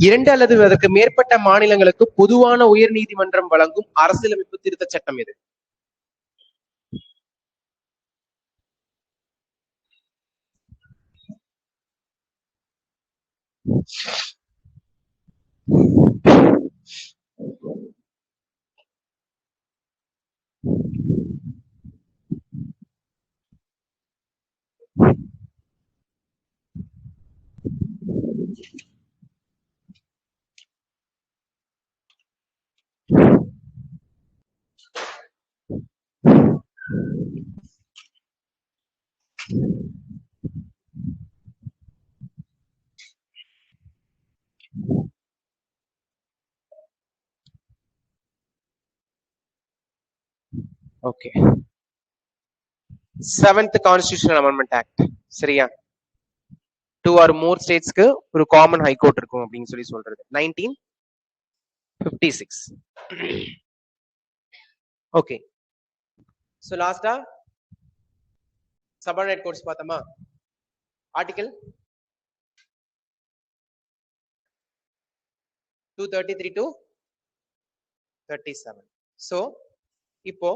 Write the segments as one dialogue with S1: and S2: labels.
S1: 2 அல்லது அதற்கு மேற்பட்ட மாநிலங்களுக்கு பொதுவான உயர் நீதிமன்றம் வழங்கும் அரசியலமைப்பு திருத்த சட்டம் எது? Okay, 7th constitutional amendment act. சரியா? 2 or more ஸ்டேட்ஸ்க்கு ஒரு காமன் ஹைகோர்ட் இருக்கும் அப்படின்னு சொல்றது 1956. ஓகே, சோ லாஸ்டா சபார்டினேட் கோர்ட்ஸ் பார்த்தோமா? Article 233 to 37. சோ இப்போ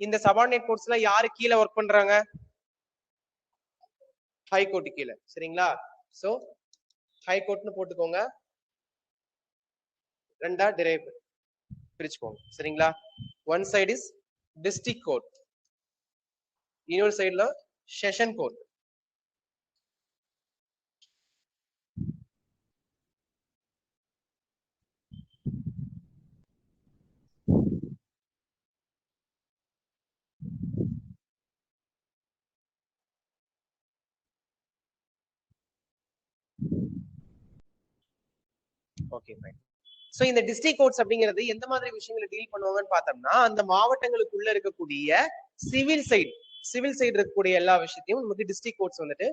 S1: இந்த சபார்டினேட் கோர்ட்ஸ்ல யாரு கீழே ஒர்க் பண்றாங்க? ஹை கோர்ட் கீழே. சரிங்களா? சோ ஹை கோர்ட்னு போட்டுக்கோங்க, ரெண்டா டிரைவ் பிரிச்சுக்கோங்க. சரிங்களா? One side is district court, இன்னொரு சைடுல session court. Okay fine. So இந்த டிஸ்ட்ரிக்ட் கோர்ட்ஸ் அப்படிங்கிறது எந்த மாதிரி விஷயங்களை டீல் பண்ணுவாங்கன்னு பார்த்தோம்னா, அந்த மாவட்டங்களுக்குள்ள இருக்கக்கூடிய சிவில் சைடு இருக்கக்கூடிய எல்லா விஷயத்தையும் நமக்கு டிஸ்ட்ரிக்ட் கோர்ட்ஸ் வந்துட்டு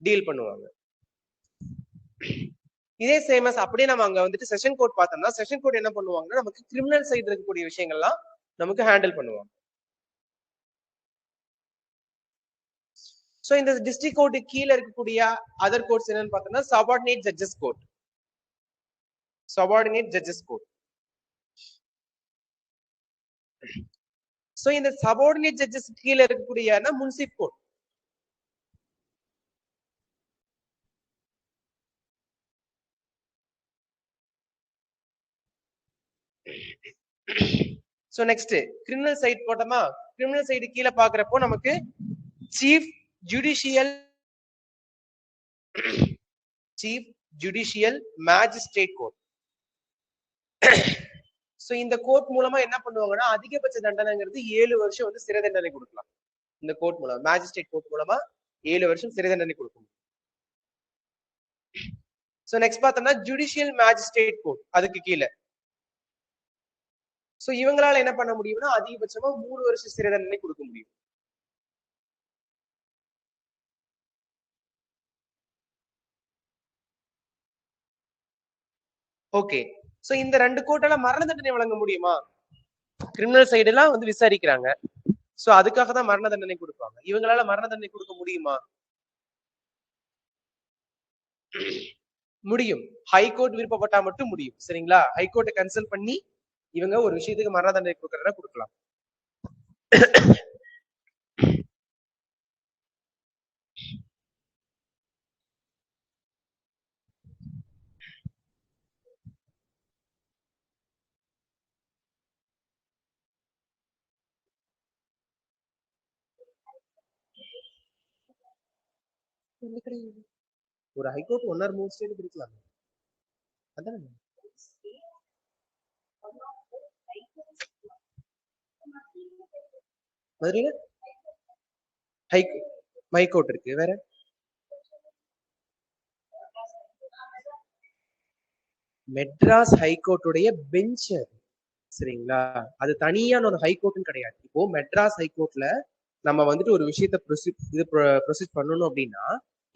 S1: டீல் பண்ணுவாங்க. இதே சேமஸ் அப்படியே நம்ம அங்க வந்துட்டு செஷன் கோர்ட் பார்த்தோம்னா, செஷன் கோர்ட் என்ன பண்ணுவாங்கன்னா நமக்கு கிரிமினல் சைடு இருக்கக்கூடிய விஷயங்கள்லாம் நமக்கு ஹேண்டில் பண்ணுவாங்க. சோ இந்த டிஸ்ட்ரிக்ட் கோர்ட் கீழே இருக்கக்கூடிய அதர் கோர்ட்ஸ் என்னன்னு பார்த்தோம்னா சபார்டினேட் ஜட்ஜஸ் கோர்ட். சோ இந்த சபார்டினேட் ஜட்ஜஸ் கீழே இருக்கக்கூடிய munsif court. So next criminal side போட்டோமா? கிரிமினல் சைடு கீழே பாக்குறப்போ நமக்கு chief judicial magistrate court. So இந்த கோர்ட் மூலமா என்ன பண்ணுவாங்கன்னா அதிகபட்ச தண்டனைங்கிறது 7 வருஷம் வந்து சிறை தண்டனை கொடுக்கலாம். இந்த கோர்ட் மூலமா, மேஜிஸ்ட்ரேட் கோர்ட் மூலமா 7 வருஷம் சிறை தண்டனை கொடுக்கும். சோ நெக்ஸ்ட் பார்த்தோம்னா ஜுடிஷியல் மேஜிஸ்ட்ரேட் கோர்ட், அதுக்கு கீழே. சோ இவங்களால என்ன பண்ண முடியும்னா அதிகபட்சமா 3 வருஷம் சிறை தண்டனை கொடுக்க முடியும். ஓகே, சோ இந்த 2 கோர்ட்டால மரண தண்டனை வழங்க முடியுமா? கிரிமினல் சைடு எல்லாம் வந்து விசாரிக்கிறாங்க, சோ அதுக்காக தான் மரண தண்டனை கொடுப்பாங்க. இவங்களால மரண தண்டனை கொடுக்க முடியுமா? முடியும். ஹைகோர்ட் விருப்பப்பட்டா மட்டும் முடியும். சரிங்களா? ஹைகோர்ட்டை கன்சல்ட் பண்ணி இவங்க ஒரு விஷயத்துக்கு மரண தண்டனை கொடுக்கறதா கொடுக்கலாம். ஒரு ஹைகோர்ட் 1 or 3 ஸ்டேட் இருக்கலாம். அதான் மதுரையில ஹைகோர்ட் இருக்கு. வேற மெட்ராஸ் ஹைகோர்ட்டுடைய பெஞ்ச். சரிங்களா? அது தனியான ஒரு ஹைகோர்ட்னு கிடையாது. இப்போ மெட்ராஸ் ஹைகோர்ட்ல நம்ம வந்துட்டு ஒரு விஷயத்த ப்ரொசீட் பண்ணணும் அப்படின்னா,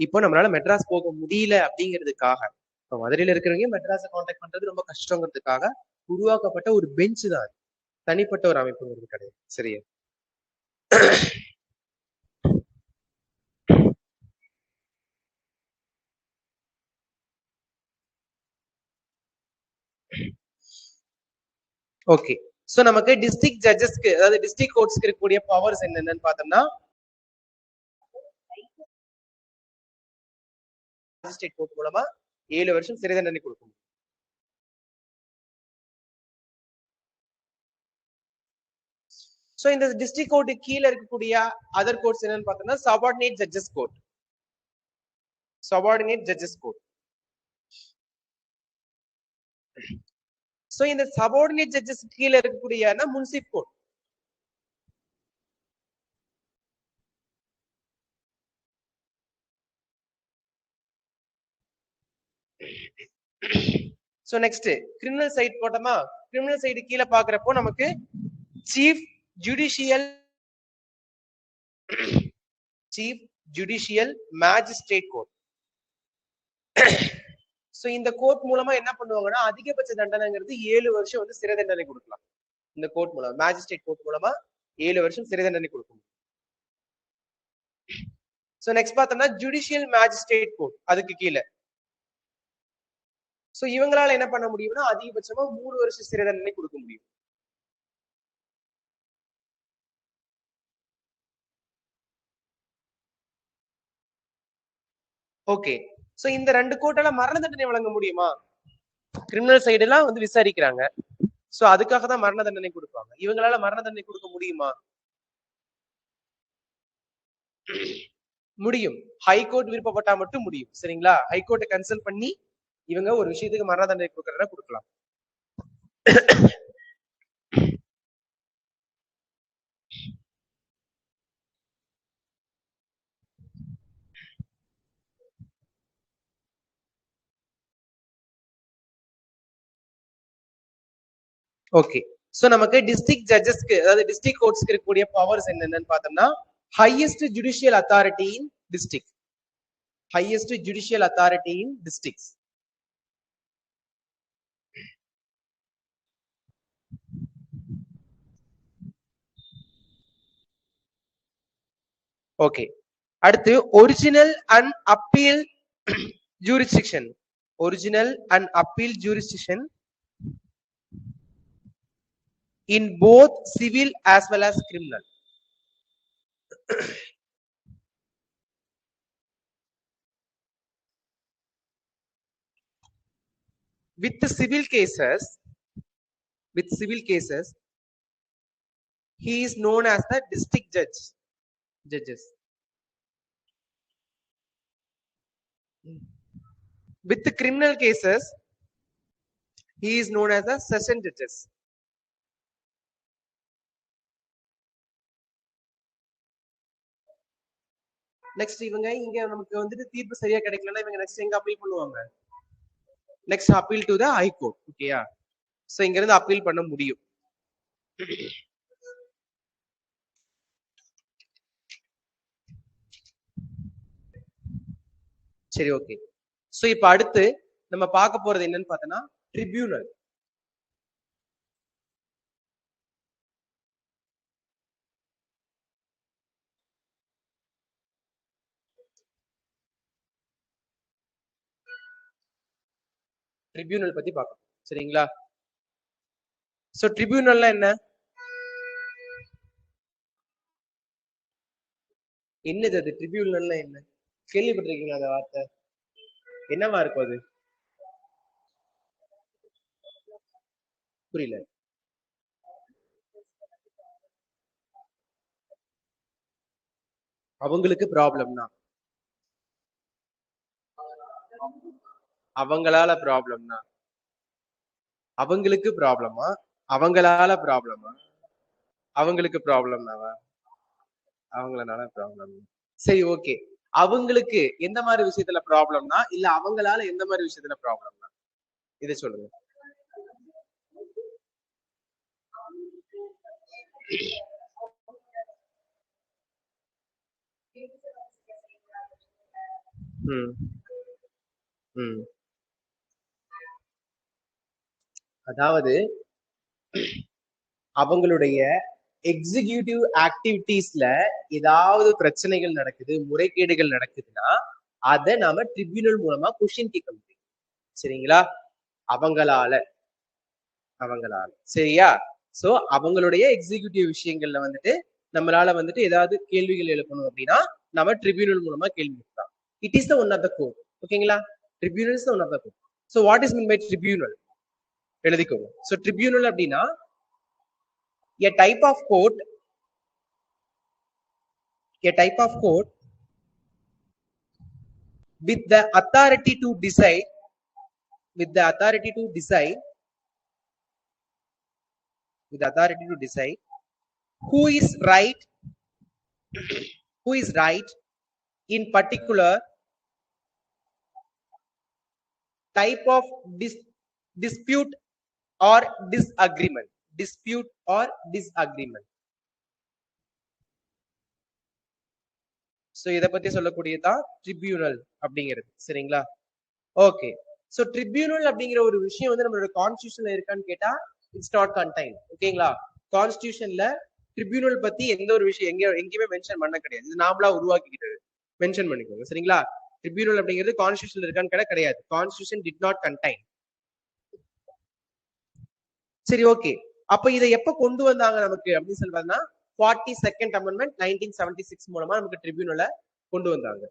S1: இப்போ நம்மளால மெட்ராஸ் போக முடியல அப்படிங்கிறதுக்காக, இப்போ மதுரையில இருக்கிறவங்க மெட்ராஸை கான்டாக்ட் பண்றது ரொம்ப கஷ்டங்கிறதுக்காக உருவாக்கப்பட்ட ஒரு பெஞ்ச் தான், தனிப்பட்ட ஒரு அமைப்புங்கிறது கிடையாது. சரியா? ஓகே. சோ நமக்கு டிஸ்ட்ரிக்ட் ஜட்ஜஸ்க்கு அதாவது டிஸ்ட்ரிக்ட் கோர்ட்ஸ்க்கு இருக்கக்கூடிய பவர்ஸ் என்னன்னு பார்த்தோம்னா மேஜிஸ்ட்ரேட் கோர்ட் மூலமா 7 வருஷம் சிறை தண்டனை கொடுக்கும். சோ இந்த டிஸ்ட்ரிக்ட் கோர்ட் கீழ இருக்கக்கூடிய அதர் கோர்ட்ஸ் என்னன்னு பார்த்தோம்னா subordinate judges court. Subordinate judges court. So இந்த சபார்டினேட் ஜட்ஜஸ் கீழ இருக்கக்கூடிய munsif court. So next criminal side போட்டோமா, கிரிமினல் சைடு கீழே பாக்குறப்போ நமக்கு chief judicial magistrate court. So இந்த கோர்ட் மூலமா என்ன பண்ணுவாங்கன்னா அதிகபட்ச தண்டனைங்கிறது 7 வருஷம் வந்து சிறை தண்டனை கொடுக்கலாம். இந்த கோர்ட் மூலம் மேஜிஸ்ட்ரேட் கோர்ட் மூலமா 7 வருஷம் சிறை தண்டனை கொடுக்கும். சோ நெக்ஸ்ட் பார்த்தோம்னா ஜுடிஷியல் மேஜிஸ்ட்ரேட் கோர்ட் அதுக்கு கீழே. சோ இவங்களால என்ன பண்ண முடியும்னா அதிகபட்சமா 3 வருஷம் சிறை தண்டனை கொடுக்க முடியும். ஓகே. சோ இந்த 2 கோர்ட்டால மரண தண்டனை வழங்க முடியுமா? கிரிமினல் சைடு எல்லாம் வந்து விசாரிக்கிறாங்க. சோ அதுக்காக தான் மரண தண்டனை கொடுப்பாங்க. இவங்களால மரண தண்டனை கொடுக்க முடியுமா? முடியும். ஹைகோர்ட் விருப்பப்பட்டா மட்டும் முடியும். சரிங்களா? ஹைகோர்ட்டை கன்சல்ட் பண்ணி இவங்க ஒரு விஷயத்துக்கு மரண தண்டனை கொடுக்கறதா கொடுக்கலாம். ஓகே. சோ நமக்கு டிஸ்ட்ரிக்ட் ஜட்ஜஸ்க்கு அதாவது டிஸ்ட்ரிக்ட் கோர்ட்ஸ்க்கு இருக்கக்கூடிய பவர்ஸ் என்னன்னு பார்த்தோம்னா highest judicial authority in district. Highest judicial authority in districts. Okay. அடுத்து original and appeal jurisdiction. Original and appeal jurisdiction in both civil as well as criminal. With the civil cases, he is known as the district judges. With the criminal cases, he is known as the session judges. Next இவங்க இங்க நமக்கு வந்துட்டு தீர்ப்பு சரியா கிடைக்கலன்னா இவங்க next எங்க appeal பண்ணுவாங்க? Next appeal to the high court. ஓகேயா? சோ இங்க இருந்து அப்பீல் பண்ண முடியும். சரி, ஓகே. சோ இப்ப அடுத்து நம்ம பார்க்க போறது என்னன்னு பார்த்தோம்னா ட்ரிபியூனல். ட்ரிபியூனல் பத்தி பார்க்கணும். சரிங்களா? சோ ட்ரிபியூனல்னா என்ன? என்னது அது? ட்ரிபியூனல்னா என்ன? கேள்விப்பட்டிருக்கீங்களா அந்த வார்த்தை? என்னவா இருக்கும் அது? புரியல. அவங்களுக்கு ப்ராப்ளம்னா அவங்களால ப்ராப்ளம்னா அவங்களுக்கு ப்ராப்ளமா அவங்களால ப்ராப்ளமா அவங்களுக்கு ப்ராப்ளம்னாவா அவங்களால ப்ராப்ளம்? சரி, ஓகே. அவங்களுக்கு எந்த மாதிரி விஷயத்துல ப்ராப்ளம்னா இல்ல அவங்களால எந்த மாதிரி விஷயத்துல ப்ராப்ளம்னா இதை சொல்லுங்க. அதாவது அவங்களுடைய எக்ஸிகியூட்டிவ் ஆக்டிவிட்டீஸ்ல ஏதாவது பிரச்சனைகள் நடக்குது, முறைகேடுகள் நடக்குதுன்னா அதை நாம ட்ரிபியூனல் மூலமா கொஸ்டின் கேட்க முடியும். சரிங்களா? அவங்களால அவங்களால. சரியா? சோ அவங்களுடைய எக்ஸிகியூட்டிவ் விஷயங்கள்ல வந்துட்டு நம்மளால வந்துட்டு ஏதாவது கேள்விகள் எழுப்பணும் அப்படின்னா நம்ம ட்ரிபியூனல் மூலமா கேள்வி எழுப்பலாம். It is the one of the court. ஓகேங்களா? Tribunal is the one of the court. So what is mean by tribunal? எழுதிக்கோங்க. சோ ட்ரிபியூனல் அப்படின்னா a type of court with the authority to decide who is right in particular type of dispute or disagreement. So இத பத்தி சொல்லக்கூடியதான் tribunal அப்படிங்கிறது. சரிங்களா? Okay. So tribunal அப்படிங்கிற ஒரு விஷயம் வந்து நம்மளோட கான்ஸ்டிடியூஷன்ல இருக்கான்னு கேட்டா இட்ஸ் நாட் கண்டைன். ஓகேங்களா? கான்ஸ்டிடியூஷன்ல ட்ரிபியூனல் பத்தி எந்த ஒரு விஷயம் எங்கேயுமே மென்ஷன் பண்ண கிடையாது. இது நாமளா உருவாக்கிக்கிட்டது. மென்ஷன் பண்ணிக்கோங்க. சரிங்களா? ட்ரிபியூனல் அப்படிங்கிறது கான்ஸ்டிடியூஷன்ல இருக்கான்னு கேட்டா கிடையாது. Constitution did not contain. சரி, ஓகே. அப்ப இதை எப்ப கொண்டு வந்தாங்க நமக்கு அப்படின்னு சொல்றதுன்னா 42nd அமெண்ட்மெண்ட் 1976 மூலமா நமக்கு ட்ரிபியூனலை கொண்டு வந்தாங்க.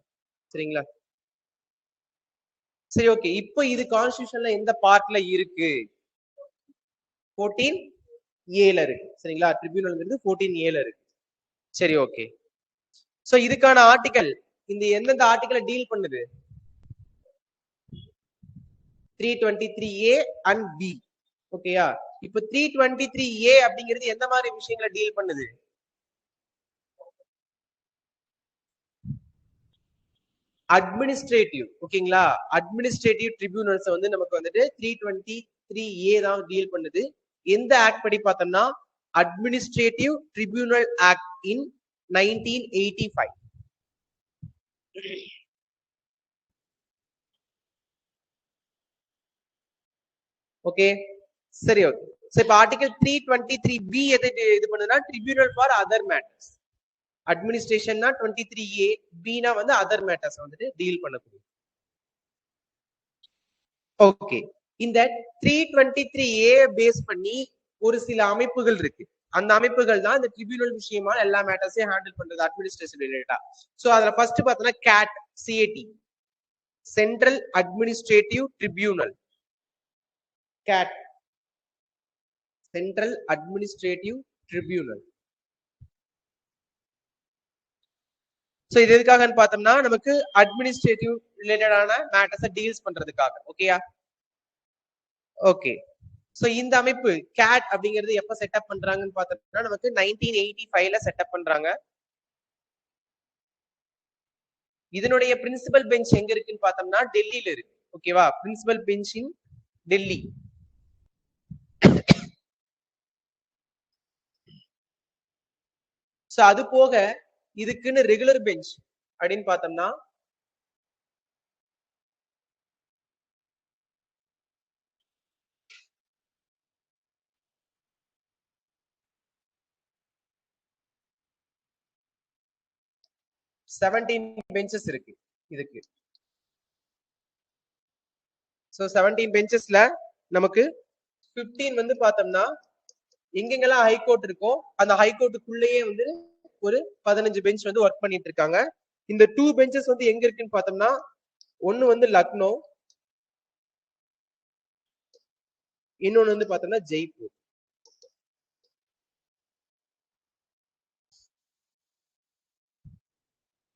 S1: சரிங்களா? சரி, ஓகே. இப்போ இது கான்ஸ்டிடியூஷன்ல எந்த பார்ட்ல இருக்கு? 14A இருக்கு. சரிங்களா? ட்ரிபியூனல்ங்கிறது 14A இருக்கு. சரி, ஓகே. சோ இதுக்கான ஆர்டிகல் இந்த எந்தெந்த ஆர்டிகலை டீல் பண்ணுது? 323A and B. ஓகேயா? இப்போ 323A அப்படிங்கிறது எந்த மாதிரி விஷயங்களை டீல் பண்ணுது? அட்மினிஸ்ட்ரேட்டிவ். ஓகேங்களா? அட்மினிஸ்ட்ரேட்டிவ் ட்ரிபியூனல்ஸ் வந்து நமக்கு வந்துட்டு 323A தான் டீல் பண்ணுது. எந்த ஆக்ட் படி பார்த்தோம்னா administrative tribunal act in 1985. Okay, சரி, ஓகே. சோ இப்போ ஆர்டிகல் 323B எது இது பண்ணுதுன்னா ட்ரிபியூனல் ஃபார் அதர் மேட்டர்ஸ். அட்மினிஸ்ட்ரேஷன்னா 23A, B-னா வந்து அதர் மேட்டர்ஸ் வந்துட்டு டீல் பண்ணக்கூடிய. ஓகே, இந்த 323A பேஸ் பண்ணி ஒரு சில அமைப்புகள் இருக்கு. அந்த அமைப்புகள் தான் இந்த ட்ரிபியூனல் விஷயமா எல்லா மேட்டர்ஸையும் ஹேண்டில் பண்றது அட்மினிஸ்ட்ரேஷன் ரிலேட்டடா. சோ அதுல ஃபர்ஸ்ட் பார்த்தோம்னா CAT, central administrative tribunal. CAT, central administrative tribunal. So இது எதுக்காகன்னு பார்த்தோம்னா நமக்கு அட்மினிஸ்ட்ரேட்டிவ் ரிலேட்டடான மேட்டர்ஸை டீல்ஸ் பண்றதுக்காக. ஓகேயா? ஓகே. சோ இந்த அமைப்பு CAT அப்படிங்கிறது எப்ப செட்டப் பண்றாங்கன்னு பார்த்தோம்னா நமக்கு 1985ல செட்டப் பண்றாங்க. இதனுடைய பிரின்சிபல் பெஞ்ச் எங்க இருக்குன்னு பார்த்தோம்னா டெல்லியில இருக்கு. ஓகேவா? பிரின்சிபல் பெஞ்ச் இன் டெல்லி. சோ அது போக இதுக்குன்னு ரெகுலர் பெஞ்ச் அப்படின்னு பார்த்தோம்னா செவன்டீன் பெஞ்சஸ் இருக்கு இதுக்கு. சோ 17 பெஞ்சஸ்ல நமக்கு 15 வந்து பார்த்தோம்னா எங்கெங்கெல்லாம் ஹைகோர்ட் இருக்கோ அந்த ஹைகோர்ட்டுக்குள்ளேயே வந்து ஒரு 15 பெஞ்ச் வந்து ஒர்க் பண்ணிட்டு இருக்காங்க. இந்த 2 பெஞ்சஸ் வந்து எங்க இருக்குன்னு பார்த்தோம்னா ஒன்னு வந்து லக்னோ, இன்னொன்னு வந்து பார்த்தோம்னா ஜெய்ப்பூர்.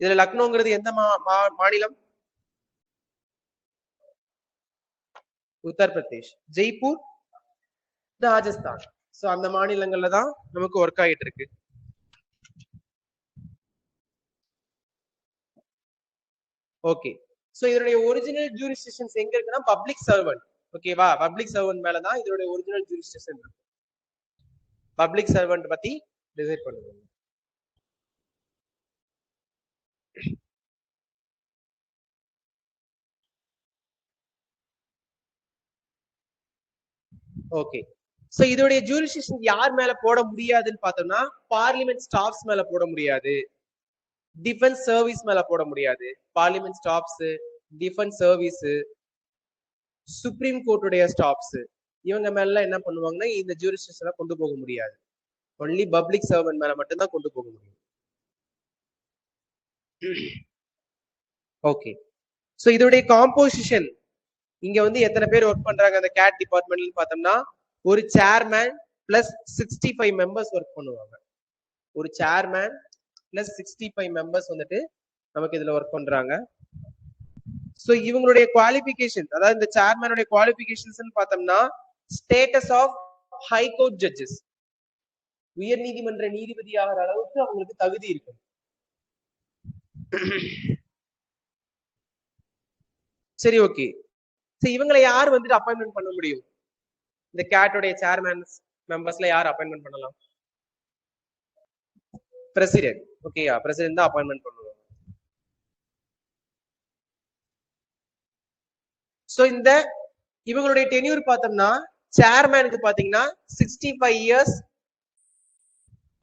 S1: இதுல லக்னோங்கிறது எந்த மாநிலம்? உத்தரப்பிரதேஷ். ஜெய்ப்பூர் ராஜஸ்தான். சோ அந்த மாநிலங்கள்ல தான் நமக்கு ஒர்க் ஆகிட்டு இருக்கு. ஓகே. சோ இதனுடைய ஒரிஜினல் ஜூரிஸ்டிக்ஷன்ஸ் எங்க இருக்குன்னா பப்ளிக் சர்வன்ட். ஓகேவா? பப்ளிக் சர்வன்ட் மேல தான் இதோட ஒரிஜினல் ஜூரிஸ்டிக்ஷன் இருக்கு. பப்ளிக் சர்வன்ட் பத்தி டிசைட் பண்ணுங்க. ஓகே. சோ இதோடைய ஜூரிஸ்டிக்ஷன் யார் மேல போட முடியாதுன்னு பார்த்தோம்னா பார்லிமெண்ட் ஸ்டாஃப்ஸ் மேல போட முடியாது, டிஃபென்ஸ் சர்வீஸ் மேல போட முடியாது. Parliament staffs, defence service, supreme கோர்ட்டுடைய ஸ்டாஃப்ஸ், இவங்க மேல என்ன பண்ணுவாங்கன்னா இந்த ஜூரிஸ்டிக்ஷனை கொண்டு போக முடியாது. ஒன்லி பப்ளிக் சர்வன்ட் மேல மட்டும்தான் கொண்டு போக முடியும். ஓகே, சோ இதோடைய காம்போசிஷன் இங்க வந்து எத்தனை பேர் ஒர்க் பண்றாங்க அந்த கேட் டிபார்ட்மெண்ட்ல பார்த்தோம்னா ஒரு சேர்மேன் பிளஸ் 65 மெம்பர்ஸ் ஒர்க் பண்ணுவாங்க. ஒரு சேர்மேன் பிளஸ் 65 மெம்பர்ஸ் வந்துட்டு நமக்கு இதுல ஒர்க் பண்றாங்க. சோ இவங்களுடைய குவாலிபிகேஷன், அதாவது இந்த சேர்மேனுடைய குவாலிபிகேஷன்ஸ் பார்த்தோம்னா status of high court judges, உயர் நீதிமன்ற நீதிபதி ஆகிற அளவுக்கு அவங்களுக்கு தகுதி இருக்கு. சரி, ஓகே. இவங்களை யார் வந்துட்டு அப்பாயின்மெண்ட் பண்ண முடியும்? இந்த கேட்டோடைய சேர்மேன் மெம்பர்ஸ்ல யார் அப்பாயின்மெண்ட் பண்ணலாம்? பிரசிடென்ட். ஓகேயா, பிரசிடென்ட் தான் அப்பாயின்மெண்ட் பண்ணுவாங்க. சோ இந்த இவங்களுடைய டென்யூர் பார்த்தோம்னா சேர்மேனுக்கு பாத்தீங்கன்னா 65 இயர்ஸ்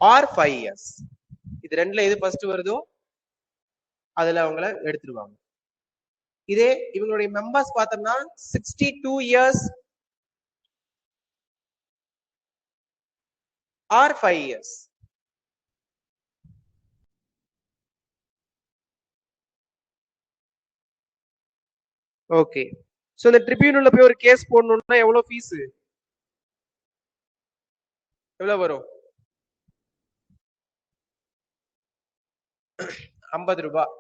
S1: ஆர் 5 இயர்ஸ். இது ரெண்டுல எது ஃபர்ஸ்ட் வருதோ அதுல அவங்கள எடுத்துருவாங்க. இதே இவங்களுடைய மெம்பர்ஸ் பார்த்தோம்னா 62 years or 5 years. Okay, so இந்த ட்ரிபியூனல்ல போய் ஒரு கேஸ் போடணும்னா எவ்வளவு ஃபீஸ், எவ்வளவு வரும்? 50 ரூபாய்.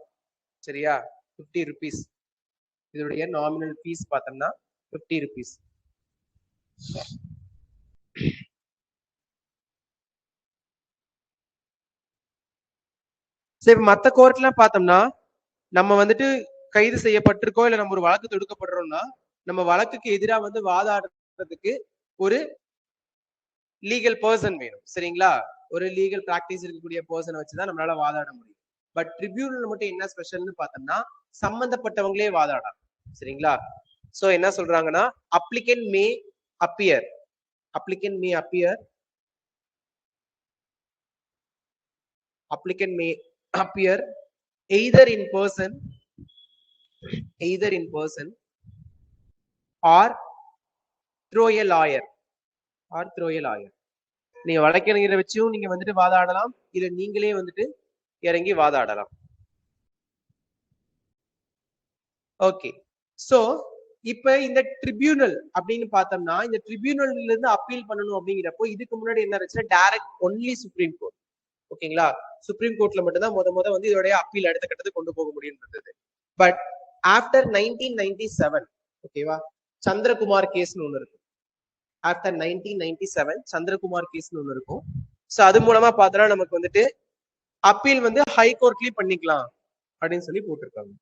S1: சரியா, 50 ருபீஸ். இதோடைய நாமினல் ஃபீஸ் பார்த்தோம்னா 50 ருபீஸ். சரி, மத்த கோர்ட்லாம் பார்த்தோம்னா நம்ம வந்துட்டு கைது செய்யப்பட்டிருக்கோம் இல்ல நம்ம ஒரு வழக்கு தொடுக்கப்படுறோம்னா நம்ம வழக்குக்கு எதிராக வந்து வாதாடுறதுக்கு ஒரு லீகல் பர்சன் வேணும். சரிங்களா, ஒரு லீகல் பிராக்டிஸ் இருக்கக்கூடிய பர்சனை வச்சுதான் நம்மளால வாதாட முடியும். பட் ட்ரிபியூனல் மட்டும் என்ன ஸ்பெஷல்னு பார்த்தோம்னா சம்பந்தப்பட்டவங்களே வாதாடலாம். சரிங்களா, சோ என்ன சொல்றாங்கன்னா applicant may appear, applicant may appear, applicant may appear either in person or through a lawyer, நீங்க வழக்கறிஞரை வச்சும் நீங்க வந்துட்டு வாதாடலாம், இல்ல நீங்களே வந்துட்டு இறங்கி வாதாடலாம். ஓகே, சோ இப்ப இந்த ட்ரிபியூனல் அப்படின்னு பார்த்தோம்னா இந்த ட்ரிபியூனல்ல இருந்து அப்பீல் பண்ணணும் அப்படிங்கிறப்போ இதுக்கு முன்னாடி என்ன இருந்துச்சுன்னா டைரக்ட் ஒன்லி சுப்ரீம் கோர்ட். ஓகேங்களா, சுப்ரீம் கோர்ட்ல மட்டும் தான் முத வந்து இதோடைய அப்பீல் அடுத்த கட்டத்துக்கு கொண்டு போக முடியும் இருந்தது. பட் ஆஃப்டர் 1997, ஓகேவா, சந்திரகுமார் கேஸ்னு ஒண்ணு இருக்கு. ஆஃப்டர் 1997 சந்திரகுமார் கேஸ்னு ஒண்ணு இருக்கும். சோ அது மூலமா பார்த்தோம்னா நமக்கு வந்துட்டு அப்பீல் வந்து ஹை கோர்ட்லயும் பண்ணிக்கலாம் அப்படின்னு சொல்லி போட்டிருக்காங்க.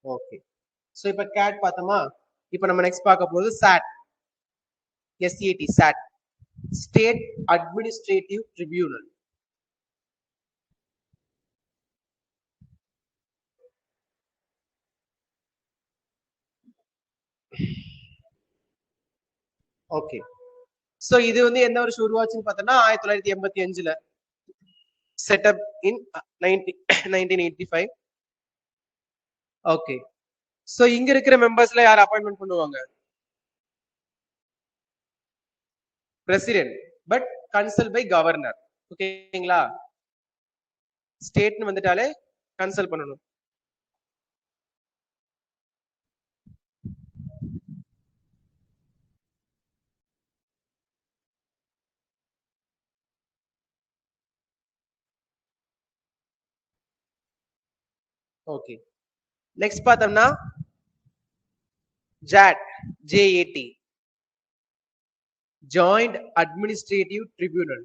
S1: ஓகே, சோ இப்ப கேட் பார்த்தோமா, இப்ப நம்ம நெக்ஸ்ட் பார்க்க போறது SAT, SAT, SAT, state administrative tribunal. Okay, so இது வந்து எந்த வருஷம் உருவாச்சுன்னு பார்த்தோம்னா 1985ல செட்டப் இன் 1985. ஓகே, சோ இங்க இருக்கிற மெம்பர்ஸ்ல யார் அப்பாயின்மெண்ட் பண்ணுவாங்க? President, but consult by governor. ஓகேங்களா, ஸ்டேட்னு வந்துட்டாலே கன்சல்ட் பண்ணணும். ஓகே, நெக்ஸ்ட் பார்த்தோம்னா JAT, JAT, joint administrative tribunal.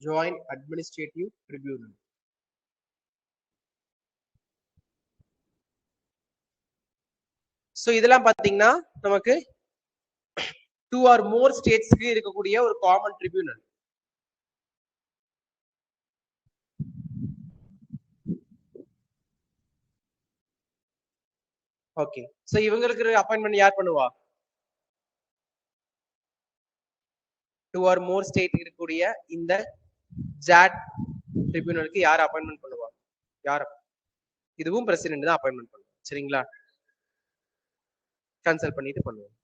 S1: Joint administrative tribunal. So இதெல்லாம் பாத்தீங்கன்னா நமக்கு 2 or more ஸ்டேட்ஸ்க்கு இருக்கக்கூடிய ஒரு காமன் ட்ரிபியூனல். ஓகே, சோ இவங்களுக்கு அப்பாயின்மெண்ட் யார் பண்ணுவா? 2 or more ஸ்டேட் இருக்கக்கூடிய இந்த ஜாட் ட்ரிபியூனலுக்கு யார் அப்பாயின்மெண்ட் பண்ணுவாங்க? யார்? இதுவும் பிரசிடென்ட் தான் அப்பாயின்மெண்ட் பண்ணுவாங்க. சரிங்களா? கன்சல்ட் பண்ணிட்டு பண்ணுவோம்.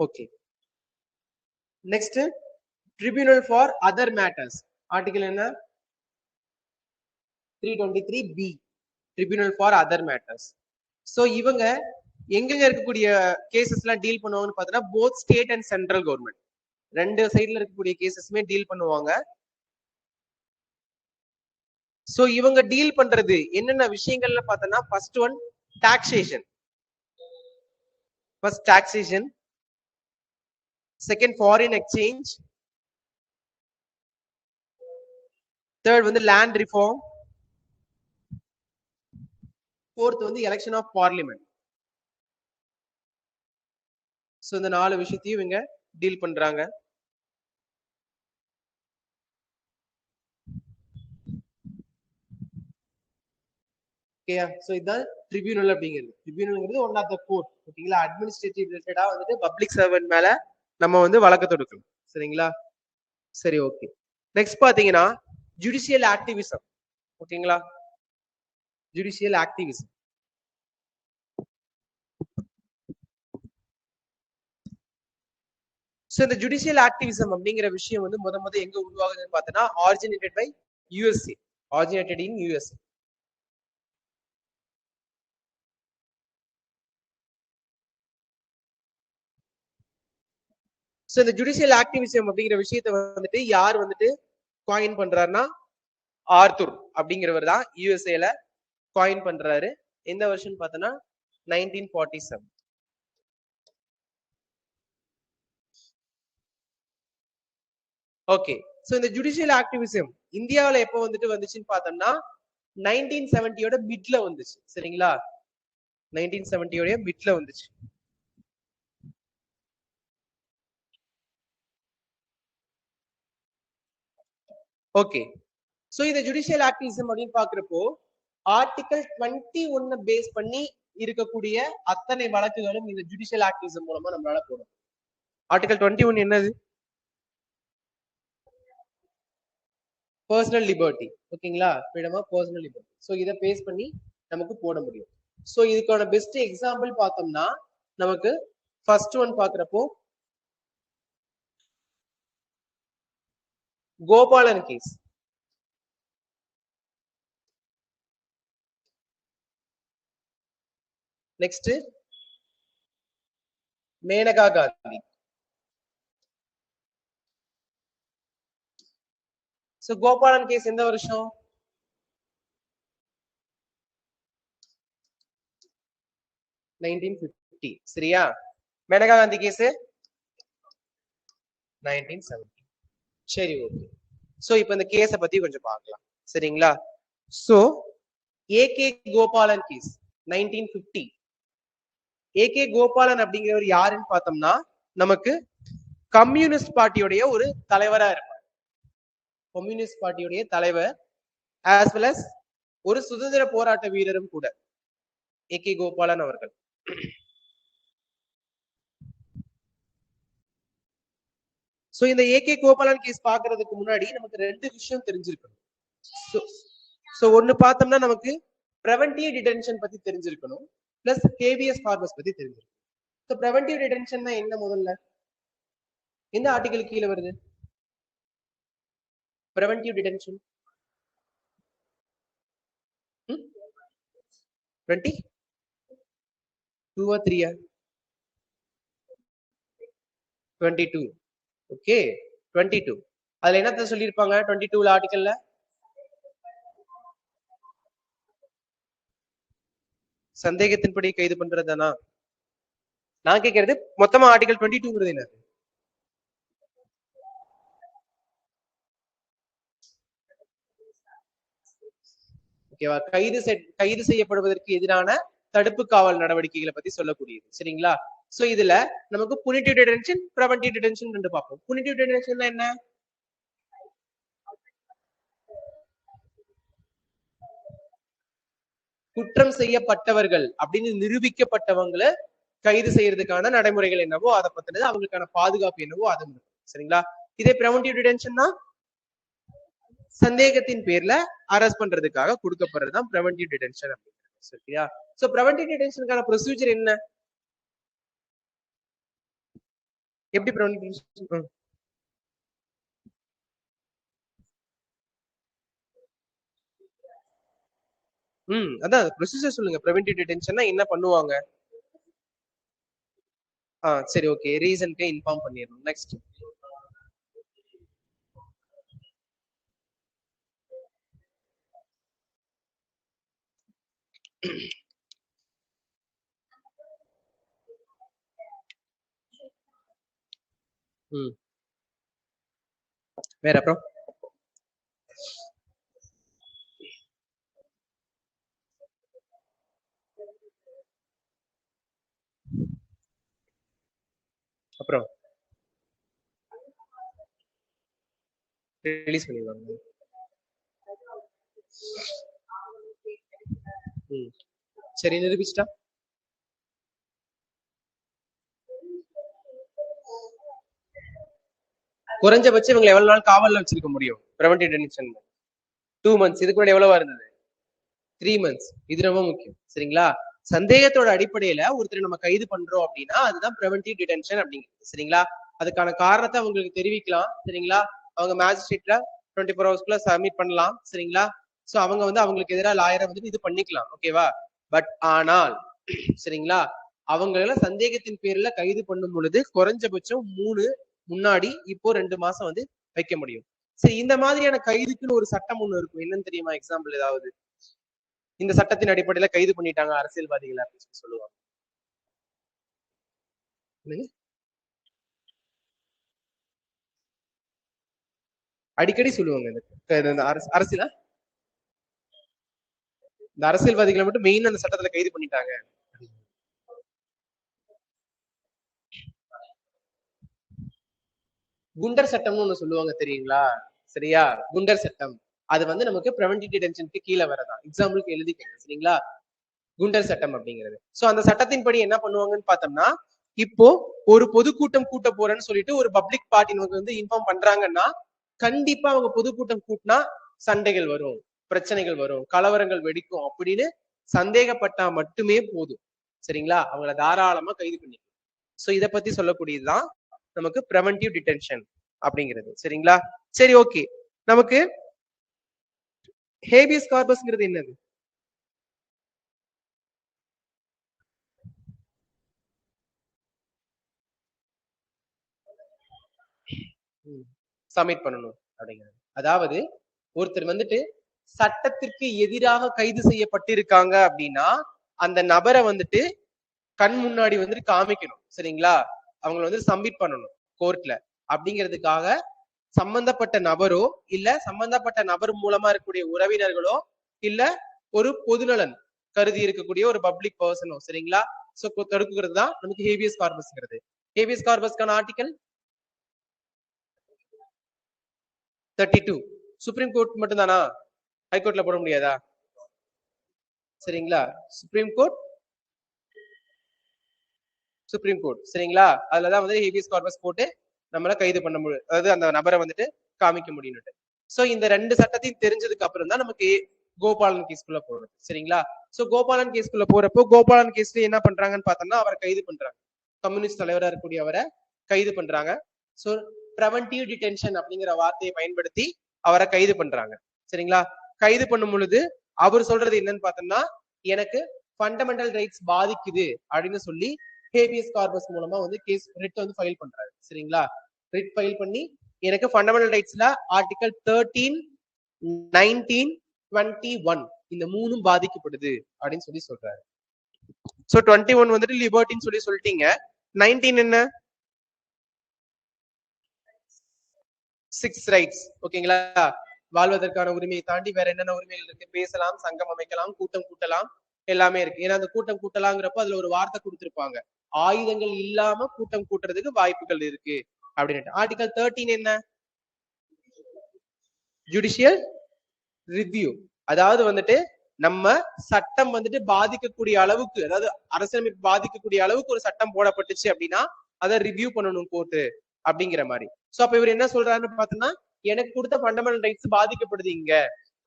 S1: Okay. Next tribunal for other matters. Article என்ன? 323B, tribunal for other matters. So இவங்க எங்கெங்க இருக்கக்கூடிய கேசஸ் எல்லாம் டீல் பண்ணுவாங்கன்னு பார்த்தோன்னா both state and central government ரெண்டு சைடுல இருக்கக்கூடிய கேசஸ்மே டீல் பண்ணுவாங்க. சோ இவங்க டீல் பண்றது என்னென்ன விஷயங்கள்ல பார்த்தோன்னா first one taxation. First taxation, second foreign exchange, third வந்து லேண்ட் ரிஃபார்ம், ஃபோர்த் வந்து எலெக்ஷன் ஆஃப் பார்லிமெண்ட். சோ இந்த 4 விஷயத்தையும் இவங்க டீல் பண்றாங்க. ஓகேயா? சோ இதுதான் ட்ரிபியூனல் அப்படிங்கிறது. ட்ரிபியூனல்ங்கிறது ஒன் ஆஃப் த கோர்ட். ஓகேங்களா? அட்மினிஸ்ட்ரேட்டிவ் ரிலேட்டடா வந்துட்டு பப்ளிக் சர்வன்ட் மேல நம்ம வந்து வழக்கு தொடுக்கலாம். சரிங்களா? சரி, ஓகே. நெக்ஸ்ட் பாத்தீங்கன்னா ஜுடிஷியல் ஆக்டிவிசம். ஓகேங்களா? Judicial activism. சோ இந்த ஜுடிஷியல் ஆக்டிவிசம் அப்படிங்கிற விஷயம் வந்து முத எங்க உருவாகுதுன்னு பார்த்தோன்னா originated by USA. Originated in USA. So இந்த ஜுடிஷியல் ஆக்டிவிசம் அப்படிங்கிற விஷயத்தை வந்துட்டு யார் வந்துட்டு காயின் பண்றாருன்னா ஆர்த்தர் அப்படிங்கிறவர் தான் யூஎஸ்ஏல காயின் பண்றாரு. எந்த வருஷம் பார்த்தோன்னா 1947. ஓகே. சோ இந்த ஜுடிஷியல் ஆக்டிவிசம் இந்தியாவில எப்போ வந்துச்சுன்னு பார்த்தோம்னா 1970யோட மிட்ல வந்துச்சு. சரிங்களா? 1970யோட மிட்ல வந்துச்சு. ஓகே. சோ இந்த ஜுடிஷியல் ஆக்டிவிசம் அப்படின்னு பாக்குறப்போ ஆர்டிகல் 21 பேஸ் பண்ணி இருக்கக்கூடிய அத்தனை வழக்குகளும் இந்த ஜுடிஷியல் ஆக்டிவிசம் மூலமா நம்மளால போடும். ஆர்டிகல் 21 என்னது? Personal liberty. ஓகேங்களா? Freedom of personal liberty. So இதை பேஸ் பண்ணி நமக்கு போட முடியும். சோ இதுக்கான பெஸ்ட் எக்ஸாம்பிள் பார்த்தோம்னா நமக்கு ஃபர்ஸ்ட் ஒன் பாக்குறப்போ Gopalan case. Next Maneka Gandhi. So Gopalan case எந்த வருஷம்? 1950. சரியா? மேனகா காந்தி கேஸ் 1970. சரி, ஓகே. சோ இப்போ இந்த கேஸ பத்தி கொஞ்சம் பார்க்கலாம். சரிங்களா? So AK Gopalan case 1950. AK Gopalan அப்படிங்கிறவர் யாருன்னு பார்த்தோம்னா நமக்கு கம்யூனிஸ்ட் பார்ட்டியுடைய ஒரு தலைவரா இருப்பார். கம்யூனிஸ்ட் பார்ட்டியுடைய தலைவர் ஆஸ் வெல் அஸ் ஒரு சுதந்திர போராட்ட வீரரும் கூட ஏகே கோபாலன் அவர்கள். சோ இந்த ஏகே கோபாலன் கேஸ் பாக்குறதுக்கு முன்னாடி நமக்கு ரெண்டு விஷயம் தெரிஞ்சிருக்கணும். சோ ஒன்னு பார்த்தோம்னா நமக்கு பிரெவென்டிவ் டிடென்ஷன் பத்தி தெரிஞ்சிருக்கணும், பிளஸ் கேவிஎஸ் ஃபார்மர்ஸ் பத்தி தெரிஞ்சிருக்கணும். சோ பிரெவென்டிவ் டிடென்ஷன்னா என்ன? முதல்ல எந்த ஆர்டிகல் கீழே வருது பிரெவென்டிவ் டிடென்ஷன்? 22 or 3? 22. ஓகே, 22. அதுல என்னத்த சொல்லியிருப்பாங்க 22ல ஆர்டிகல்ல? சந்தேகத்தின்படி கைது பண்றதுதானா? நான் கேட்கறது மொத்தமா ஆர்டிகல் 22ங்கிறது என்ன? ஓகேவா? கைது செய்யப்படுவதற்கு எதிரான தடுப்பு காவல் நடவடிக்கைகளை பத்தி சொல்லக்கூடியது. சரிங்களா? சோ இதுல நமக்கு புனிட்டிவ் டிடென்ஷன், பிரெவென்டிவ் டிடென்ஷன் ரெண்டு பார்ப்போம். புனிட்டிவ் டிடென்ஷன் என்ன? குற்றம் செய்யப்பட்டவர்கள் அப்படின்னு நிரூபிக்கப்பட்டவங்களை கைது செய்யறதுக்கான நடைமுறைகள் என்னவோ அதை பத்தினது, அவங்களுக்கான பாதுகாப்பு என்னவோ அது சரிங்களா. இதே பிரிவென்டிவ் டிடென்ஷன்னா சந்தேகத்தின் பேர்ல அரெஸ்ட் பண்றதுக்காக கொடுக்கப்படுறதுதான் பிரிவென்டிவ் டிடென்ஷன் அப்படிங்கிறது. சரியா? சோ பிரிவென்டிவ் டிடென்ஷனுக்கான ப்ரொசீஜர் என்ன? எப்படி பிரிவென்டிவ் டிடென்ஷன்? அதான் ப்ரொசீஜர் சொல்லுங்க. பிரிவென்டிவ் டிடென்ஷன்னா என்ன பண்ணுவாங்க? சரி, ஓகே. ரீசன்க்கே இன்ஃபார்ம் பண்ணிடணும். நெக்ஸ்ட் வேற அப்புறம் அப்புறம் ரிலீஸ் பண்ணிடுவாங்க. சரி, நிரூபிச்சிட்டா குறைஞ்சபட்சம் இவங்க எவ்வளவு நாள் காவல்ல வச்சிருக்க முடியும்? Preventive detention 2 months. இதுக்கு முன்னாடி எவ்வளவா இருந்தது? 3 months. இது ரொம்ப முக்கியம். சரிங்களா? சந்தேகத்தோட அடிப்படையில ஒருத்தர் நம்ம கைது பண்றோம் அப்படின்னா அதுதான் பிரிவென்டிவ் டிடென்ஷன் அப்படிங்கிறது. சரிங்களா? அதுக்கான காரணத்தை அவங்களுக்கு தெரிவிக்கலாம். சரிங்களா? அவங்க மேஜிஸ்ட்ரேட்ல 24 hours சப்மிட் பண்ணலாம். சரிங்களா? சோ அவங்க வந்து அவங்களுக்கு எதிராக லாயரை வந்து இது பண்ணிக்கலாம். ஓகேவா? பட் ஆனால் சரிங்களா, அவங்கள சந்தேகத்தின் பேர்ல கைது பண்ணும் பொழுது குறைஞ்சபட்சம் 3 முன்னாடி, இப்போ 2 மாசம் வந்து வைக்க முடியும். சரி, இந்த மாதிரியான கைதுக்குன்னு ஒரு சட்டம் ஒண்ணு இருக்கும். என்னன்னு தெரியுமா? எக்ஸாம்பிள் ஏதாவது இந்த சட்டத்தின் அடிப்படையில கைது பண்ணிட்டாங்க அரசியல்வாதிகள் அப்படின்னு சொல்லுவாங்க. அடிக்கடி சொல்லுவாங்க இந்த அரசியல இந்த அரசியல்வாதிகளை மட்டும் மெயின் அந்த சட்டத்துல கைது பண்ணிட்டாங்க. குண்டர் சட்டம்னு ஒண்ணு சொல்லுவாங்க, தெரியுங்களா? சரியா? குண்டர் சட்டம் அது வந்து நமக்கு பிரிவென்டிவ் டிடென்ஷனுக்கு கீழே வரதான். எக்ஸாம்பிளுக்கு எழுதிக்கங்க. சரிங்களா? குண்டர் சட்டம் அப்படிங்கிறது. சோ அந்த சட்டத்தின்படி என்ன பண்ணுவாங்கன்னு பார்த்தோம்னா, இப்போ ஒரு பொதுக்கூட்டம் கூட்ட போறேன்னு சொல்லிட்டு ஒரு பப்ளிக் பார்ட்டி வந்து இன்ஃபார்ம் பண்றாங்கன்னா கண்டிப்பா அவங்க பொதுக்கூட்டம் கூட்டினா சண்டைகள் வரும், பிரச்சனைகள் வரும், கலவரங்கள் வெடிக்கும் அப்படின்னு சந்தேகப்பட்டா மட்டுமே போதும். சரிங்களா? அவங்கள தாராளமா கைது பண்ணிக்கலாம். சோ இத பத்தி சொல்லக்கூடியதுதான் நமக்கு பிரிவென்டிவ் டிடென்ஷன் அப்படிங்கிறது. சரிங்களா? சரி, ஓகே. நமக்கு ஹேபியஸ் கார்பஸ்ங்கிறது என்னது? சப்மிட் பண்ணணும் அப்படிங்கிறது. அதாவது ஒருத்தர் வந்துட்டு சட்டத்திற்கு எதிராக கைது செய்யப்பட்டிருக்காங்க அப்படின்னா அந்த நபரை வந்துட்டு கண் முன்னாடி வந்துட்டு காமிக்கணும். சரிங்களா? அவங்களை வந்து சப்மிட் பண்ணணும் கோர்ட்ல. அப்படிங்கிறதுக்காக சம்பந்தப்பட்ட நபரோ இல்ல சம்பந்தப்பட்ட நபர் மூலமா இருக்கக்கூடிய உறவினர்களோ இல்ல ஒரு பொதுநலன் கருதி இருக்கக்கூடிய ஒரு பப்ளிக் பர்சனோ, சரிங்களா, சோ தடுக்கிறது தான் நமக்கு ஹேபியஸ் கார்பஸ்ங்கிறது. ஹேபியஸ் கார்பஸ்க்கான ஆர்டிகல் 32. சுப்ரீம் கோர்ட் மட்டும் தானா? ஹைகோர்ட்ல போட முடியாதா? சரிங்களா? சுப்ரீம் கோர்ட் சரிங்களா? அதுலதான் வந்து ஹேபியஸ் கார்பஸ் போட்டு நம்மள கைது பண்ண முடியும், அதாவது அந்த நபரை வந்துட்டு காமிக்க முடியும். சோ இந்த 2 சட்டத்தையும் தெரிஞ்சதுக்கு அப்புறம் தான் நமக்கு கோபாலன் கேஸ்குள்ள போறது. சரிங்களா? சோ கோபாலன் கேஸ்குள்ள போறப்போ கோபாலன் கேஸ்ல என்ன பண்றாங்கன்னு பார்த்தோம்னா அவரை கைது பண்றாங்க. கம்யூனிஸ்ட் தலைவரா இருக்கக்கூடிய அவரை கைது பண்றாங்க. சோ பிரிவென்டிவ் டிடென்ஷன் அப்படிங்கிற வார்த்தையை பயன்படுத்தி அவரை கைது பண்றாங்க. சரிங்களா? கைது பண்ணும் பொழுது அவர் சொல்றது என்னன்னு பார்த்தோம்னா, எனக்கு ஃபண்டமெண்டல் ரைட்ஸ் பாதிக்குது அப்படின்னு சொல்லி ஹேபியஸ் கார்பஸ் மூலமா வந்து கேஸ் ரிட் வந்து ஃபைல் பண்றாரு. சரிங்களா? ரிட் ஃபைல் பண்ணி எனக்கு ஃபண்டமெண்டல் ரைட்ஸ்ல ஆர்டிகல் 13, 19, 21 இந்த 3ம் பாதிக்கப்படுது அப்படின்னு சொல்லி சொல்றாரு. சோ 21 வந்துட்டு லிபர்ட்டின்னு சொல்லி சொல்லிட்டீங்க. 19 என்ன? 6 ரைட்ஸ். ஓகேங்களா? வாழ்வதற்கான உரிமையை தாண்டி வேற என்னென்ன உரிமைகள் இருக்கு? பேசலாம், சங்கம் அமைக்கலாம், கூட்டம் கூட்டலாம், எல்லாமே இருக்கு. ஏன்னா அந்த கூட்டம் கூட்டலாங்கிறப்ப அதுல ஒரு வார்த்தை கொடுத்திருப்பாங்க, ஆயுதங்கள் இல்லாம கூட்டம் கூட்டுறதுக்கு வாய்ப்புகள் இருக்கு அப்படின்னு. ஆர்டிகல் 13 என்ன? Judicial review. அதாவது வந்துட்டு நம்ம சட்டம் வந்துட்டு பாதிக்கக்கூடிய அளவுக்கு, அதாவது அரசியலமைப்பு பாதிக்கக்கூடிய அளவுக்கு ஒரு சட்டம் போடப்பட்டுச்சு அப்படின்னா அதை ரிவ்யூ பண்ணணும் கோர்ட்டு அப்படிங்கிற மாதிரி. சோ அப்ப இவர் என்ன சொல்றாருன்னு பார்த்தோம்னா, எனக்கு கொடுத்த ஃபண்டமெண்டல் ரைட்ஸ் பாதிக்கப்படுது, இங்க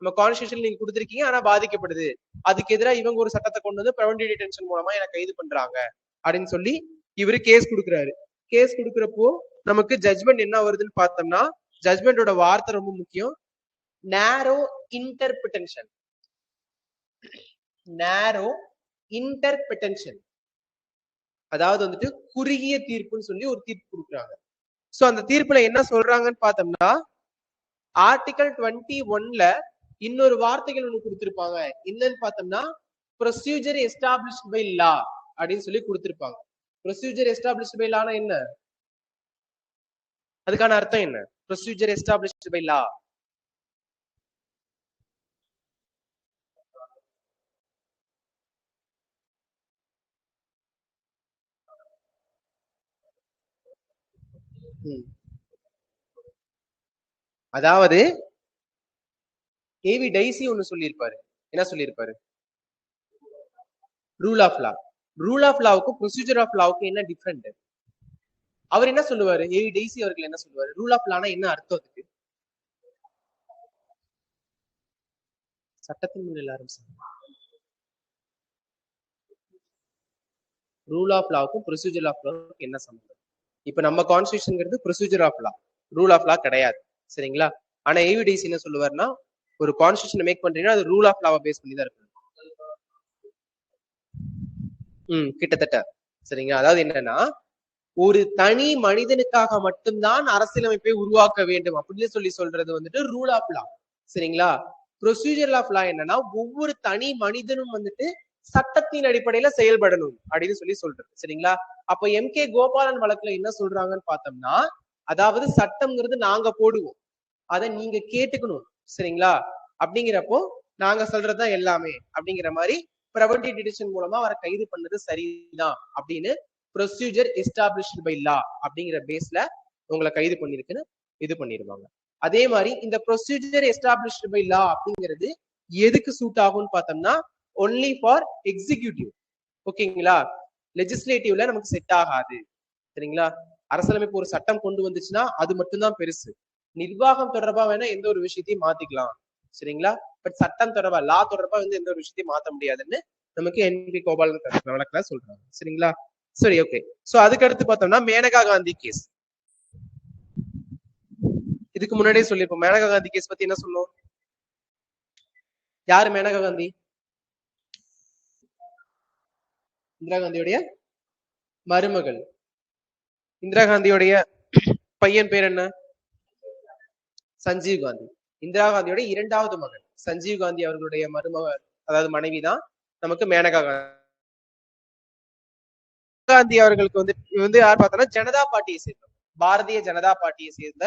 S1: நம்ம கான்ஸ்டிடியூஷன் நீங்க கொடுத்துருக்கீங்க ஆனா பாதிக்கப்படுது, அதுக்கு எதிராக இவங்க ஒரு சட்டத்தை கொண்டு வந்து பிரிவென்டிவ் டிடென்ஷன் மூலமா எனக்கு கைது பண்றாங்க அப்படின்னு சொல்லி இவரு கேஸ் கொடுக்குறாரு. கேஸ் கொடுக்குறப்போ நமக்கு ஜட்மெண்ட் என்ன வருதுன்னு பார்த்தோம்னா, ஜட்மெண்டோட வார்த்தை ரொம்ப முக்கியம், நேரோ இன்டர்பிரேஷன். நேரோ இன்டர்பிரேஷன், அதாவது வந்துட்டு குறுகிய தீர்ப்புன்னு சொல்லி ஒரு தீர்ப்பு கொடுக்குறாங்க. சோ அந்த தீர்ப்புல என்ன சொல்றாங்கன்னு பார்த்தோம்னா, ஆர்டிகல் 21ல இன்னொரு வார்த்தைகள் ஒண்ணு கொடுத்திருப்பாங்க. என்னன்னு பார்த்தோம்னா, ப்ரொசீஜர் எஸ்டாப்ளிஷ்ட் பை லா அப்படின்னு சொல்லி கொடுத்திருப்பாங்க. ப்ரொசீஜர் எஸ்டாப்ளிஷ்ட் பை லானா என்ன, அதுக்கான அர்த்தம் என்ன? ப்ரொசீஜர் எஸ்டாப்ளிஷ்ட் பை லா அதாவது ஏவி டைசி ஒண்ணு சொல்லியிருப்பாரு. என்ன சொல்லியிருப்பாரு? Rule of law. Rule of லாவுக்கும் ப்ரொசீஜர் ஆஃப் லாவுக்கும் என்ன டிஃபரெண்ட்? அவர் என்ன சொல்லுவாரு? ஏவி டைசி அவர்கள் என்ன சொல்லுவாரு? ரூல் ஆஃப் லானா என்ன அர்த்தம் அதுக்கு? சட்டத்தின் முன் எல்லாரும் ரூல் ஆஃப் லாவுக்கும் ப்ரொசீஜர் ஆஃப் லாவுக்கும் என்ன சம்பந்தம்? இப்ப நம்ம கான்ஸ்டிடியூஷன்ங்கிறது procedure of law, rule of law கிடையாது, சரிங்களா? ஆனா ஏவிடிசி என்ன சொல்லுவாருன்னா, ஒரு கான்ஸ்டிடியூஷன் மேக் பண்றீங்கன்னா அது ரூல் ஆஃப் லாவை பேஸ் பண்ணி தான் இருக்கு. கிட்டத்தட்ட, சரிங்களா? அதாவது என்னன்னா, ஒரு தனி மனிதனுக்காக மட்டும்தான் அரசியலமைப்பை உருவாக்க வேண்டும் அப்படின்னு சொல்லி சொல்றது வந்துட்டு ரூல் ஆஃப் லா, சரிங்களா? ப்ரொசீஜர் ஆஃப் லா என்னன்னா, ஒவ்வொரு தனி மனிதனும் வந்துட்டு சட்டத்தின் அடிப்படையில செயல்படணும் அப்படின்னு சொல்லி சொல்றது, சரிங்களா? அப்ப எம்.கே. கோபாலன் வழக்குல என்ன சொல்றாங்கன்னு பார்த்தோம்னா, அதாவது சட்டம்ங்கிறது நாங்க போடுவோம், அதை நீங்க கேட்டுக்கணும், சரிங்களா? அப்படிங்கிறப்போ நாங்க சொல்றதுதான் எல்லாமே அப்படிங்கிற மாதிரி பிரிவென்டிவ் டிடென்ஷன் மூலமா அவரை கைது பண்ணது சரிதான் அப்படின்னு ப்ரொசீஜர் எஸ்டாப்ளிஷ்ட் பை லா அப்படிங்கிற பேஸ்ல உங்களை கைது பண்ணிருக்குன்னு இது பண்ணிடுவாங்க. அதே மாதிரி இந்த ப்ரொசீஜர் எஸ்டாப்ளிஷ்ட் பை லா அப்படிங்கிறது எதுக்கு சூட் ஆகும்னு பார்த்தோம்னா, ஒன்லி ஃபார் எக்ஸிக்யூட்டிவ், ஓகேங்களா? லெஜிஸ்லேட்டிவ்ல நமக்கு செட் ஆகாது, சரிங்களா? அரசியலமைப்பு ஒரு சட்டம் கொண்டு வந்துச்சுன்னா அது மட்டும்தான் பெருசு. நிர்வாகம் தொடர்பா வேணா எந்த ஒரு விஷயத்தையும் மாத்திக்கலாம், சரிங்களா? பட் சட்டம் தொடர்பா, லா தொடர்பா வந்து எந்த ஒரு விஷயத்தையும் மாத்த முடியாதுன்னு நமக்கு எம்.கே. கோபாலன் வழக்குல சொல்றாங்க, சரிங்களா? சரி, ஓகே. சோ அதுக்கு அடுத்து பார்த்தோம்னா மேனகா காந்தி கேஸ். இதுக்கு முன்னாடியே சொல்லிருப்போம் மேனகா காந்தி கேஸ் பத்தி என்ன சொன்னோம்? யாரு மேனகா காந்தி? இந்திரா காந்தியோடைய மருமகள். இந்திரா காந்தியோடைய பையன் பேர் என்ன? சஞ்சீவ் காந்தி. இந்திரா காந்தியோட இரண்டாவது மகன் சஞ்சீவ் காந்தி அவர்களுடைய மருமகள், அதாவது மனைவிதான் நமக்கு மேனகா காந்தி அவர்களுக்கு வந்து யார் பார்த்தோம்னா ஜனதா பார்ட்டியை சேர்ந்த, பாரதிய ஜனதா பார்ட்டியை சேர்ந்த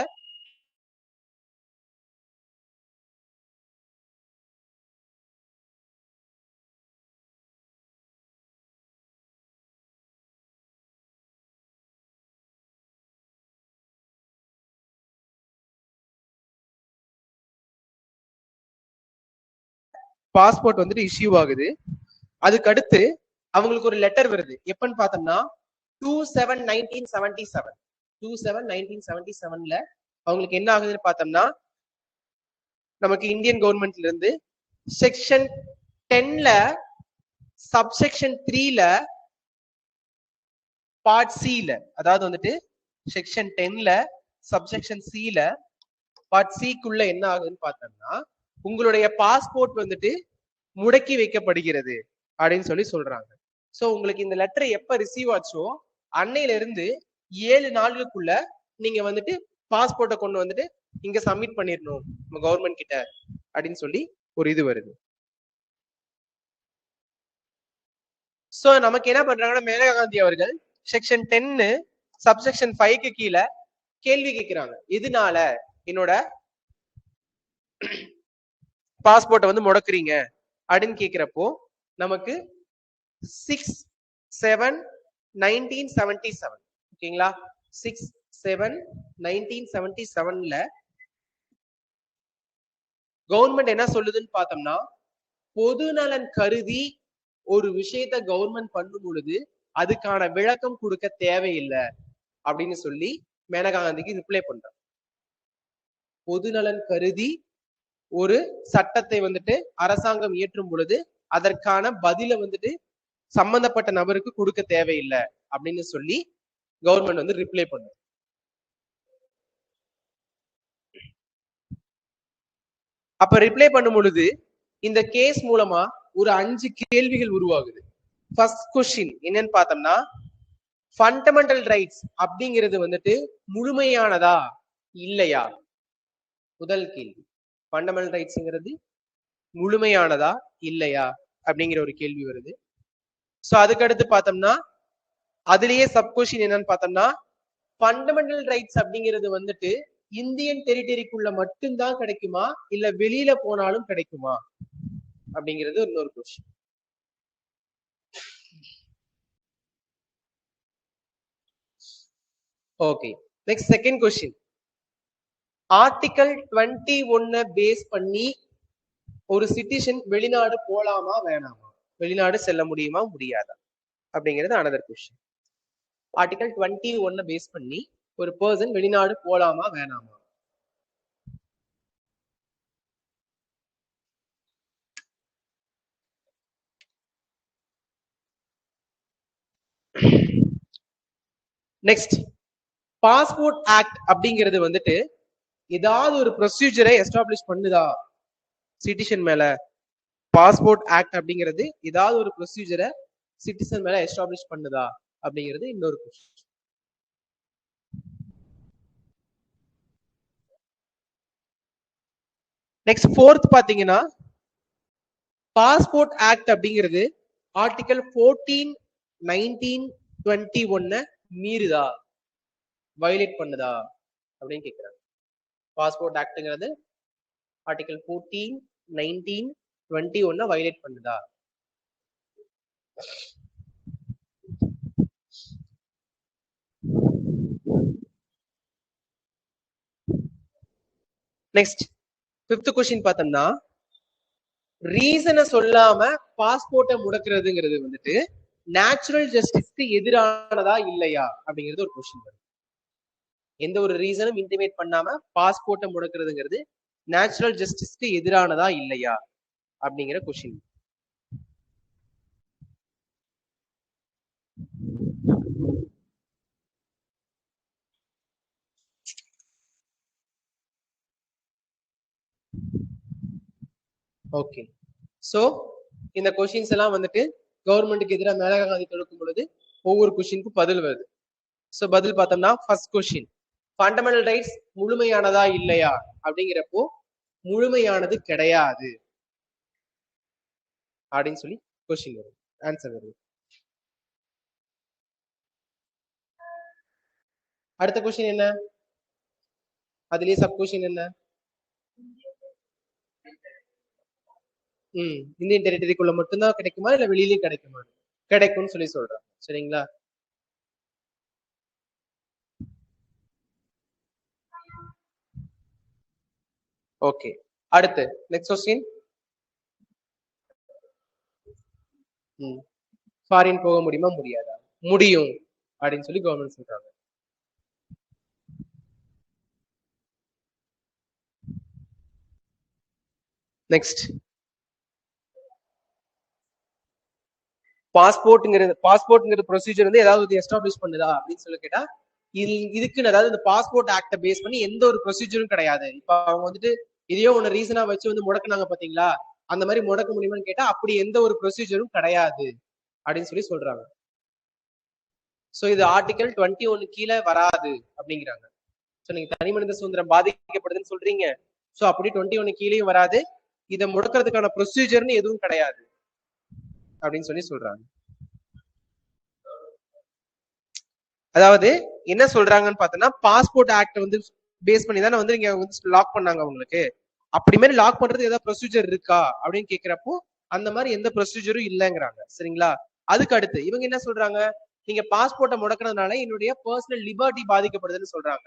S1: பாஸ்போர்ட் வந்துட்டு இஷ்யூ ஆகுது. அதுக்கு அடுத்து அவங்களுக்கு ஒரு லெட்டர் வருது. எப்பன்னு பார்த்தோம்னா 27/1977 27/1977ல அவங்களுக்கு என்ன ஆகுதுன்னு பார்த்தோம்னா, நமக்கு இந்தியன் கவர்மெண்ட்ல இருந்து செக்ஷன் 10ல சப்செக்ஷன் 3ல பார்ட் சில, அதாவது வந்துட்டு செக்ஷன் 10ல சப்செக்ஷன் சில பார்ட் சிக்குள்ள என்ன ஆகுதுன்னு பார்த்தோம்னா, உங்களுடைய பாஸ்போர்ட் வந்துட்டு முடக்கி வைக்கப்படுகிறது அப்படின்னு சொல்லி சொல்றாங்க. சோ உங்களுக்கு இந்த லெட்டர் எப்ப ரிசீவ் ஆச்சோ அன்னையில இருந்து 7 நாளுக்குள்ள நீங்க வந்துட்டு பாஸ்போர்ட்டை கொண்டு வந்துட்டு இங்க சப்மிட் பண்ணிடணும் நம்ம கவர்மெண்ட் கிட்ட அப்படின்னு சொல்லி ஒரு இது வருது. சோ நமக்கு என்ன பண்றாங்கன்னா, மேனகா காந்தி அவர்கள் செக்ஷன் 10 சப்செக்ஷன் 5க்கு கீழே கேள்வி கேட்கிறாங்க, எதனால என்னோட பாஸ்போர்ட்டை வந்து முடக்குறீங்க அப்படின்னு கேட்கிறப்போ, நமக்கு 6/7/1977, ஓகேங்களா? 6/7/1977ல கவர்மெண்ட் என்ன சொல்லுதுன்னு பார்த்தோம்னா, பொதுநலன் கருதி ஒரு விஷயத்த கவர்மெண்ட் பண்ணும் பொழுது அதுக்கான விளக்கம் கொடுக்க தேவையில்லை அப்படின்னு சொல்லி மேனகா காந்திக்கு ரிப்ளை பண்றாங்க. பொதுநலன் கருதி ஒரு சட்டத்தை வந்துட்டு அரசாங்கம் இயற்றும் பொழுது அதற்கான பதில வந்துட்டு சம்பந்தப்பட்ட நபருக்கு கொடுக்க தேவையில்லை அப்படின்னு சொல்லி கவர்மெண்ட் வந்து ரிப்ளை பண்ணும். அப்ப ரிப்ளை பண்ணும் பொழுது இந்த கேஸ் மூலமா ஒரு 5 கேள்விகள் உருவாகுது. ஃபர்ஸ்ட் கொஸ்டின் என்னன்னு பார்த்தோம்னா, ஃபண்டமெண்டல் ரைட்ஸ் அப்படிங்கிறது வந்துட்டு முழுமையானதா இல்லையா? முதல் கேள்வி, ஃபண்டமெண்டல் ரைட்ஸ்ங்கிறது முழுமையானதா இல்லையா அப்படிங்கிற ஒரு கேள்வி வருது. சோ அதுக்கு அடுத்து பார்த்தோம்னா, அதுலயே சப் கொஸ்டின் என்னன்னு பார்த்தோம்னா, ஃபண்டமெண்டல் ரைட்ஸ் அப்படிங்கிறது வந்துட்டு இந்தியன் டெரிட்டரிக்குள்ள மட்டும்தான் கிடைக்குமா இல்ல வெளியில போனாலும் கிடைக்குமா அப்படிங்கிறது இன்னொரு question. Okay, next second question, article 21 base பண்ணி ஒரு சிட்டிசன் வெளிநாடு போலாமா வேணாமா, வெளிநாடு செல்ல முடியுமா முடியாதா அப்படிங்கிறது அனதர் கொஸ்டின். ஆர்டிகல் 21 பேஸ் பண்ணி ஒரு பர்சன் வெளிநாடு போலாமா வேணாமா? நெக்ஸ்ட், பாஸ்போர்ட் ஆக்ட் அப்படிங்கிறது வந்துட்டு ஏதாவது ஒரு ப்ரொசீஜரை எஸ்டாப்ளிஷ் பண்ணுதா சிட்டிசன் மேல? பாஸ்போர்ட் ஆக்ட் அப்படிங்கிறது ஏதாவது ஒரு ப்ரொசீஜரை சிட்டிசன் மேல எஸ்டாப்ளிஷ் பண்ணுதா அப்படிங்கிறது இன்னொரு கொஸ்டின். நெக்ஸ்ட் ஃபோர்த் பாத்தீங்கன்னா, பாஸ்போர்ட் ஆக்ட் அப்படிங்கிறது ஆர்டிகல் 14, 19, 21 மீறுதா, வயலேட் பண்ணுதா அப்படின்னு கேட்கிறாங்க. பாஸ்போர்ட் ஆக்ட்ங்கிறது ஆர்டிகல் 14, 19, 21 வயலேட் பண்ணுதா? நெக்ஸ்ட் ஃபிஃப்த் கொஸ்டின் பார்த்தோம்னா, ரீசனை சொல்லாம பாஸ்போர்ட்டை முடக்கிறதுங்கிறது வந்துட்டு நேச்சுரல் ஜஸ்டிஸ்க்கு எதிரானதா இல்லையா அப்படிங்கிறது ஒரு கொஸ்டின் வரும். எந்த ஒரு ரீசனும் இன்டிமேட் பண்ணாம பாஸ்போர்ட்டை முடக்கிறதுங்கிறது நேச்சுரல் ஜஸ்டிஸ்க்கு எதிரானதா இல்லையா அப்படிங்கிற கொஸ்டின். ஓகே, சோ இந்த கொஸ்டின்ஸ் எல்லாம் வந்துட்டு கவர்மெண்ட்டுக்கு எதிராக மேனகா காந்தி தொடுக்கும் பொழுது ஒவ்வொரு கொஸ்டினுக்கும் பதில் வருது. சோ பதில் பார்த்தோம்னா, ஃபர்ஸ்ட் கொஸ்டின், ஃபண்டமெண்டல் ரைட்ஸ் முழுமையானதா இல்லையா அப்படிங்கிறப்போ முழுமையானது கிடையாது அப்படின்னு சொல்லி கொஸ்டின் வரும், ஆன்சர் வருது. அடுத்த கொஸ்டின் என்ன, அதுலயே சப் கொஸ்டின் என்ன, இந்தியன் டெரிட்டரிக்குள்ள மட்டும்தான் கிடைக்குமா இல்ல வெளியிலயும் கிடைக்குமா? கிடைக்கும்னு சொல்லி சொல்றாங்க. சரிங்களா? ஓகே, அடுத்து நெக்ஸ்ட் கொஸ்டின், ஃபாரின் போக முடியுமா முடியாதா? முடியும் அப்படின்னு சொல்லி கவர்மெண்ட் சொல்றாங்க. நெக்ஸ்ட், பாஸ்போர்ட்ங்கிற ப்ரொசீஜர் வந்து ஏதாவது எஸ்டாப்ளிஷ் பண்ணுதா அப்படின்னு சொல்லி கேட்டா, இதுக்குன்னு அதாவது இந்த பாஸ்போர்ட் ஆக்ட பேஸ் பண்ணி எந்த ஒரு ப்ரொசீஜரும் கிடையாது. இப்ப அவங்க வந்துட்டு இதையோ ஒன்னு ரீசனா வச்சு வந்து முடக்குனாங்க பாத்தீங்களா, அந்த மாதிரி முடக்க முடியுமான்னு கேட்டா அப்படி எந்த ஒரு ப்ரொசீஜரும் கிடையாது அப்படின்னு சொல்லி சொல்றாங்க. சோ இது ஆர்டிகல் 21 கீழே வராது அப்படிங்கிறாங்க. சோ நீங்க தனி மனித சுதந்திரம் பாதிக்கப்படுதுன்னு சொல்றீங்க, சோ அப்படி 21 கீழேயும் வராது, இதை முடக்கிறதுக்கான ப்ரொசீஜர்னு எதுவும் கிடையாது அப்படின்னு சொல்லி சொல்றாங்க. அதாவது என்ன சொல்றாங்கன்னு பார்த்தோம்னா, பாஸ்போர்ட் ஆக்ட் வந்து பேஸ் பண்ணி தானே வந்து நீங்க வந்து லாக் பண்ணாங்க உங்களுக்கு, அப்படி மாதிரி லாக் பண்றது ஏதாவது ப்ரொசீஜர் இருக்கா அப்படின்னு கேட்கிறப்போ அந்த மாதிரி எந்த ப்ரொசீஜரும் இல்லைங்கிறாங்க. சரிங்களா? அதுக்கு அடுத்து இவங்க என்ன சொல்றாங்க, நீங்க பாஸ்போர்ட்டை முடக்கிறதுனால என்னுடைய பர்சனல் லிபர்ட்டி பாதிக்கப்படுதுன்னு சொல்றாங்க.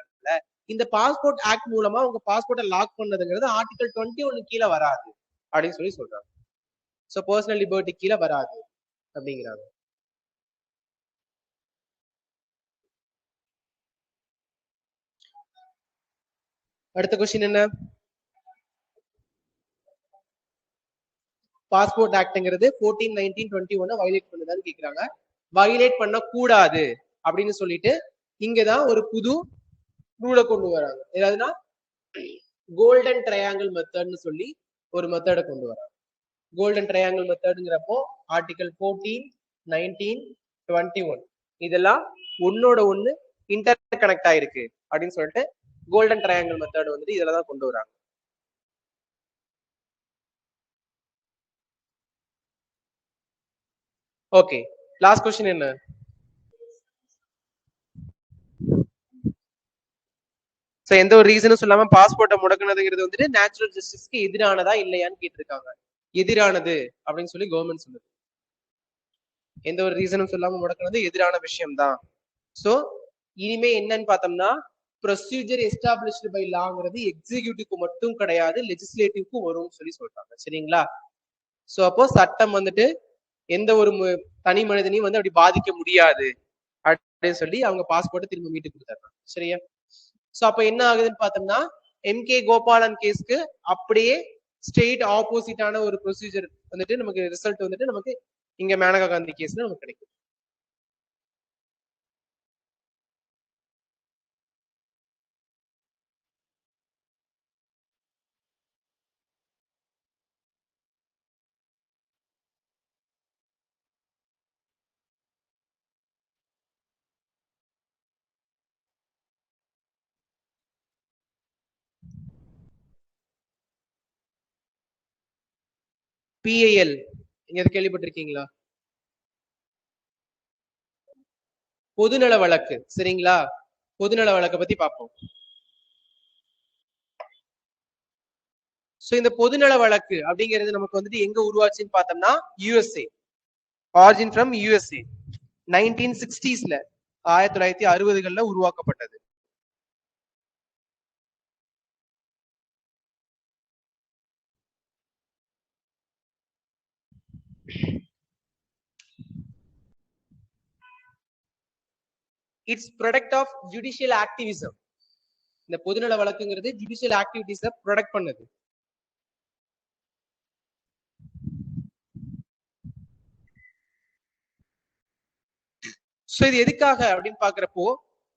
S1: இந்த பாஸ்போர்ட் ஆக்ட் மூலமா உங்க பாஸ்போர்ட்டை லாக் பண்ணதுங்கிறது ஆர்டிகல் 21 கீழே வராது அப்படின்னு சொல்லி சொல்றாங்க. சோ பர்சனல் லிபர்ட்டி கீழே வராது அப்படிங்கிறாங்க. அடுத்த கொஸ்டின் என்ன? பாஸ்போர்ட் ஆக்ட்ங்கிறது 14, 19, 21 வயலேட் பண்ணுதான்னு கேக்குறாங்க. வயலேட் பண்ண கூடாது அப்படின்னு சொல்லிட்டு இங்கதான் ஒரு புது ரூலை கொண்டு வராங்க. ஏதாவதுன்னா கோல்டன் ட்ரையாங்கிள் மெத்தட்னு சொல்லி ஒரு மெத்தடை கொண்டு வராங்க. கோல்டன் ட்ரையாங்கிள் மெத்தட்ங்கிறப்போ ஆர்டிகல் 14, 19, 21 இதெல்லாம் ஒன்னோட ஒண்ணு இன்டர் கனெக்ட் ஆயிருக்கு அப்படின்னு சொல்லிட்டு கோல்டன் ட்ரையாங்கிள் மெத்தட் வந்துட்டு இதுல தான் கொண்டு வராங்க. ஓகே, லாஸ்ட் கொஸ்டின் என்ன? சோ எந்த ஒரு ரீசனும் சொல்லாம பாஸ்போர்ட்டை முடக்குனதுங்கிறது வந்துட்டு நேச்சுரல் ஜஸ்டிஸ்க்கு எதிரானதா இல்லையான்னு கேட்டிருக்காங்க. எதிரானது அப்படின்னு சொல்லி கவர்மெண்ட் சொல்லுது. எந்த ஒரு ரீசனும் சொல்லாம முடக்குனது எதிரான விஷயம் தான். சோ இனிமே என்னன்னு பார்த்தோம்னா ப்ரொசீஜர் எஸ்டாப்ளிஷ்டு பை லாங்கிறது எக்ஸிக்யூட்டிவ்க்கு மட்டும் கிடையாது, லெஜிஸ்லேட்டிவ்க்கும் வரும்னு சொல்லி சொல்றாங்க. சரிங்களா? சோ அப்போ சட்டம் வந்துட்டு எந்த ஒரு தனி மனிதனையும் வந்து அப்படி பாதிக்க முடியாது அப்படின்னு சொல்லி அவங்க பாஸ்போர்ட்டை திரும்ப மீட்டு கொடுத்துறாங்க. சரியா? சோ அப்ப என்ன ஆகுதுன்னு பார்த்தோம்னா எம்கே கோபாலன் கேஸ்க்கு அப்படியே ஸ்ட்ரெயிட் ஆப்போசிட்டான ஒரு ப்ரொசீஜர் வந்துட்டு நமக்கு ரிசல்ட் வந்துட்டு நமக்கு இங்க மேனகா காந்தி கேஸ்ல நமக்கு கிடைக்கும். பிஐஎல் எங்க கேள்விப்பட்டிருக்கீங்களா? பொதுநல வழக்கு. சரிங்களா? பொதுநல வழக்கை பத்தி பார்ப்போம். சோ இந்த பொதுநல வழக்கு அப்படிங்கிறது நமக்கு வந்துட்டு எங்க உருவாச்சுன்னு பார்த்தோம்னா யூஎஸ்ஏ. Origin from USA. 1960ஸ்ல 1960களில் உருவாக்கப்பட்டது. It's product of judicial activism. இந்த பொதுநல வழக்குங்கிறது ஜுடிஷியல் ஆக்டிவிட்டிஸை ப்ரொடக்ட் பண்ணுது. சோ இது எதுக்காக அப்படின்னு பாக்குறப்போ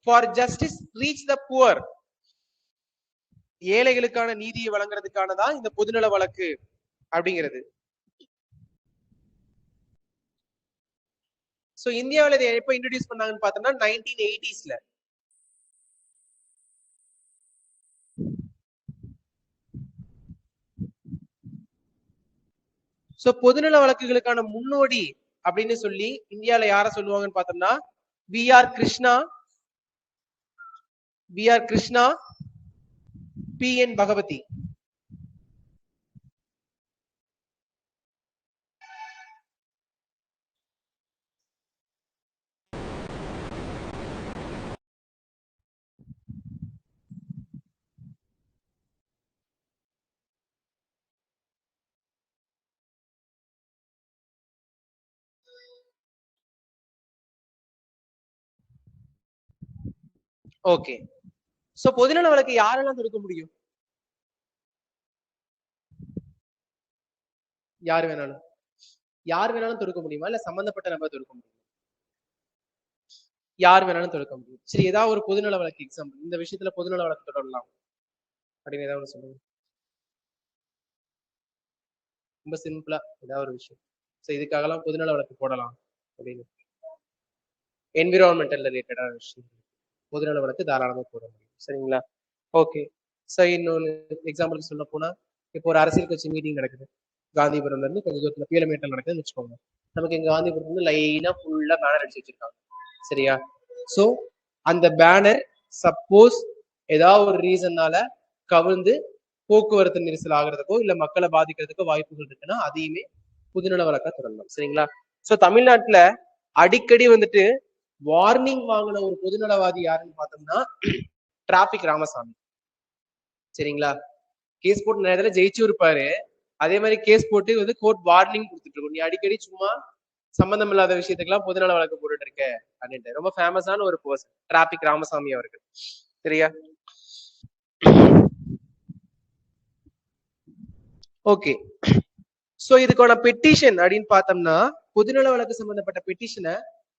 S1: for justice reach the poor, ஏழைகளுக்கான நீதியை வழங்குறதுக்கான தான் இந்த பொதுநல வழக்கு அப்படிங்கிறது. சோ இந்தியாவில் இதை எப்ப இன்ட்ரோடியூஸ் பண்ணாங்கன்னு பார்த்தோம்னா 1980ஸ்ல. சோ பொதுநல வழக்குகளுக்கான முன்னோடி அப்படின்னு சொல்லி இந்தியாவில யார சொல்லுவாங்கன்னு பார்த்தோம்னா வி.ஆர். கிருஷ்ணா, பி.என். பகவதி. ஓகே, சோ பொதுநல வழக்கு யாரெல்லாம் தொடுக்க முடியும்? யார் வேணாலும் தொடுக்க முடியுமா, இல்ல சம்பந்தப்பட்ட நபர் தொடுக்க முடியுமா? யார் வேணாலும் தொடுக்க முடியும். சரி, ஏதாவது ஒரு பொதுநல வழக்கு எக்ஸாம்பிள், இந்த விஷயத்துல பொதுநல வழக்கு தொடரலாம் அப்படின்னு ஏதாவது சொல்லுங்க. ரொம்ப சிம்பிளா ஏதாவது ஒரு விஷயம், சோ இதுக்காகலாம் பொதுநல வழக்கு போடலாம் அப்படின்னு. என்விரான்மெண்டல் ரிலேட்டடான விஷயம் பொதுநல வழக்கு தாராளமா போட முடியும். சரிங்களா? ஓகே. சோ இன்னொன்னு எக்ஸாம்பிளுக்கு சொல்ல போனா இப்போ ஒரு அரசியல் கட்சி மீட்டிங் நடக்குது காந்திபுரம்ல இருந்து கொஞ்சம் தூரத்துல பீலமேட்டல் நடக்குதுன்னு வச்சுக்கோங்க. நமக்கு எங்க காந்திபுரம் வந்து லைனா ஃபுல்லா பேனர் அடிச்சு வச்சிருக்காங்க. சரியா? சோ அந்த பேனர் சப்போஸ் ஏதாவது ஒரு ரீசன்னால கவிழ்ந்து போக்குவரத்து நெரிசல் ஆகுறதுக்கோ இல்ல மக்களை பாதிக்கிறதுக்கோ வாய்ப்புகள் இருக்குன்னா அதையுமே பொதுநல வழக்கா தொடரலாம். சரிங்களா? சோ தமிழ்நாட்டுல அடிக்கடி வந்துட்டு வார்னிங் வாங்கின ஒரு பொதுநலவாதி யாருன்னு பார்த்தோம்னா டிராபிக் ராமசாமி. சரிங்களா? கேஸ் போட்டு நிறைய ஜெயிச்சு இருப்பாரு. அதே மாதிரி கேஸ் போட்டு வந்து கோர்ட் வார்னிங் கொடுத்துட்டு இருக்கும், நீ அடிக்கடி சும்மா சம்பந்தம் இல்லாத விஷயத்துக்கெல்லாம் பொதுநல வழக்கு போட்டுட்டு இருக்க அப்படின்ட்டு. ரொம்ப ஃபேமஸான ஒரு பர்சன் டிராபிக் ராமசாமி அவர்கள். சரியா? ஓகே. சோ இதுக்கான பெட்டிஷன் அப்படின்னு பார்த்தோம்னா, பொதுநல வழக்கு சம்பந்தப்பட்ட பெட்டிஷனை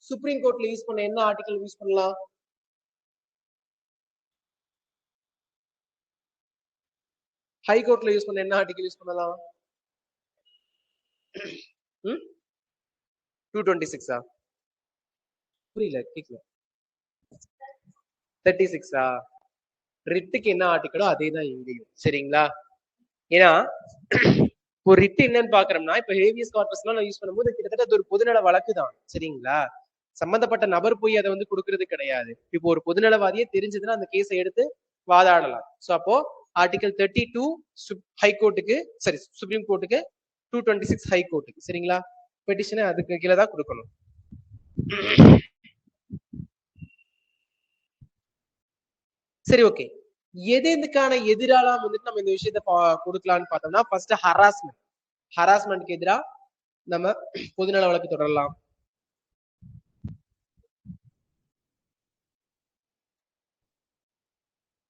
S1: சுப்ரீம் கோர்ட்ல யூஸ் பண்ண என்ன ஆர்டிகல் யூஸ் பண்ணலாம்? ஹை கோர்ட்ல யூஸ் பண்ண என்ன ஆர்டிகல் யூஸ் பண்ணலாம்? 226 புரியல, கேட்கல. 36 ரிட்டுக்கு என்ன ஆர்டிக்கலோ அதே தான் இங்கேயும். சரிங்களா? ஏன்னா ஒரு ரிட் என்னன்னு பாக்குறோம்னா, இப்ப ஹேவியஸ் கார்பஸ் எல்லாம் யூஸ் பண்ணும்போது கிட்டத்தட்ட அது ஒரு பொதுநல வழக்கு தான். சரிங்களா? சம்பந்தப்பட்ட நபர் போய் அதை வந்து கொடுக்கறது கிடையாது. இப்போ ஒரு பொதுநலவாதியே தெரிஞ்சதுன்னா அந்த கேஸை எடுத்து வாதாடலாம். சோ அப்போ ஆர்டிகல் 32 ஹை கோர்ட்டுக்கு, சரி சுப்ரீம் கோர்ட்டுக்கு, 226 ஹை கோர்ட்டுக்கு. சரிங்களா? பெட்டிஷனை அதுக்கு கீழே தான் கொடுக்கணும். சரி, ஓகே. எதுக்கான எதிராலாம் வந்துட்டு நம்ம இந்த விஷயத்த கொடுக்கலாம்னு பார்த்தோம்னா, ஃபர்ஸ்ட் ஹராஸ்மெண்ட். ஹராஸ்மெண்ட்க்கு எதிரா நம்ம பொதுநல வழக்கு தொடரலாம்.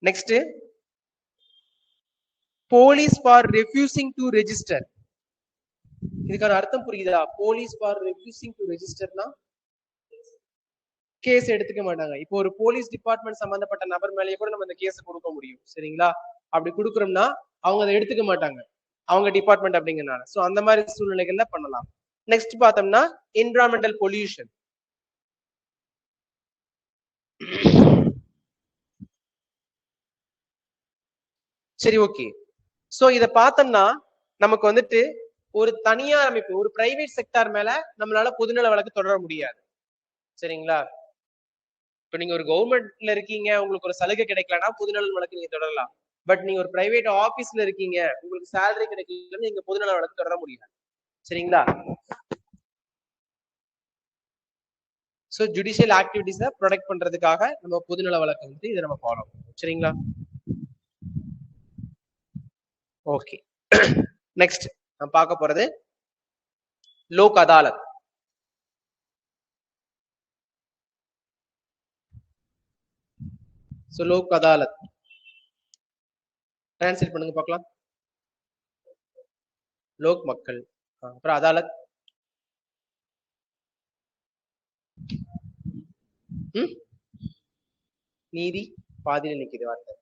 S1: Next, police for refusing to register. இதுக்கான அர்த்தம் புரியுதா? போலீஸ் ஃபார் ரெஃப்யூசிங் டு ரெஜிஸ்டர்னா கேஸ் எடுத்துக்க மாட்டாங்க. இப்போ ஒரு போலீஸ் டிபார்ட்மெண்ட் சம்பந்தப்பட்ட நபர் மேலேயே கூட நம்ம இந்த கேஸ் கொடுக்க முடியும். சரிங்களா? அப்படி கொடுக்குறோம்னா அவங்க அதை எடுத்துக்க மாட்டாங்க, அவங்க டிபார்ட்மெண்ட் அப்படிங்கறனால. சோ அந்த மாதிரி சூழ்நிலைகள்ல பண்ணலாம். நெக்ஸ்ட் பார்த்தோம்னா என்விரான்மெண்டல் பொல்யூஷன். சரி, ஓகே. சோ இத பார்த்தோம்னா நமக்கு வந்துட்டு ஒரு தனியார் அமைப்பு, ஒரு பிரைவேட் செக்டார் மேல நம்மளால பொதுநல வழக்கு தொடர முடியாது. சரிங்களா? இப்ப நீங்க ஒரு கவர்மெண்ட்ல இருக்கீங்க, உங்களுக்கு ஒரு சலுகை கிடைக்கலன்னா பொதுநல வழக்கு நீங்க தொடரலாம். பட் நீங்க ஒரு பிரைவேட் ஆபீஸ்ல இருக்கீங்க, உங்களுக்கு சேலரி கிடைக்கலன்னு நீங்க பொதுநல வழக்கு தொடர முடியாது. சரிங்களா? சோ ஜுடிஷியல் ஆக்டிவிட்டிஸை ப்ரொடெக்ட் பண்றதுக்காக நம்ம பொதுநல வழக்கு வந்து இதை நம்ம ஃபாலோ பண்ணுவோம். சரிங்களா? ஓகே. நெக்ஸ்ட் நம்ம பார்க்க போறது லோக் அதாலத். சோ லோக் அதாலத் டிரான்ஸ்லேட் பண்ணுங்க பார்க்கலாம். லோக் மக்கள், அப்புறம் அதாலத் நீதி, பாதியில நிக்குது வார்த்தை.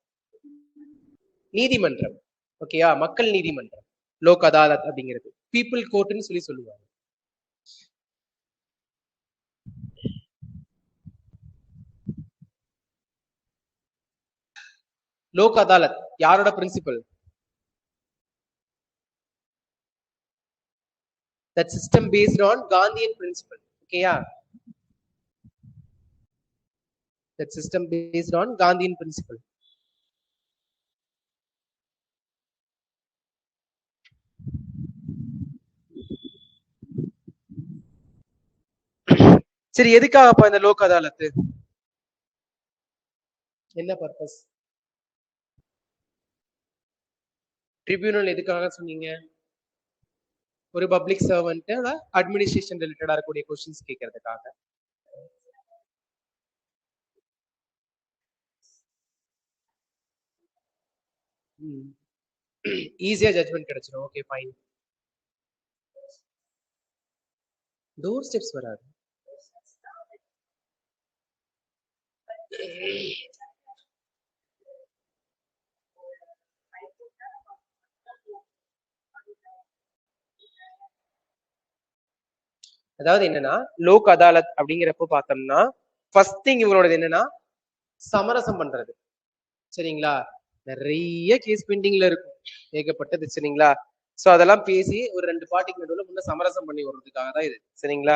S1: நீதிமன்றம். ஓகேயா? மக்கள் நீதிமன்றம் லோக் அதாலத் அப்படிங்கிறது பீப்புள் கோர்ட்னு சொல்லி சொல்லுவாங்க. லோக் அதாலத் யாரோட principal? That system based on Gandhian principle. ஓகேயா? That system based on Gandhian principle. சரி, எதுக்காகப்பா இந்த லோக் அதாலத்? என்ன பர்பஸ்? ட்ரிபியூனல் எதுக்காக சொன்னீங்க? ஒரு பப்ளிக் சர்வன்ட் அட்மினிஸ்ட்ரேஷன் ரிலேட்டடா இருக்கக்கூடிய கொஸ்டின்ஸ் கேட்கறதுக்காக. ஈஸியா ஜட்ஜ்மெண்ட் கிடைச்சிடும். Okay, fine. டோர் ஸ்டெப்ஸ் வராது. அதாவது என்னன்னா, லோக் அதாலத் அப்படிங்கிறப்ப பார்த்தோம்னா ஃபர்ஸ்ட் திங் இவங்களோடது என்னன்னா சமரசம் பண்றது. சரிங்களா? நிறைய கேஸ் பெண்டிங்ல இருக்கும், ஏகப்பட்டது. சரிங்களா? சோ அதெல்லாம் பேசி ஒரு ரெண்டு பார்ட்டிக்கு நடுவுல முன்ன சமரசம் பண்ணி வர்றதுக்காக தான் இது. சரிங்களா?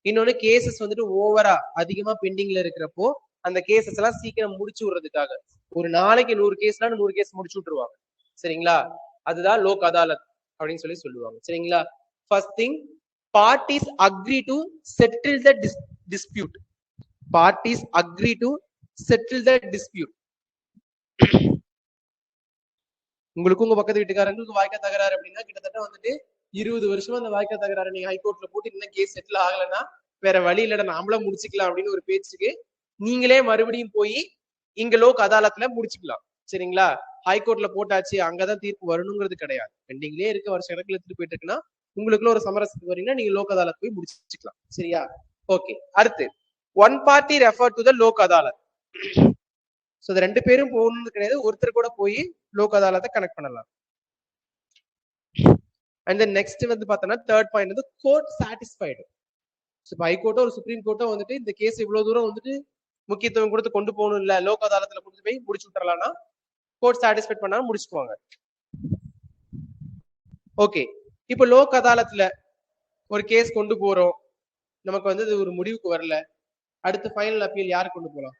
S1: இன்னொன்னு கேசஸ் வந்துட்டு ஓவரா அதிகமா பெண்டிங்ல இருக்கிறப்போ அந்த கேசஸ் எல்லாம் சீக்கிரம் முடிச்சு விடுறதுக்காக. ஒரு நாளைக்கு 100 கேஸ்னா 100 கேஸ் முடிச்சு விட்டுருவாங்க. சரிங்களா? அதுதான் லோக் அதாலத் அப்படின்னு சொல்லி சொல்லுவாங்க. சரிங்களா? First thing, parties agree to settle the dispute. Parties agree to settle the dispute. உங்களுக்கும் உங்க பக்கத்து வீட்டுக்காரங்களுக்கு வாய்க்கா தகராறு அப்படின்னா கிட்டத்தட்ட வந்துட்டு 20 வருஷமா அந்த வாய்க்கா தகராறு நீங்க ஹைகோர்ட்ல போட்டு இன்னும் கேஸ் செட்டில் ஆகலைன்னா வேற வழி இல்லடா நாமளும் முடிச்சுக்கலாம் அப்படின்னு ஒரு பேச்சுக்கு நீங்களே மறுபடியும் போய் இங்க லோக் அதாலத்துல முடிச்சுக்கலாம். சரிங்களா? ஹைகோர்ட்ல போட்டாச்சு அங்கதான் தீர்ப்பு வரணுங்கிறது கிடையாது. பெண்டிங்லயே இருக்க வருஷ கணக்குல எடுத்துட்டு போயிட்டு இருக்குன்னா உங்களுக்குள்ள ஒரு சமரசத்துக்கு வரீங்கன்னா நீங்க லோக் அதாலத் போய் முடிச்சுக்கலாம். சரியா? ஓகே. அடுத்து one party refer to the Lok Adalat. So இந்த ரெண்டு பேரும் போகணும்னு கிடையாது, ஒருத்தர் கூட போய் லோக் அதாலத்தை கனெக்ட் பண்ணலாம். அண்ட் தென் நெக்ஸ்ட் வந்து பார்த்தோம்னா தேர்ட் பாயிண்ட் வந்து கோர்ட் சாட்டிஸ்ஃபைடு. இப்போ ஹைகோர்ட்டோ ஒரு சுப்ரீம் கோர்ட்டோ வந்துட்டு இந்த கேஸ் இவ்வளவு தூரம் வந்துட்டு முக்கியத்துவம் கொடுத்து கொண்டு போகணும் இல்ல லோக் அதாலத்துல கொண்டு போய் முடிச்சு விட்டுறலாம்னா கோர்ட் சாட்டிஸ்ஃபைட் பண்ணா முடிச்சுக்குவாங்க. ஓகே. இப்போ லோக் அதாலத்துல ஒரு கேஸ் கொண்டு போறோம், நமக்கு வந்து ஒரு முடிவுக்கு வரல, அடுத்து ஃபைனல் அப்பீல் யாரு கொண்டு போலாம்?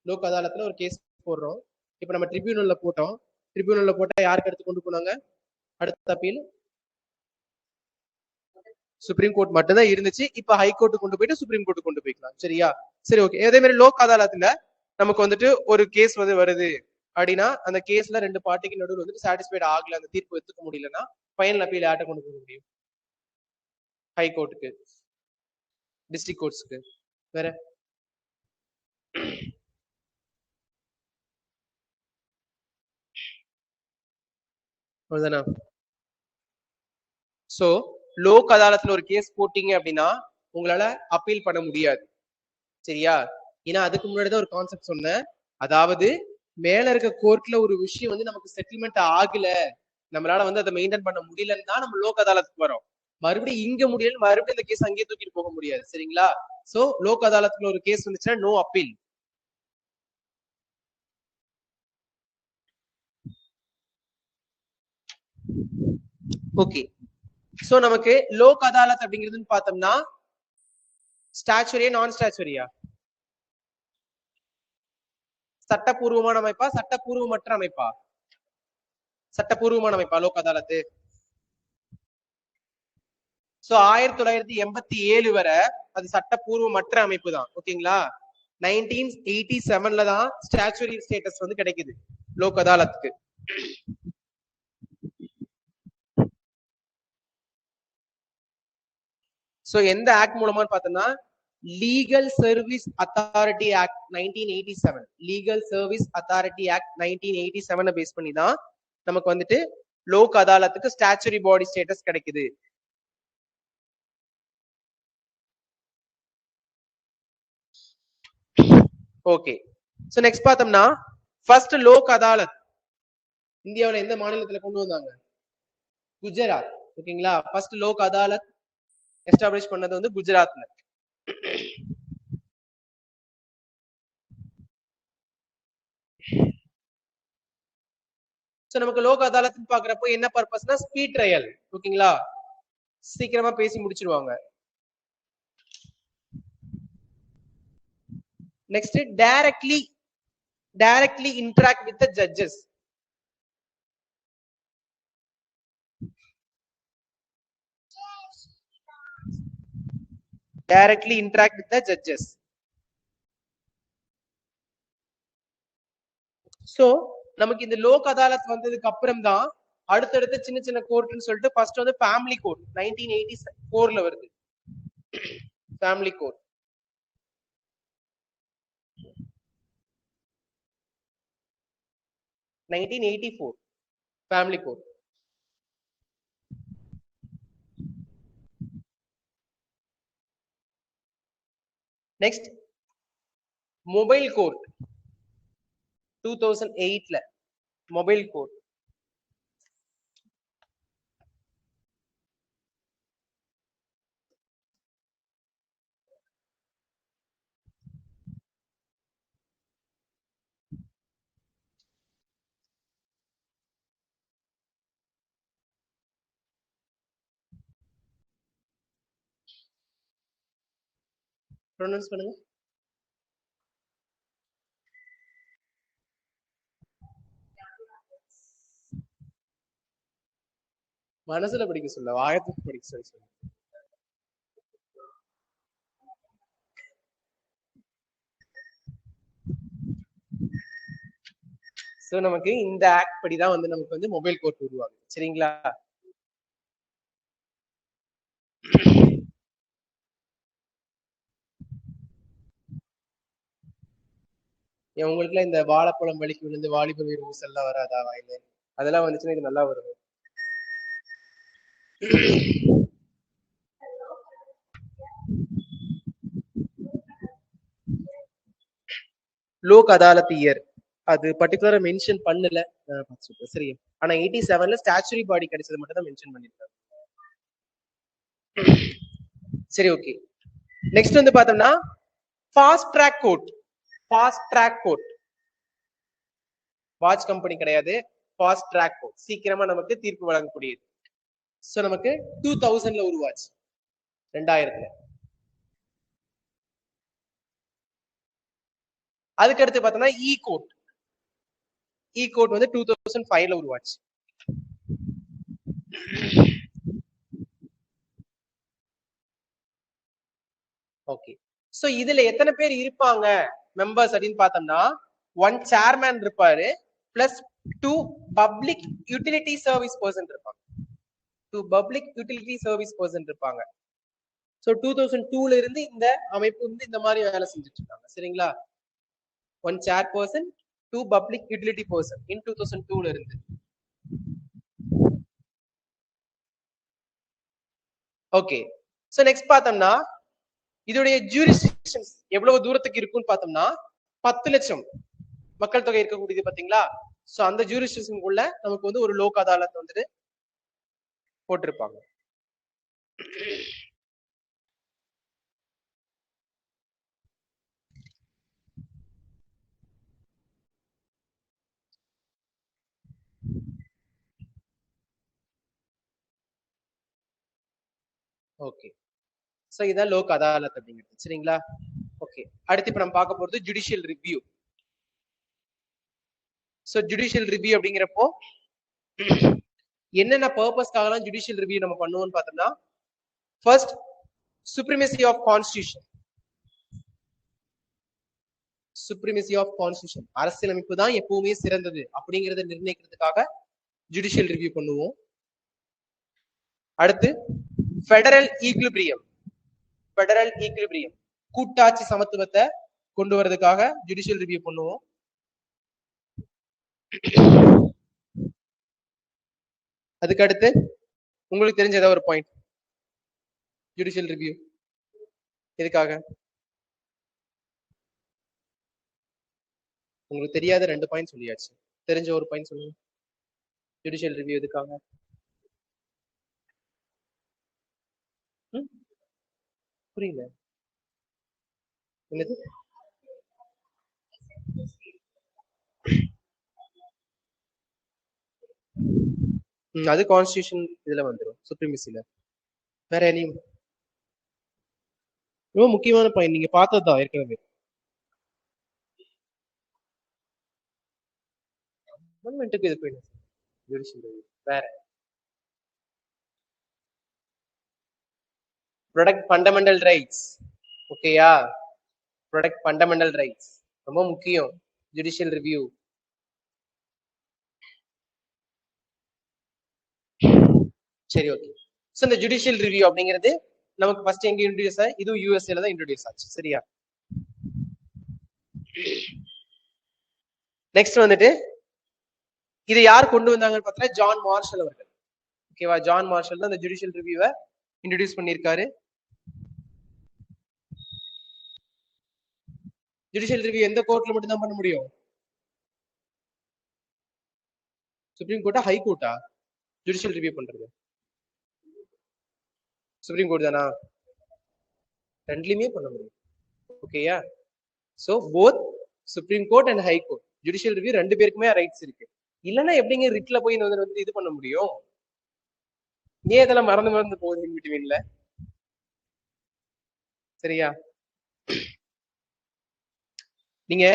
S1: லோக் அதாலத்துல ஒரு கேஸ் போடுறோம், இப்ப நம்ம ட்ரிபியூனல்ல போட்டோம், ட்ரிபியூனல்ல போட்டா யாருக்கு எடுத்து கொண்டு போனாங்க? அடுத்த அப்பீல் சுப்ரீம் கோர்ட் மட்டும் தான் இருந்துச்சு. இப்ப ஹைகோர்ட் கொண்டு போயிட்டு சுப்ரீம் கோர்ட் கொண்டு போய்க்கலாம். சரியா? சரி, ஓகே. அதே மாதிரி லோக் அதாலத்துல நமக்கு வந்துட்டு ஒரு கேஸ் வந்து வருது அப்படின்னா அந்த கேஸ்ல ரெண்டு பார்ட்டிக்கு நடுவில் வந்துட்டு சாட்டிஸ்ஃபைட் ஆகல, அந்த தீர்ப்பு எடுத்துக்க முடியலன்னா ஃபைனல் அப்பீல் யார்ட்ட கொண்டு போக முடியும்? ஹைகோர்ட்டுக்கு, டிஸ்ட்ரிக்ட் கோர்ட்ஸ்க்கு. வேற அவ்வளவுதானா? சோ லோக் அதாலத்துல ஒரு கேஸ் போட்டீங்க அப்படின்னா உங்களால அப்பீல் பண்ண முடியாது. சரியா? ஏன்னா அதுக்கு முன்னாடிதான் ஒரு கான்செப்ட் சொன்னேன். அதாவது மேல இருக்க கோர்ட்ல ஒரு விஷயம் வந்து நமக்கு செட்டில்மெண்ட் ஆகல, நம்மளால வந்து அதை மெயின்டைன் பண்ண முடியலன்னு தான் நம்ம லோக் அதாலத்துக்கு வரோம். மறுபடியும் இங்க முடியல, மறுபடியும் இந்த கேஸ் அங்கேயே தூக்கிட்டு போக முடியாது. சரிங்களா? சோ லோக் அதாலத்துல ஒரு கேஸ் வந்துச்சுன்னா நோ அப்பீல். ஓகே. சோ நமக்கு லோக் அதாலத் அப்படிங்கிறதுன்னு பார்த்தோம்னா ஸ்டாச்சுரியா நான் ஸ்டாச்சுரியா? சட்டப்பூர்வமான அமைப்பா சட்டப்பூர்வமற்ற அமைப்பா? சட்டப்பூர்வமான அமைப்பா லோக் அதாலத்து? சோ 1987 வரை அது சட்டப்பூர்வமற்ற அமைப்பு தான். ஓகேங்களா? 1987ல தான் ஸ்டாச்சுரி ஸ்டேட்டஸ் வந்து கிடைக்குது லோக் அதாலத்துக்கு. சோ எந்த ஆக்ட் மூலமா பார்த்தோம்னா legal service authority act 1987, legal service authority act 1987 base பண்ணி தான் நமக்கு வந்துட்டு லோக் அதாலத்துக்கு ஸ்டாச்சுரி பாடி ஸ்டேட்டஸ் கிடைக்குது. ஓகே. சோ நெக்ஸ்ட் பார்த்தோம்னா ஃபர்ஸ்ட் லோக் அதாலத் இந்தியாவுல எந்த மாநிலத்துல கொண்டு வந்தாங்க? குஜராத். ஓகேங்களா? ஃபர்ஸ்ட் லோக் அதாலத் எஸ்டாப்ளிஷ் பண்ணது வந்து குஜராத்ல. சோ நமக்கு லோக் அதாலத் பாக்குறப்போ என்ன பர்பஸ்னா ஸ்பீட் ட்ரையல். ஓகேங்களா? சீக்கிரமா பேசி முடிச்சிருவாங்க. Next directly interact with the judges. directly interact with the judges. So நமக்கு இந்த லோக் அதாலத் வந்ததுக்கு அப்புறம் தான் அடுத்தடுத்து சின்ன சின்ன கோர்ட்னு சொல்லிட்டு ஃபர்ஸ்ட் வந்து ஃபேமிலி கோர்ட் 1984ல வருது. Family court 1984 family court. Next mobile court 2008ல மொபைல் கோர்ட். ப்ரொனவுன்ஸ் பண்ணுங்க. மனசுல படிக்க சொல்ல, வாயத்துக்கு படிக்க சொல்ல. சோ நமக்கு இந்த ஆக்ட் படிதான் வந்து நமக்கு வந்து மொபைல் கோர்ட் உருவாகுது. சரிங்களா? உங்களுக்குலாம் இந்த வாழைப்பழம் வலிக்கு விழுந்து வாலிபர் உயிர் ஊசல்லாம் வராதா வாயில? அதெல்லாம் வந்துச்சுன்னா இது நல்லா வரும். லோக் அதாலத் இயர் அது பர்டிகுலரா மென்ஷன் பண்ணல. சரி, ஆனா 87ல ஸ்டாச்சுரி பாடி கிடைச்சது மட்டும் தான் மென்ஷன் பண்ணிருக்காங்க. சரி, ஓகே. நெக்ஸ்ட் வந்து பார்த்தோம்னா fast track court. Fast track court watch company கிடையாது, ஃபாஸ்ட் ட்ராக் கோர்ட் சீக்கிரமா நமக்கு தீர்ப்பு வழங்கக்கூடியது. சோ நமக்கு 2000ல உருவாச்சு, 2000ல. அதுக்கு அடுத்து பார்த்தோம்னா இ கோர்ட். இ கோர்ட் வந்து 2005ல உருவாச்சு. ஓகே. சோ இதுல எத்தனை பேர் இருப்பாங்க மெம்பர்ஸ் அப்படின்னு பார்த்தோம்னா 1 சேர்மேன் இருப்பாரு, plus 2 public utility service person இருப்பாங்க. 2 பப்ளிக் யூட்டிலிட்டி சர்வீஸ் பர்சன் இருப்பாங்க. சோ 2002ல இருந்து இந்த அமைப்பு வந்து இந்த மாதிரி வேலை செஞ்சுட்டு இருக்காங்க. சரிங்களா? 1 chair person, 2 public utility person in 2002ல இருந்து. ஓகே. சோ நெக்ஸ்ட் பார்த்தோம்னா இதோடைய ஜூரிஸ்டிக்ஷன்ஸ் எவ்வளவு தூரத்துக்கு இருக்குன்னு பார்த்தோம்னா 10 லட்சம் மக்கள் தொகை இருக்கக்கூடியது பாத்தீங்களா? சோ அந்த ஜூரிஸ்டிக்ஷனுக்குள்ள நமக்கு வந்து ஒரு லோக் அதாலத் வந்துட்டு போட்டிருப்பாங்க. ஓகே. சோ இதான் லோக் அதாலத் அப்படிங்கிறது. சரிங்களா? ஓகே. அடுத்து இப்ப நம்ம பார்க்க போறது judicial review. So judicial review அப்படிங்கிறப்போ என்னென்ன பர்பஸ்க்காகலாம் ஜுடிஷியல் ரிவ்யூ நம்ம பண்ணுவோம்னு பார்த்தோம்னா, first supremacy of constitution. Supremacy of constitution, அரசியலமைப்பு தான் எப்பவுமே சிறந்தது அப்படிங்கறத நிர்ணயிக்கிறதுக்காக ஜுடிஷியல் ரிவ்யூ பண்ணுவோம். அடுத்து ஃபெடரல் ஈக்லிபிரியம். ஃபெடரல் ஈக்லிபிரியம், கூட்டாட்சி சமத்துவத்தை கொண்டு வரதுக்காக ஜுடிஷியல் ரிவ்யூ பண்ணுவோம். அதுக்கு அடுத்து உங்களுக்கு தெரிஞ்ச ஏதாவது ஒரு பாயிண்ட் ஜுடிஷியல் ரிவ்யூ எதுக்காக? உங்களுக்கு தெரியாத 2 பாயிண்ட் சொல்லியாச்சு, தெரிஞ்ச ஒரு பாயிண்ட் சொல்லுங்க. ஜுடிஷியல் ரிவ்யூ எதுக்காக? புரியல, என்னது? அது கான்ஸ்டிடியூஷன் இதுல வந்துடும், சுப்ரீமசில. வேற எதையும் ரொம்ப முக்கியமான பாயிண்ட் நீங்க பார்த்ததுதான் ஏற்கனவே. கவர்மெண்ட்டுக்கு இது போயிடும் ஜுடிஷியல் ரிவ்யூ. வேற ப்ரொடக்ட் ஃபண்டமெண்டல் ரைட்ஸ். ஓகேயா? ப்ரொடக்ட் ஃபண்டமெண்டல் ரைட்ஸ் ரொம்ப முக்கியம் ஜுடிஷியல் ரிவ்யூ. சரி, ஓகே. சோ இந்த ஜுடிஷியல் ரிவ்யூ அப்படிங்கிறது நமக்கு ஃபர்ஸ்ட் எங்க இன்ட்ரோடியூஸ் ஆச்சு? இது யூஎஸ்ஏல தான் இன்ட்ரோடியூஸ் ஆச்சு. சரியா? நெக்ஸ்ட் வந்துட்டு இதை யார் கொண்டு வந்தாங்கன்னு பார்த்தா ஜான் மார்ஷல் அவர்கள். ஓகேவா? ஜான் மார்ஷல் தான் இந்த ஜுடிஷியல் ரிவ்யூவை இன்ட்ரோடியூஸ் பண்ணியிருக்காரு. ஜுடிஷியல் ரிவ்யூ எந்த கோர்ட்ல மட்டும் தான் பண்ண முடியும்? சுப்ரீம் கோர்ட்டா ஹை கோர்ட்டா ஜுடிஷியல் ரிவ்யூ பண்றது? சுப்ரீம் கோர்ட் தானா? ரெண்டுலயுமே பண்ண முடியும். ஓகேயா? So both supreme court and high court judicial review ரெண்டு பேருக்குமே ரைட்ஸ் இருக்கு. இல்லன்னா எப்படிங்க ரிட்ல போய் வந்து இது பண்ண முடியும்? ஏன் இதெல்லாம் மறந்து மறந்து போகுது பிட்வீன்ல? சரியா? நீங்க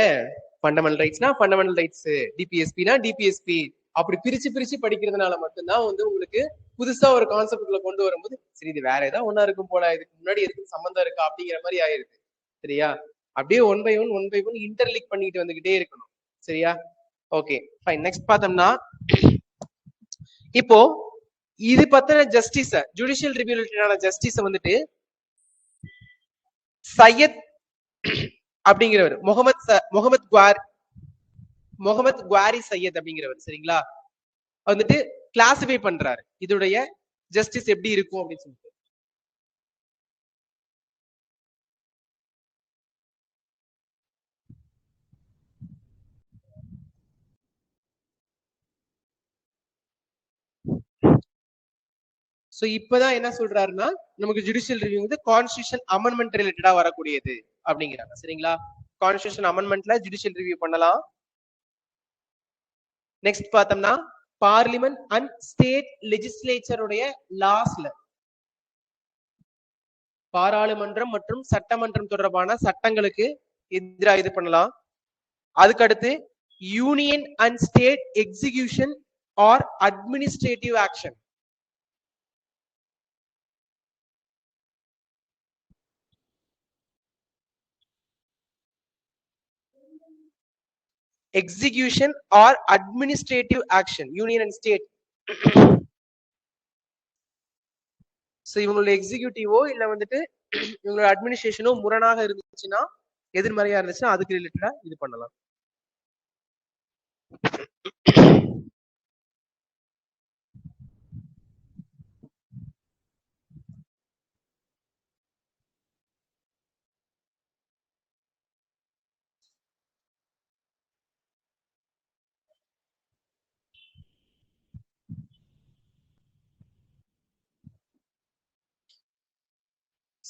S1: ஃபண்டமெண்டல் ரைட்ஸ்னா ஃபண்டமெண்டல் ரைட்ஸ், டிபிஎஸ்பினா டிபிஎஸ்பி அப்படி பிரிச்சு பிரிச்சு படிக்கிறதுனால மட்டும்தான் வந்து உங்களுக்கு புதுசா ஒரு கான்செப்ட்ல கொண்டு வரும்போது சரி இது வேற ஏதாவது ஒண்ணா இருக்கும் போல, இதுக்கு முன்னாடி எதுக்கு சம்பந்தம் இருக்கா அப்படிங்கிற மாதிரி ஆயிருது. சரியா? அப்படியே ஒன் பை ஒன் இன்டர்லிக் பண்ணிட்டு வந்துகிட்டே இருக்கணும். சரியா? Okay fine. நெக்ஸ்ட் பார்த்தோம்னா இப்போ இது பத்தின ஜஸ்டிஸ் ஜுடிஷியல் ரிவ்யூ ரிலேட்டடான ஜஸ்டிஸ் வந்துட்டு சையத் அப்படிங்கிறவர் முகமது குவாரி சையத் அப்படிங்கிறவர் சரிங்களா வந்துட்டு கிளாசிஃபை பண்றாரு இதோடைய ஜஸ்டிஸ் எப்படி இருக்கும் அப்படின்னு சொல்லிட்டு. சோ இப்பதான் என்ன சொல்றாருன்னா நமக்கு ஜுடிஷியல் ரிவ்யூ வந்து கான்ஸ்டிடியூஷன் அமெண்ட்மெண்ட் ரிலேட்டடா வரக்கூடியது அப்படிங்கிறாங்க சரிங்களா. கான்ஸ்டிடியூஷன் அமெண்ட்மெண்ட்ல ஜுடிஷியல் ரிவ்யூ பண்ணலாம். நெக்ஸ்ட் பார்த்தோம்னா பார்லிமெண்ட் அண்ட் ஸ்டேட் லெஜிஸ்லேச்சருடைய லாஸ்ல பாராளுமன்றம் மற்றும் சட்டமன்றம் தொடர்பான சட்டங்களுக்கு எதிராக இது பண்ணலாம். அதுக்கடுத்து union and state execution or administrative action. Execution or administrative action union and state. So இவங்களோட எக்ஸிகியூட்டிவோ இல்ல வந்துட்டு இவங்களோட அட்மினிஸ்ட்ரேஷனோ முரணாக இருந்துச்சுன்னா எதிர்மறையா இருந்துச்சுன்னா அதுக்கு ரிலேட்டடா இது பண்ணலாம்.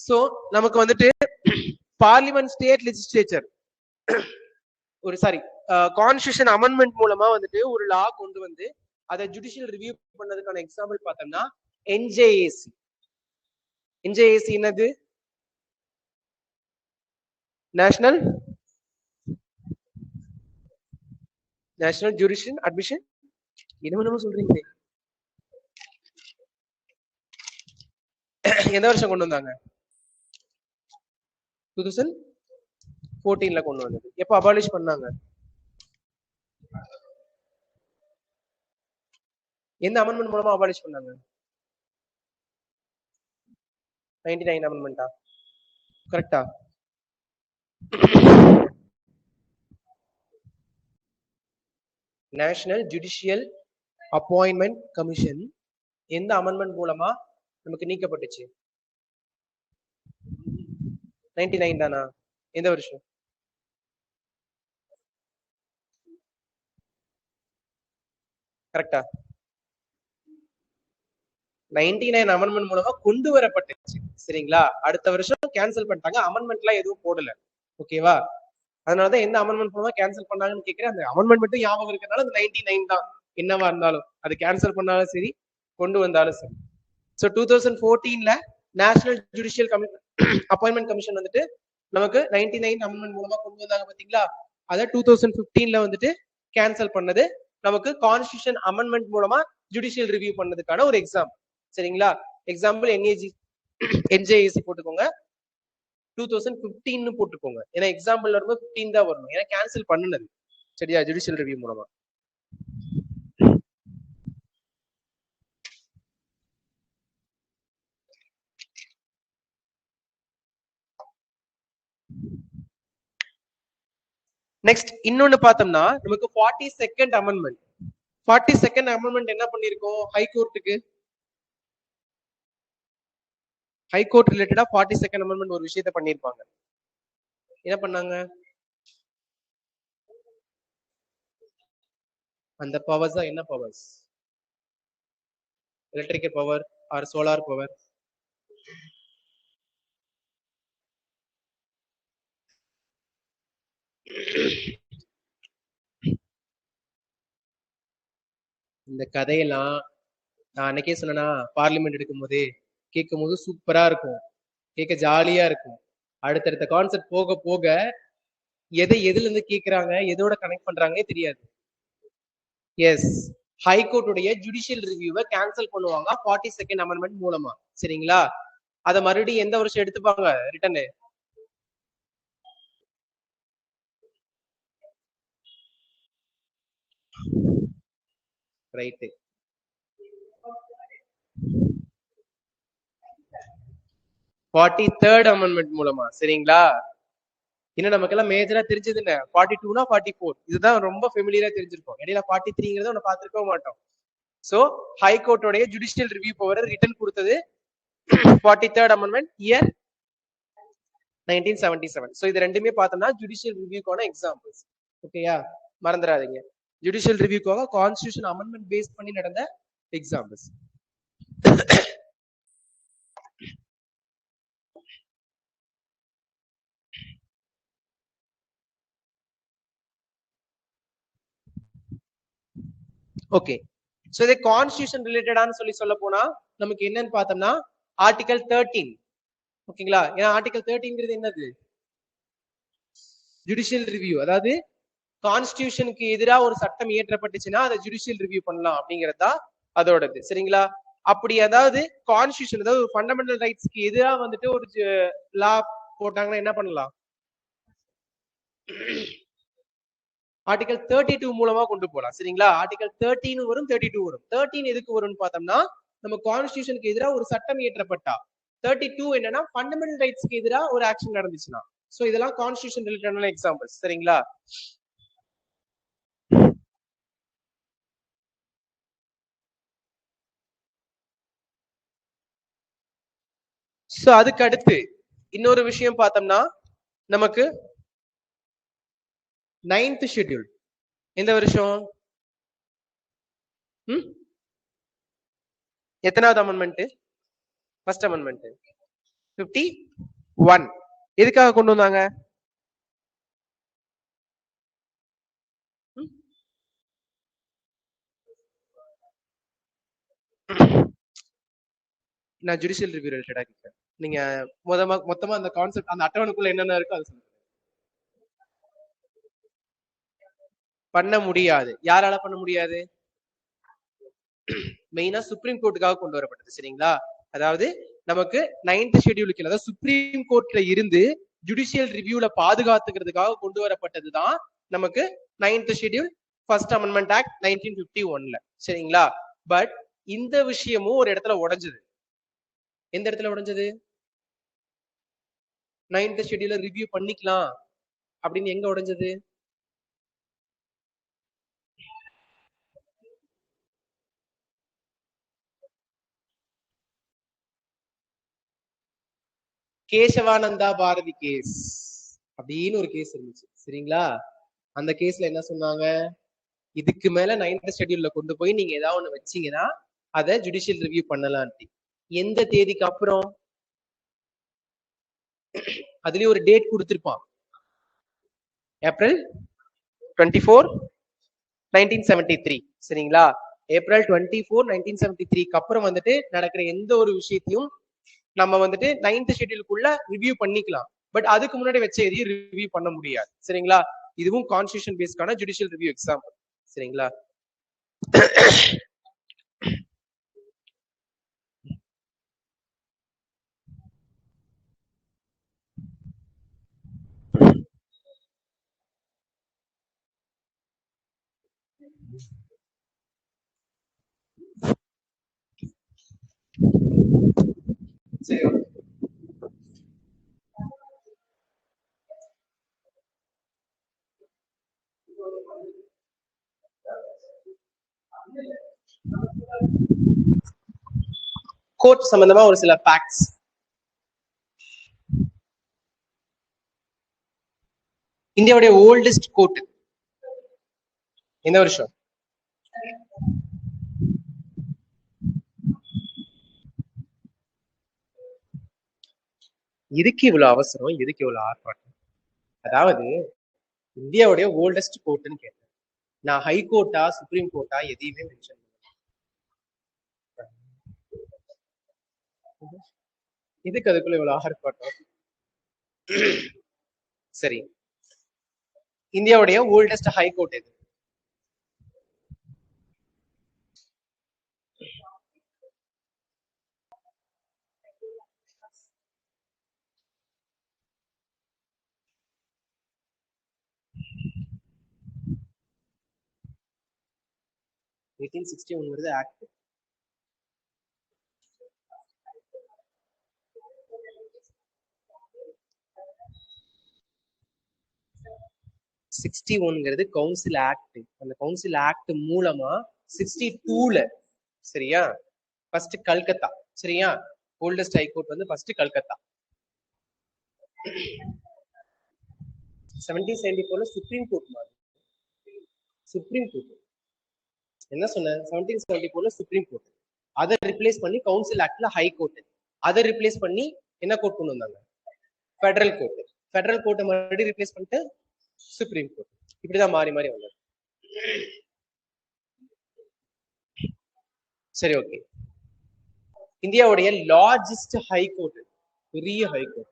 S1: சோ நமக்கு வந்துட்டு பார்லிமெண்ட் ஸ்டேட் லெஜிஸ்லேச்சர் ஒரு கான்ஸ்டிடியூஷன் அமெண்ட்மெண்ட் மூலமா வந்துட்டு ஒரு லா கொண்டு வந்து அதை ஜுடிஷியல் ரிவ்யூ பண்ணதுக்கான எக்ஸாம்பிள் பார்த்தோம்னா என்ஜேஏசி. என்ஜேஏசி என்னது? நேஷனல் ஜுடிஷியல் அட்மிஷன் என்ன சொல்றீங்க? எந்த வருஷம் கொண்டு வந்தாங்க? 2014 கொண்டு வந்தது. எப்ப அபாலிஷ் பண்ணாங்க? எந்த அமெண்ட்மெண்ட் மூலமா அபாலிஷ் பண்ணாங்க? 99 அமெண்ட்மெண்டா? கரெக்டா? நேஷனல் ஜுடிஷியல் அப்பாயின்மெண்ட் கமிஷன் எந்த அமெண்ட்மெண்ட் மூலமா நமக்கு நீக்கப்பட்டுச்சு? 99 தானா? எந்த வருஷம்? கரெக்டா? 99 அமெண்ட்மெண்ட் மூலமா கொண்டு வரப்பட்டுச்சு சரிங்களா. அடுத்த வருஷம் கேன்சல் பண்ணிட்டாங்க. அமெண்ட்மெண்ட்லாம் எதுவும் போடல. ஓகேவா? அதனாலதான் எந்த அமெண்ட்மெண்ட் மூலமா கேன்சல் பண்ணாங்கன்னு கேட்கிறேன். அந்த அமெண்ட்மெண்ட் மட்டும் ஞாபகம் இருக்கிறதுனால அந்த 99 தான். என்னவா இருந்தாலும் அது கேன்சல் பண்ணாலும் சரி கொண்டு வந்தாலும் சரி. So 2014 national judicial appointment commission வந்துட்டு நமக்கு 99 அமெண்ட்மெண்ட் மூலமா கொண்டு வந்தாங்க பாத்தீங்களா. அதை 2015 வந்துட்டு கேன்சல் பண்ணது நமக்கு கான்ஸ்டிடியூஷன் அமெண்ட்மெண்ட் மூலமா ஜுடிஷியல் ரிவ்யூ பண்ணதுக்கான ஒரு எக்ஸாம் சரிங்களா. எக்ஸாம்பிள் என்ஜேஏசி போட்டுக்கோங்க, 2015 போட்டுக்கோங்க. ஏன்னா எக்ஸாம்பிள் வரும்போது 15 தான் வரணும். ஏன்னா கேன்சல் பண்ணுனது சரியா ஜுடிஷியல் ரிவ்யூ மூலமா. நெக்ஸ்ட் இன்னொன்னு பார்த்தோம்னா நமக்கு 42nd அமெண்ட்மெண்ட். 42nd அமெண்ட்மெண்ட் என்ன பண்ணிருக்கோம்? ஹைகோர்ட் ரிலேட்டடா 42nd அமெண்ட்மெண்ட் ஒரு விஷயத்தை பண்ணிருப்பாங்க. என்ன பண்ணாங்க? அந்த பவர்ஸ் தான் என்ன powers? Electrical power or solar power? இந்த கதையெல்லாம் நான் அன்னைக்கே சொன்னா பார்லிமெண்ட் எடுக்கும் போதே கேட்கும் போது சூப்பரா இருக்கும், கேட்க ஜாலியா இருக்கும். அடுத்தடுத்த கான்செப்ட் போக போக எதுல இருந்து கேட்கறாங்க எதோட கனெக்ட் பண்றாங்கன்னே தெரியாது. எஸ், ஹைகோர்ட்டுடைய ஜுடிஷியல் ரிவ்யூவை கேன்சல் பண்ணுவாங்க 42nd அமெண்ட்மெண்ட் மூலமா சரிங்களா. அதை மறுபடியும் எந்த வருஷம் எடுத்துப்பாங்க ரிட்டர்னு? ரைட்டு. 43rd அமெண்ட்மெண்ட் மூலமா சரிங்களா? இன்னும் நமக்கெல்லாம் மேஜரா தெரிஞ்சது என்ன 42னா 44 இதுதான் ரொம்ப ஃபெமிலியரா தெரிஞ்சிருக்கும். இடையில 43ங்கிறத ஒன்று பார்த்துருக்க மாட்டோம். ஸோ ஹைகோர்ட்டோடைய ஜுடிஷியல் ரிவ்யூ பவர் ரிட்டன் கொடுத்தது 43rd அமெண்ட்மெண்ட் இயர் 1977. ஸோ இது ரெண்டுமே பார்த்தோம்னா ஜுடிஷியல் ரிவ்யூக்கான எக்ஸாம்பிள்ஸ். ஓகேயா, மறந்துடாதீங்க. ஜுடிஷியல் ரிவ்யூக்காக கான்ஸ்டியூஷன் அமெண்ட்மெண்ட் பேஸ் பண்ணி நடந்த எக்ஸாம்பிள்ஸ். ஓகே, சோ இது கான்ஸ்டியூஷன் ரிலேட்டடான்னு சொல்ல போனா நமக்கு என்னன்னு பார்த்தோம்னா ஆர்டிகல் 13. ஓகேங்களா, ஏன்னா ஆர்டிகல் 13ங்கிறது என்னது? Judicial review. அதாவது கான்ஸ்டியூஷனுக்கு எதிராக ஒரு சட்டம் இயற்றப்பட்டுச்சுன்னா அதை ஜுடிஷியல் ரிவ்யூ பண்ணலாம் அப்படிங்கறதா அதோடது. சரிங்களா, அப்படி அதாவது கான்ஸ்டியூஷன் அதாவது ஒரு ஃபண்டமெண்டல் ரைட்ஸ்க்கு எதிராக வந்துட்டு ஒரு லா போட்டாங்கன்னா என்ன பண்ணலாம்? ஆர்டிகல் 32 மூலமா கொண்டு போகலாம். சரிங்களா, ஆர்டிகல் 13 வரும் 32 வரும். 13 எதுக்கு வரும்னு பார்த்தோம்னா நம்ம கான்ஸ்டியூஷனுக்கு எதிராக ஒரு சட்டம் இயற்றப்பட்டா. 32 என்னன்னா ஃபண்டமெண்டல் ரைட்ஸ்க்கு எதிராக ஒரு ஆக்ஷன் நடந்துச்சுன்னா. சோ இதெல்லாம் கான்ஸ்டியூஷன் ரிலேட்டடான எக்ஸாம்பிள்ஸ். சரிங்களா, சோ அதுக்கு அடுத்து இன்னொரு விஷயம் பார்த்தோம்னா நமக்கு 9th ஷெட்யூல் எந்த வருஷம்? எத்தனாவது அமெண்ட்மெண்ட்? First amendment 51. எதுக்காக கொண்டு வந்தாங்க? நான் ஜுடிஷியல் ரிவ்யூ ரிலேட்டடா கேட்கிறேன். நீங்க மொத்தமா அந்த கான்செப்ட் அந்த அட்டவணைக்குள்ள என்னென்ன இருக்கோ அது சொல்லுங்க. பண்ண முடியாது. யாரால பண்ண முடியாது? மெயினா சுப்ரீம் கோர்ட்டுக்காக கொண்டு வரப்பட்டது. சரிங்களா, அதாவது நமக்கு 9th ஷெட்யூலுக்கு அதாவது சுப்ரீம் கோர்ட்ல இருந்து ஜுடிஷியல் ரிவ்யூல பாதுகாத்துக்கிறதுக்காக கொண்டு வரப்பட்டதுதான் நமக்கு 9th schedule first amendment act 1951ல. சரிங்களா, பட் இந்த விஷயமும் ஒரு இடத்துல உடைஞ்சது. எந்த இடத்துல உடைஞ்சது? 9th ஷெட்யூல ரிவ்யூ பண்ணிக்கலாம் அப்படின்னு எங்க உடைஞ்சது? கேசவானந்தா பாரதி கேஸ் அப்படின்னு ஒரு கேஸ் இருந்துச்சு. சரிங்களா, அந்த கேஸ்ல என்ன சொன்னாங்க? இதுக்கு மேல 9th ஷெட்யூல்ல கொண்டு போய் நீங்க ஏதாவது ஒண்ணு வச்சீங்கன்னா அதை ஜுடிஷியல் ரிவ்யூ பண்ணலான்ட்டு. எந்த தேதிக்கு அப்புறம்? அதுலயும் ஒரு டேட் கொடுத்திருப்பான், ஏப்ரல் 24 1973. சரிங்களா, ஏப்ரல் 24 1973க்கு அப்புறம் வந்துட்டு நடக்கிற எந்த ஒரு விஷயத்தையும் நம்ம வந்துட்டு 9th ஷெட்யூலுக்குள்ள ரிவ்யூ பண்ணிக்கலாம். பட் அதுக்கு முன்னாடி வச்ச எதையும் ரிவ்யூ பண்ண முடியாது. சரிங்களா, இதுவும் கான்ஸ்டியூஷன் பேஸ்டான ஜுடிஷியல் ரிவ்யூ எக்ஸாம்பிள். சரிங்களா, சரி. கோர்ட் சம்பந்தமா ஒரு சில ஃபேக்ட்ஸ். இந்தியாவுடைய ஓல்டஸ்ட் கோர்ட் எந்த வருஷம்? எதுக்கு இவ்வளவு அவசரம், எதுக்கு இவ்வளவு ஆர்ப்பாட்டம்? அதாவது இந்தியாவுடைய ஓல்டஸ்ட் கோர்ட்னு கேட்டேன். நான் ஹை கோர்ட்டா சுப்ரீம் கோர்ட்டா எதையுமே மென்ஷன் பண்ணல. எதுக்கு அதுக்குள்ள இவ்வளவு ஆர்ப்பாட்டம்? சரி, இந்தியாவுடைய ஓல்டஸ்ட் ஹை கோர்ட் எது? 1861 ஆக்ட். Council act. அந்த கவுன்சில் ஆக்ட் மூலமா 62ல சரியா ஃபர்ஸ்ட் கல்கத்தா சரியா ஓல்டஸ்ட் ஹைகோர்ட் வந்து ஃபர்ஸ்ட் கல்கத்தா. 1774ல சுப்ரீம் கோர்ட் மாதிரி. சுப்ரீம் கோர்ட் என்ன சொன்ன 1774ல சுப்ரீம் கோர்ட் அதை ரிப்ளேஸ் பண்ணி கவுன்சில் ஆக்ட்ல ஹை கோர்ட் அதை ரிப்ளேஸ் பண்ணி என்ன கோர்ட் கொண்டு வந்தாங்க ஃபெடரல் கோர்ட். ஃபெடரல் கோர்ட்டை மறுபடியும் ரிப்ளேஸ் பண்ணிட்டு சுப்ரீம் கோர்ட். இப்படிதான் மாறி மாறி வந்தது. சரி ஓகே. இந்தியாவுடைய லார்ஜஸ்ட் ஹை கோர்ட் பெரிய ஹை கோர்ட்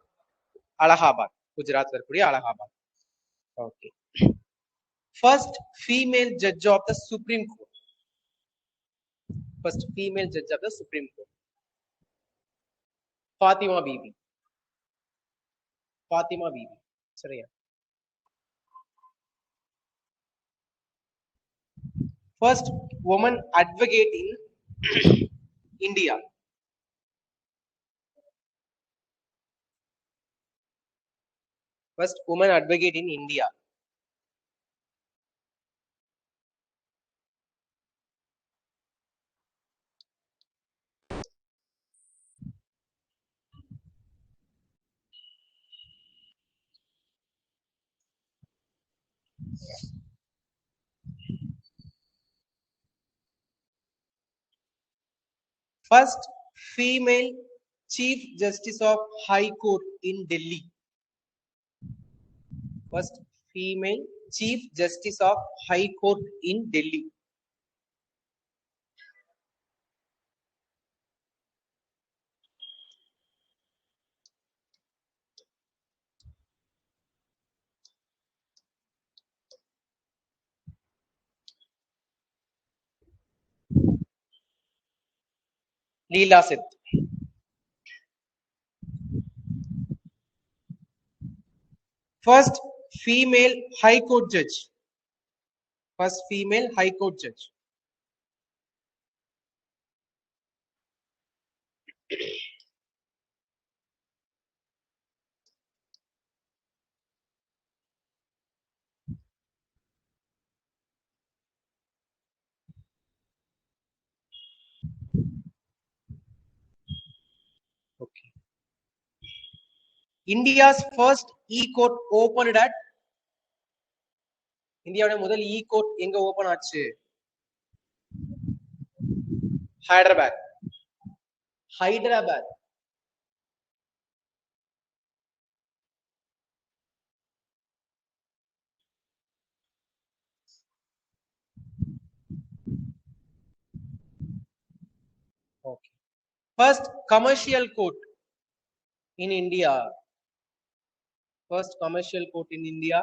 S1: அலகாபாத், குஜராத்ல இருக்கக்கூடிய Allahabad. Okay. First female judge of the supreme court. First female judge of the supreme court Fathima Beevi. Fathima Beevi சரியா. First woman advocate in India. First woman advocate in India. First female Chief Justice of High Court in Delhi. First female Chief Justice of High Court in Delhi. Leela Seth. First female High Court judge. First female High Court judge. Okay. India's first e-court opened at இந்தியாவோட முதல் e-court எங்க open ஆச்சு? Hyderabad. Hyderabad. Okay. First commercial court in India. First commercial court in India.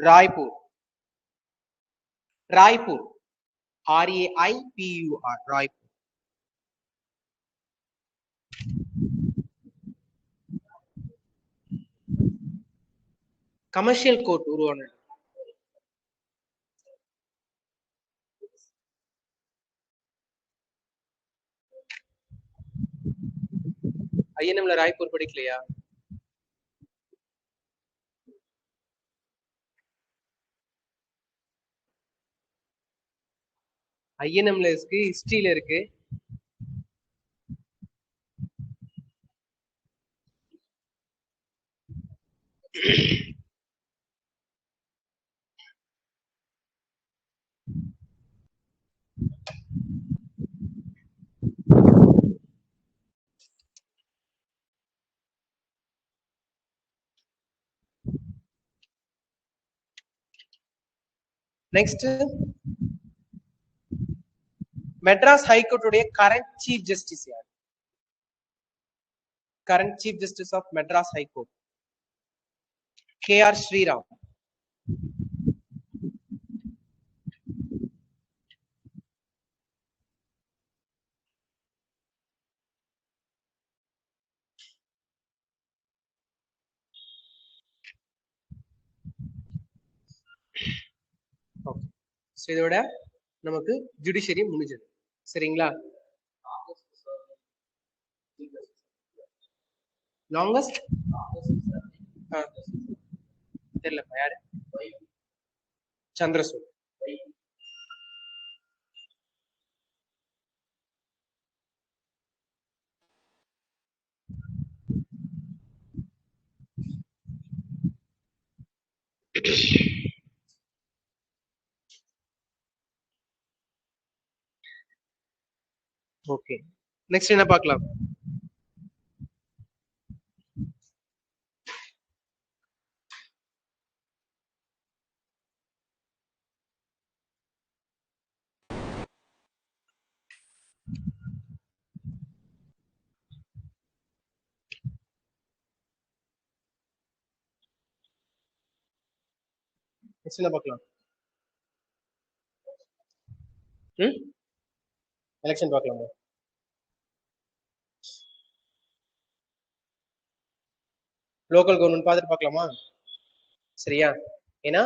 S1: Raipur. Raipur. R-A-I-P-U-R. Raipur. Commercial court உருவானது. ஐஎன்எம்ல ராய்ப்பூர் படிக்கலையா? ஐஎன்எம்ல இருக்கு, ஹிஸ்டரியில இருக்கு. Next Madras high court உடைய current chief justice யார்? Current chief justice of Madras high court K R. Sriram. So இதோட நமக்கு ஜுடிஷியரி முடிஞ்சது. சரிங்களா? லாங்கஸ்ட் தெரியல யாரு? சந்திரசூட். ஓகே, நெக்ஸ்ட் என்ன பார்க்கலாம்? நெக்ஸ்ட் என்ன பார்க்கலாம்? எலெக்ஷன் பார்க்கலாமா? லோக்கல் கவர்மெண்ட் பார்த்துட்டு பார்க்கலாமா? சரியா? ஏன்னா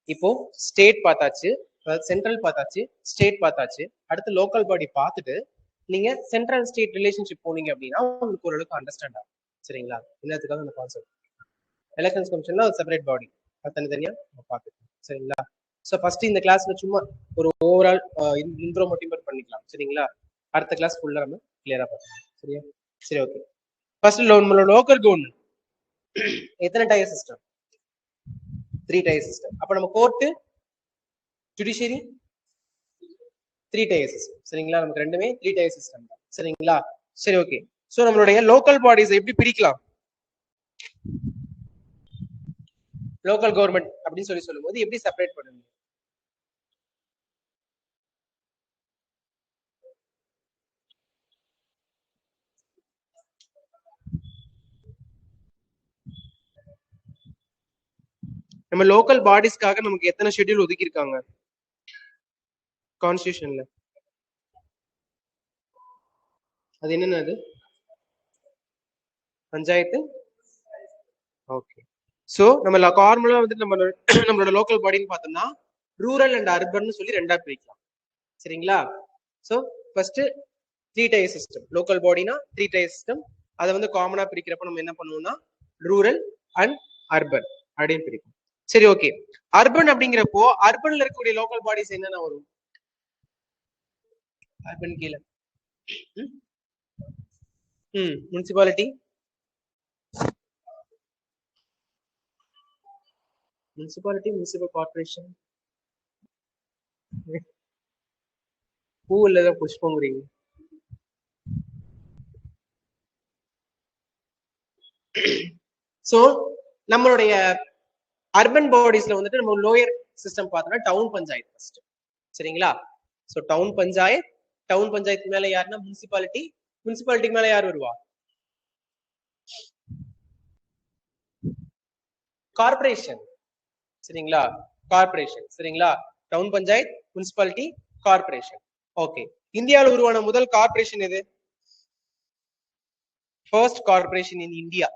S1: இப்போ ஸ்டேட் பார்த்தாச்சு, அதாவது சென்ட்ரல் பார்த்தாச்சு, ஸ்டேட் பார்த்தாச்சு. அடுத்து லோக்கல் பாடி பார்த்துட்டு நீங்க சென்ட்ரல் ஸ்டேட் ரிலேஷன்ஷிப் போனீங்க அப்படின்னா உங்களுக்கு ஓரளவுக்கு அண்டர்ஸ்டாண்ட் ஆகும். சரிங்களா? என்னத்துக்காக அந்த கான்செப்ட். எலெக்ஷன்ஸ் கமிஷன்ல ஒரு செப்பரேட் பாடி, தனித்தனியா பார்த்துக்கலாம். சரிங்களா? ஸோ ஃபர்ஸ்ட் இந்த கிளாஸ்ல சும்மா ஒரு ஓவரால் இன்ட்ரோ மட்டும் பண்ணிக்கலாம். சரிங்களா? அடுத்த கிளாஸ் ஃபுல்லா நம்ம கிளியரா பார்க்கலாம். சரியா? சரி, ஓகே. ஃபர்ஸ்ட் நம்மளோட லோக்கல் கவர்மெண்ட் எத்தனை டயர் சிஸ்டம்? 3 tier system. அப்ப நம்ம கோர்ட்டு, ஜுடிஷியரி 3 டயர் சிஸ்டம். சரிங்களா? நமக்கு ரெண்டுமே 3 டயர் சிஸ்டம் தான். சரிங்களா? சரி, ஓகே. சோ நம்மளுடைய லோக்கல் பாடிஸ் எப்படி பிரிக்கலாம்? லோக்கல் கவர்மெண்ட் அப்படின்னு சொல்லும்போது எப்படி செப்பரேட் பண்ணுவீங்க? நம்ம லோக்கல் பாடிஸ்க்காக நமக்கு எத்தனை ஷெட்யூல் ஒதுக்கி இருக்காங்க கான்ஸ்டிடியூஷன்ல? அது என்னன்னு? அது பஞ்சாயத்து. ஓகே. சோ நம்ம நார்மலா வந்து நம்மளோட லோக்கல் பாடின்னு பார்த்தோம்னா ரூரல் அண்ட் அர்பன் சொல்லி ரெண்டா பிரிக்கலாம். சரிங்களா? So first 3 tier system. Local பாடினா 3 டயர் சிஸ்டம். அதை வந்து காமனா பிரிக்கிறப்ப நம்ம என்ன பண்ணுவோம்னா ரூரல் அண்ட் அர்பன் அப்படின்னு பிரிப்போம். சரி, ஓகே. அர்பன் அப்படிங்கிறப்போ அர்பன்ல இருக்கக்கூடிய லோக்கல் பாடிஸ் என்னென்ன வரும்? அர்பன் கீழே முனிசிபாலிட்டி, முனிசிபல் கார்பரேஷன். பூ இல்லதான் புஷ்பங்குறீங்க. சோ நம்மளுடைய அர்பன் பாடிஸ்ல வந்துட்டு நம்ம லோயர் சிஸ்டம் பார்த்தோம்னா டவுன் பஞ்சாயத்து ஃபர்ஸ்ட். சரிங்களா? சோ டவுன் பஞ்சாயத்து மேல யாருன்னா முனிசிபாலிட்டிக்கு மேல யார் வருவா? கார்பரேஷன். சரிங்களா? கார்பரேஷன். சரிங்களா? Town panchayat, municipality, corporation. Okay. இந்தியாவில் உருவான முதல் கார்பரேஷன் எது? First corporation in India.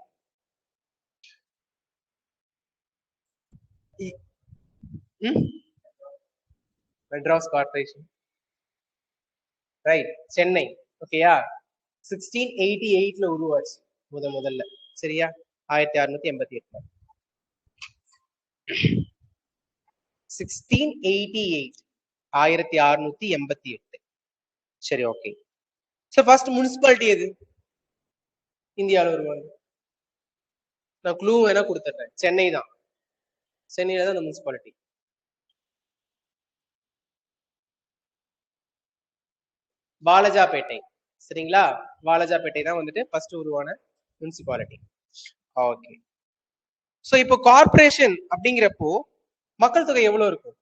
S1: Madras corporation. Right, Chennai. ஓகேயா? 1688ல உருவாச்சு முதல்ல. சரியா? 1688. 1688 1688. சரி, ஓகே. சோ ஃபர்ஸ்ட் முனிசிபாலிட்டி எது இந்தியாவில் உருவானது? நான் க்ளூ வேணா கொடுத்துட்றேன். சென்னை தான். சென்னையில தான் அந்த முனிசிபாலிட்டி. வாலஜாபேட்டை. சரிங்களா? வாலஜாபேட்டை தான் வந்துட்டு ஃபர்ஸ்ட் உருவான முனிசிபாலிட்டி. ஓகே. சோ இப்போ கார்பரேஷன் அப்படிங்கிறப்போ மக்கள் தொகை எவ்வளவு இருக்கும்?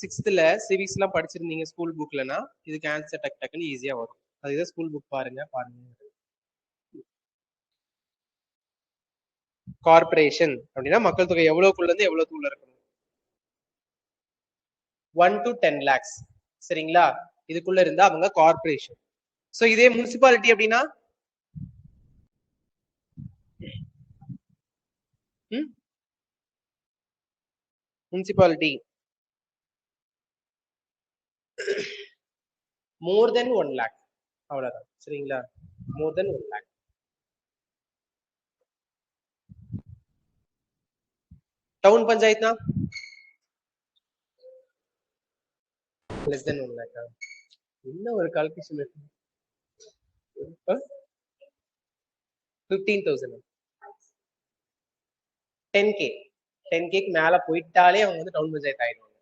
S1: சிக்ஸ்த்ல சிவிக்ஸ் எல்லாம் படிச்சிருந்தீங்க ஸ்கூல் புக்லனா இதுக்கு ஆன்சர் டக்குன்னு ஈஸியா வரும். அதுதான் ஸ்கூல் புக் பாருங்க. கார்பரேஷன் அப்படின்னா மக்கள் தொகை எவ்வளவுக்குள்ள இருந்து எவ்வளவுக்குள்ள இருக்கணும்? 1 to 10 lakhs. சரிங்களா? இதுக்குள்ள இருந்தா அவங்க கார்பரேஷன். சோ இதே முனிசிபாலிட்டி அப்படின்னா முனிசிபாலிட்டி more than 1 lakh அவ்வளவுதான். சரிங்களா? more than 1 lakh. டவுன் பஞ்சாயத்னா less than 1 lakh. என்ன ஒரு கால்குலேஷன் இருக்கு? 15,000. 10k 10k மேல போயிட்டாலே அவங்க வந்து டவுன் பஞ்சாயத்து ஆயிடுவாங்க.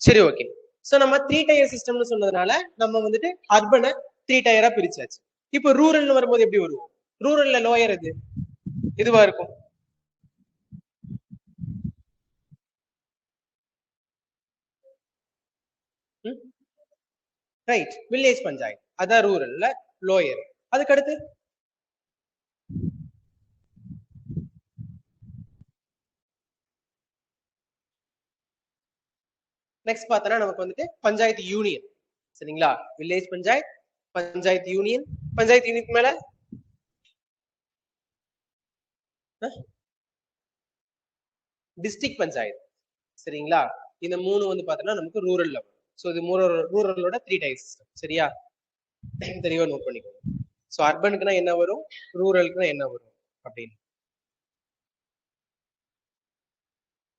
S1: சரி, ஓகே. சோ நம்ம 3 டயர் சிஸ்டம்னு சொன்னதுனால நம்ம வந்துட்டு அர்பனை 3 டயரா பிரிச்சாச்சு. இப்போ ரூரல்னு வரும்போது எப்படி வருவோம்? ரூரல்ல லோயர் இதுவா இருக்கும். ரைட், வில்லேஜ் பஞ்சாயத்து அதான் ரூரல்ல லோயர். அதுக்கு அடுத்து நெக்ஸ்ட் பார்த்தோன்னா நமக்கு வந்துட்டு பஞ்சாயத்து யூனியன். சரிங்களா? Village panchayat, panchayat union, panchayat union மேல டிஸ்ட்ரிக்ட் பஞ்சாயத்து. சரிங்களா? இந்த 3 வந்து பார்த்தோன்னா நமக்கு ரூரல்ல வரும். ஸோ இது ரூரலோட 3 டைப் சிஸ்டம். சரியா? தெளிவா நோட் பண்ணிக்கோங்க. ஸோ அர்பனுக்குனா என்ன வரும், ரூரலுக்குனா என்ன வரும் அப்படின்னு.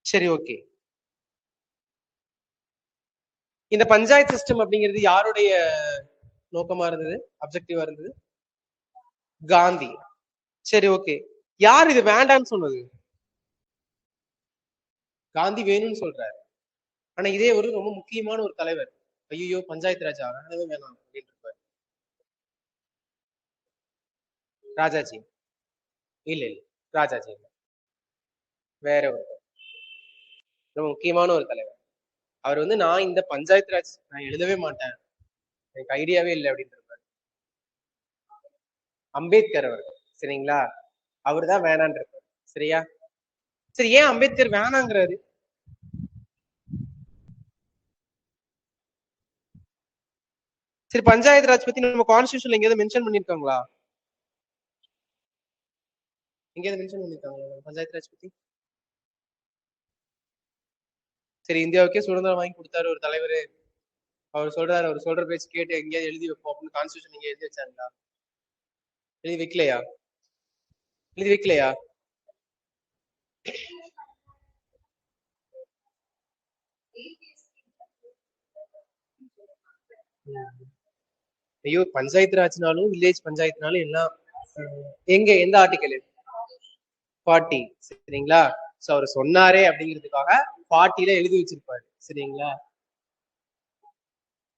S1: சரி, ஓகே. இந்த பஞ்சாயத்து சிஸ்டம் அப்படிங்கிறது யாருடைய நோக்கமா இருந்தது, அப்ஜெக்டிவா இருந்தது? காந்தி. சரி, ஓகே. யார் இது வேண்டான்னு சொன்னது? காந்தி வேணும்னு சொல்றாரு. ஆனா இதே ஒரு ரொம்ப முக்கியமான ஒரு தலைவர், ஐயோ பஞ்சாயத்து ராஜா வேணவே வேணாம் அப்படின்னு இருப்பாரு. ராஜாஜி இல்ல, ராஜாஜி இல்ல, வேற ஒரு ரொம்ப முக்கியமான ஒரு தலைவர். அவர் வந்து நான் இந்த பஞ்சாயத்து ராஜ் நான் எழுதவே மாட்டேன், எனக்கு ஐடியாவே இல்லை அப்படின்னு இருப்பாரு. அம்பேத்கர் அவர்கள். சரிங்களா? அவர் தான் வேணான்னு இருப்பாரு. சரியா? சரி, ஏன் அம்பேத்கர் வேணாங்கிறாரு? சரி, பஞ்சாயத்து ராஜ் பத்தி நம்ம கான்ஸ்டிடியூஷன்ல எங்கேயாவது மென்ஷன் பண்ணிருக்காங்களா? எங்கேயாவது மென்ஷன் பண்ணிருக்காங்களா பஞ்சாயத்து ராஜ் பத்தி? சரி, இந்தியாவுக்கே சுதந்திரம் வாங்கி கொடுத்தாரு ஒரு தலைவர், அவர் சொல்றாரு, அவர் சொல்ற பேச்சு கேட்டு எங்கேயாவது எழுதி வைப்போம் அப்படின்னு கான்ஸ்டிடியூஷன் நீங்க எழுதி வச்சாங்களா? எழுதி வைக்கலையா? எழுதி வைக்கலையா? ஐயோ, பஞ்சாயத்து ராஜ்னாலும் வில்லேஜ் பஞ்சாயத்துனாலும் எல்லாம் எங்க எந்த ஆர்டிக்கல்? 40. சரிங்களா? சோ அவர் சொன்னாரே அப்படிங்கிறதுக்காக 40ல எழுதி வச்சிருப்பாரு. சரிங்களா?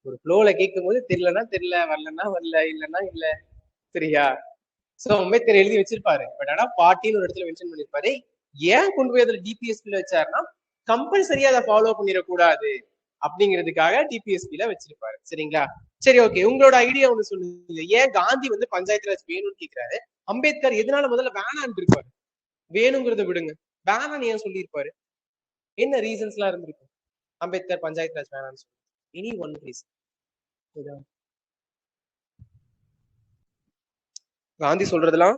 S1: ஒரு ஃப்ளோல கேட்கும் போது தெரியலன்னா தெரியல, வரலன்னா வரல, இல்லைன்னா இல்ல. சரியா? சோ அம்பேத்கர் எழுதி வச்சிருப்பாரு. பட் ஆனா 40ன்னு ஒரு இடத்துல மென்ஷன் பண்ணிருப்பாரு. ஏன் கொண்டு போய் அதுல டிபிஎஸ்பில வச்சாருன்னா கம்பல்சரியா அதை ஃபாலோ பண்ணிடக்கூடாது அப்படிங்கிறதுக்காக டிபிஎஸ்பில வச்சிருப்பாரு. சரிங்களா? சரி, ஓகே. உங்களோட ஐடியா ஒண்ணு சொல்லுங்க. ஏன் காந்தி வந்து பஞ்சாயத்து ராஜ் வேணும்னு கேட்கிறாரு, அம்பேத்கர் எதனால முதல்ல வேணான்னு இருப்பாரு? வேணுங்கிறத விடுங்க, வேணான்னு ஏன் சொல்லியிருப்பாரு? என்ன ரீசன்ஸ் எல்லாம் இருந்திருக்கு அம்பேத்கர் பஞ்சாயத்து ராஜ் வேணான்னு சொல்லி? Any one please. காந்தி சொல்றதெல்லாம்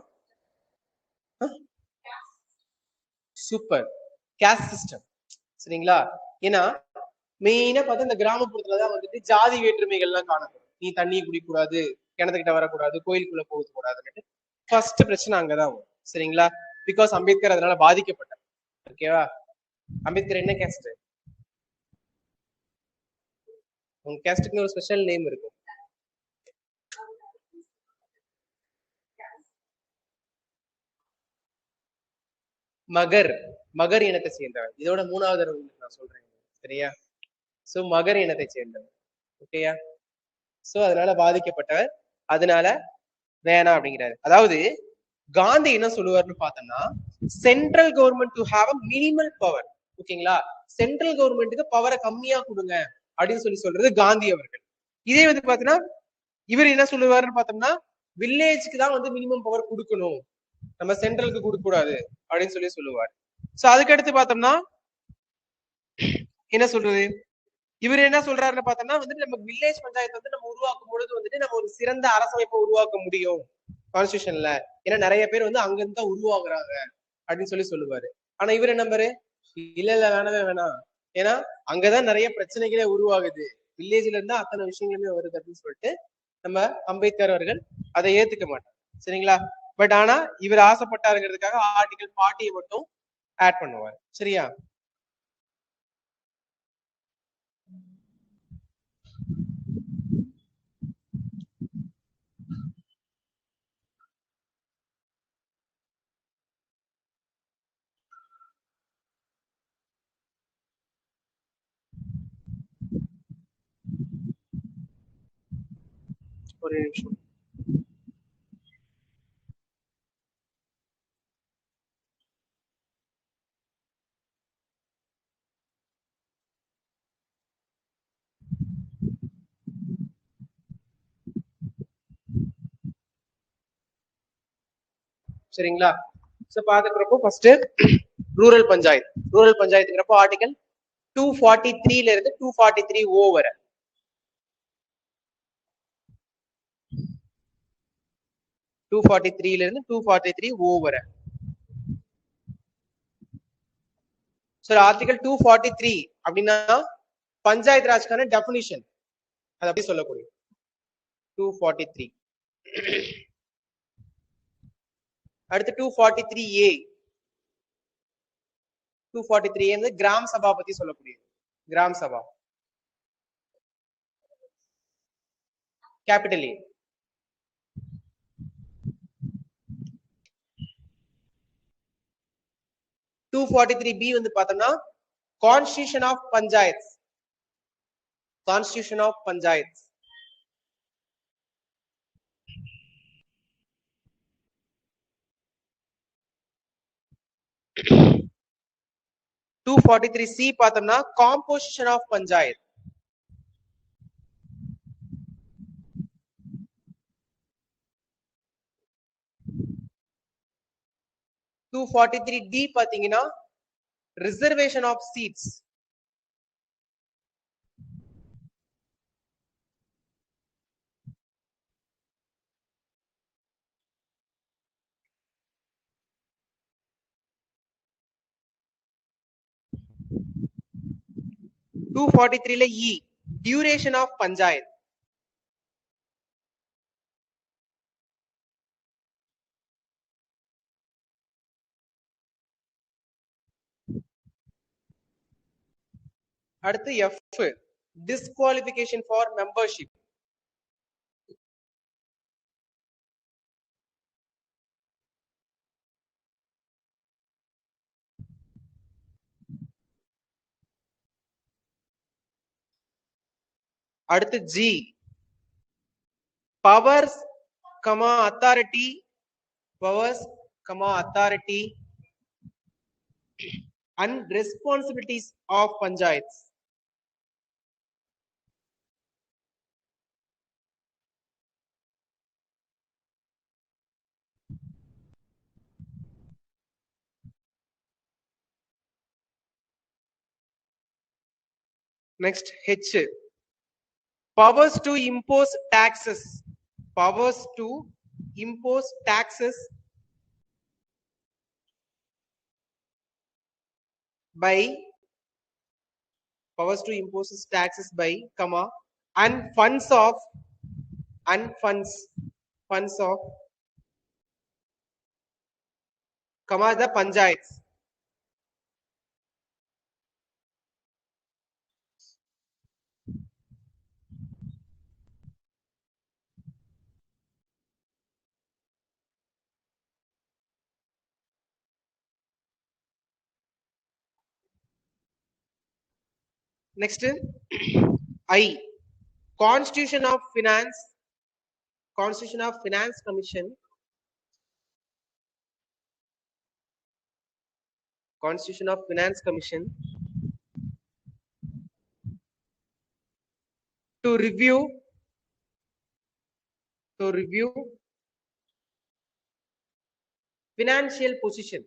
S1: சூப்பர். Caste system. சரிங்களா? ஏன்னா மெயினா பார்த்தா இந்த கிராமப்புறத்துலதான் வந்துட்டு ஜாதி வேற்றுமைகள்லாம் காணப்படும். நீ தண்ணியை குடிக்கூடாது, கிணத்துக்கிட்ட வரக்கூடாது, கோயிலுக்குள்ள போக கூடாதுன்னு ஃபர்ஸ்ட் பிரச்சனை அங்கதான் வரும். சரிங்களா? பிகாஸ் அம்பேத்கர் அதனால பாதிக்கப்பட்டார். ஓகேவா? அம்பேத்கர் என்ன கேஸ்ட்? உங்க கேஸ்டுக்கு ஒரு ஸ்பெஷல் நேம் இருக்கு. மகர். மகர் இனத்தை சேர்ந்தவர். இதோட 3வது நான் சொல்றேன். சரியா? சோ மகர் இனத்தை சேர்ந்தவர். ஓகேயா? சோ அதனால பாதிக்கப்பட்டவர், அதனால வேணாம் அப்படிங்கிறாரு. அதாவது காந்தி என்ன சொல்லுவாருன்னு பார்த்தோம்னா, central government to have a minimal power. ஓகேங்களா? சென்ட்ரல் கவர்மெண்ட்டுக்கு பவரை கம்மியா கொடுங்க அப்படின்னு சொல்றது காந்தி அவர்கள். இதே வந்து பாத்தீங்கன்னா இவர் என்ன சொல்லுவாருன்னு பார்த்தோம்னா, வில்லேஜ்க்கு தான் வந்து மினிமம் பவர் கொடுக்கணும், நம்ம சென்ட்ரலுக்கு கொடுக்க கூடாது அப்படின்னு சொல்லுவார். சோ அதுக்கு அடுத்து பார்த்தோம்னா என்ன சொல்றது, இவர் என்ன சொல்றாருன்னு பார்த்தோம்னா வந்துட்டு நம்ம வில்லேஜ் பஞ்சாயத்து வந்து நம்ம உருவாக்கும் பொழுது வந்துட்டு நம்ம ஒரு சிறந்த அரசமைப்பை உருவாக்க முடியும் கான்ஸ்டியூஷன்ல. ஏன்னா நிறைய பேர் வந்து அங்கிருந்து தான் உருவாகுறாங்க அப்படின்னு சொல்லுவாரு. ஆனா இவர் என்ன நம்பரு, இல்ல வேணவே வேணாம், ஏன்னா அங்கதான் நிறைய பிரச்சனைகளே உருவாகுது, வில்லேஜ்ல இருந்தா அத்தனை விஷயங்களுமே வருது அப்படின்னு சொல்லிட்டு நம்ம அம்பேத்கர் அவர்கள் அதை ஏத்துக்க மாட்டாங்க. சரிங்களா? பட் ஆனா இவர் ஆசைப்பட்டாருங்கிறதுக்காக ஆர்டிகல் 40 மட்டும் ஆட் பண்ணுவார். சரியா? ஒரு நிமிஷம். சரிங்களா? சோ பாத்துக்கிறப்போ ஃபர்ஸ்ட் ரூரல் பஞ்சாயத்துங்கிறப்போ ஆர்டிகல் 243 இருந்து 243 ஓவர் 243 இருந்து 243 ஓவர். சோ ஆர்டிகல் 243 அப்படின்னா பஞ்சாயத்து ராஜ்க்கான டெபினிஷன், அது அப்படி சொல்லக்கூடிய 243. அடுத்து 243A. 243A வந்து கிராம் சபா பத்தி சொல்லக்கூடியது. Gram Sabha capital A. 243B வந்து பார்த்தோம்னா constitution of panchayat. Constitution of panchayat. To 243C பார்த்தோம்னா composition of panchayat. To 243D பாத்தீங்கன்னா ரிசர்வேஷன் ஆஃப் சீட்ஸ். டூ 243ல E டியூரேஷன் ஆஃப் பஞ்சாயத். அடுத்து F டிஸ்குவாலிஃபிகேஷன் ஃபார் மெம்பர்ஷிப். அடுத்து G powers authority. Powers authority and responsibilities of panchayats. Next H powers to impose taxes. Powers to impose taxes by comma and funds of comma the panchayats. Next I Constitution of Finance Commission. Constitution of Finance Commission to review financial position.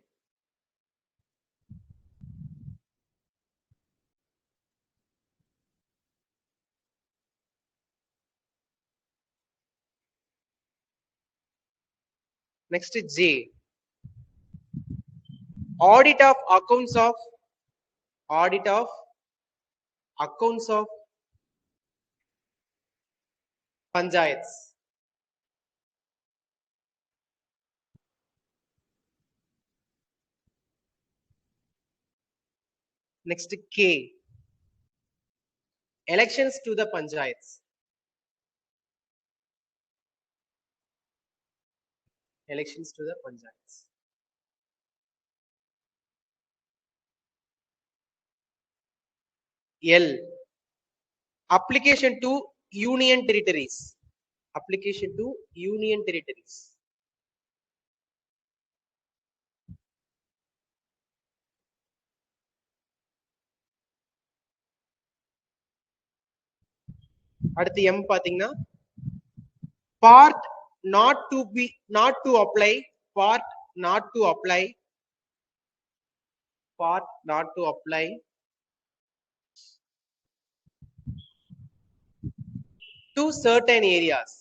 S1: Next J. Audit of accounts of audit of accounts of panchayats. Next K. Elections to the panchayats. Elections to the panchayats. L. Application to union territories. Application to union territories. அடுத்து M பாத்தீங்கன்னா part not to apply, part not to apply, part not to apply to certain areas,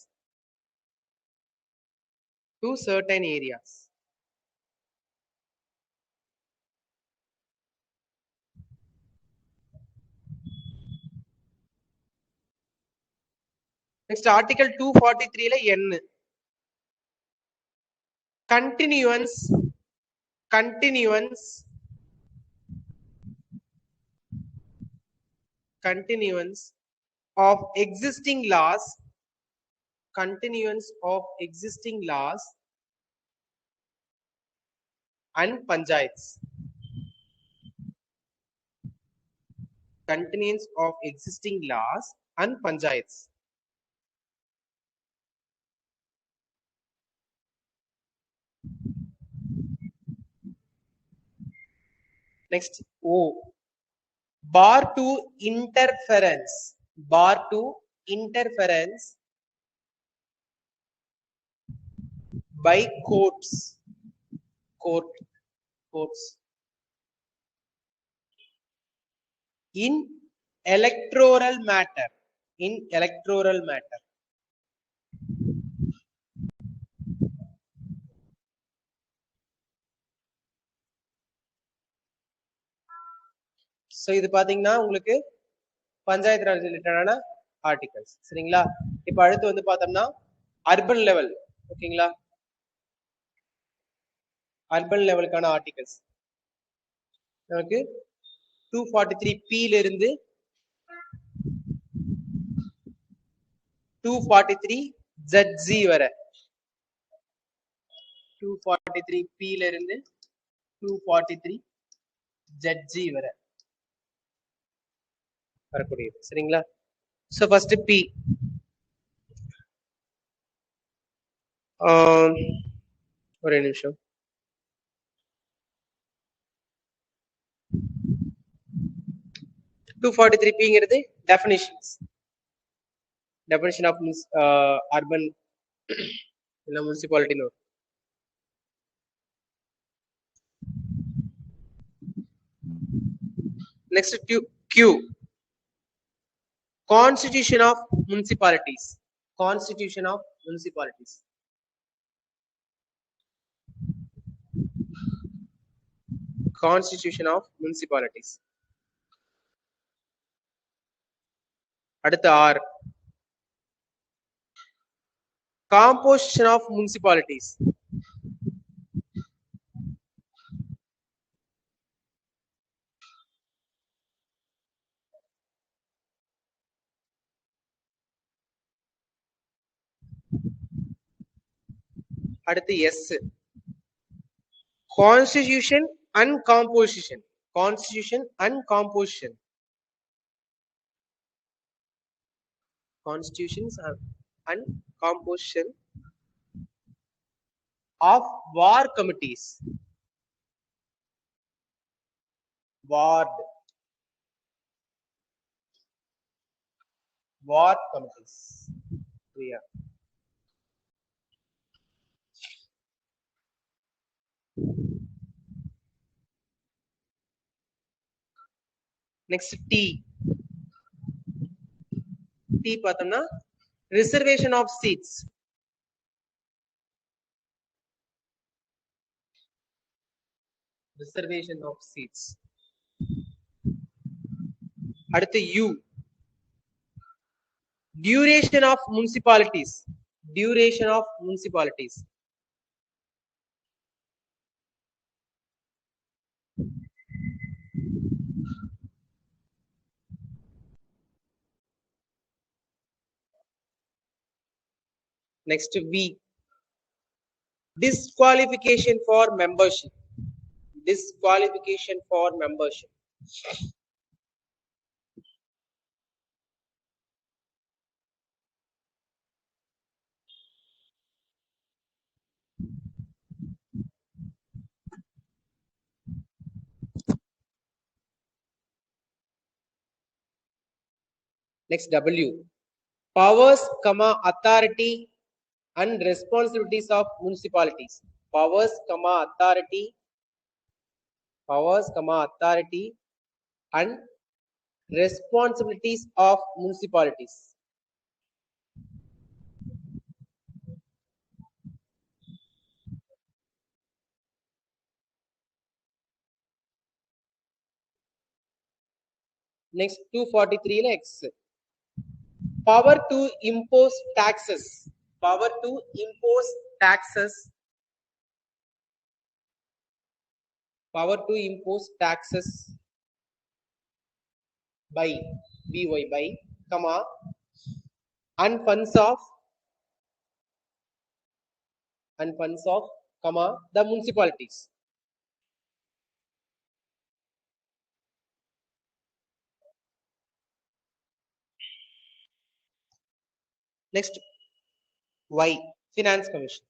S1: to certain areas. Next article 243 la N. Continuance of existing laws, continuance of existing laws and panchayats. Continuance of existing laws and panchayats. Next O. Bar to interference, bar to interference by courts, courts in electoral matter, in electoral matter. So இது பாத்தீங்கன்னா உங்களுக்கு பஞ்சாயத்து ராஜ் ரிலேட்டடான articles சரிங்களா. இப்ப அடுத்து வந்து பார்த்தோம்னா urban level ஓகேங்களா, அர்பன் லெவலுக்கான ஆர்டிகல்ஸ் நமக்கு 243P ல இருந்து 243ZG வரை, 243P ல இருந்து 243ZG வரை வரக்கூடியது சரிங்களா. So first P. ஒரே நிமிஷம். P definitions, definition of urban municipality law. Next Q. Constitution of municipalities, constitution of municipalities. Constitution of municipalities. அடுத்து R. Composition of municipalities. அடுத்து S. Constitution and composition, constitution and composition, constitutions and composition of war committees, war committees. Yeah. Next T. T பார்த்தோம்னா reservation of seats, reservation of seats. அடுத்து U, duration of municipalities. Duration of municipalities. Next V, disqualification for membership. Disqualification for membership. Next W, powers, authority and responsibilities of municipalities. Powers, authority and responsibilities of municipalities. Next 243 X, power to impose taxes. Power to impose taxes. Power to impose taxes by by and funds of the municipalities. Next Y, finance commission.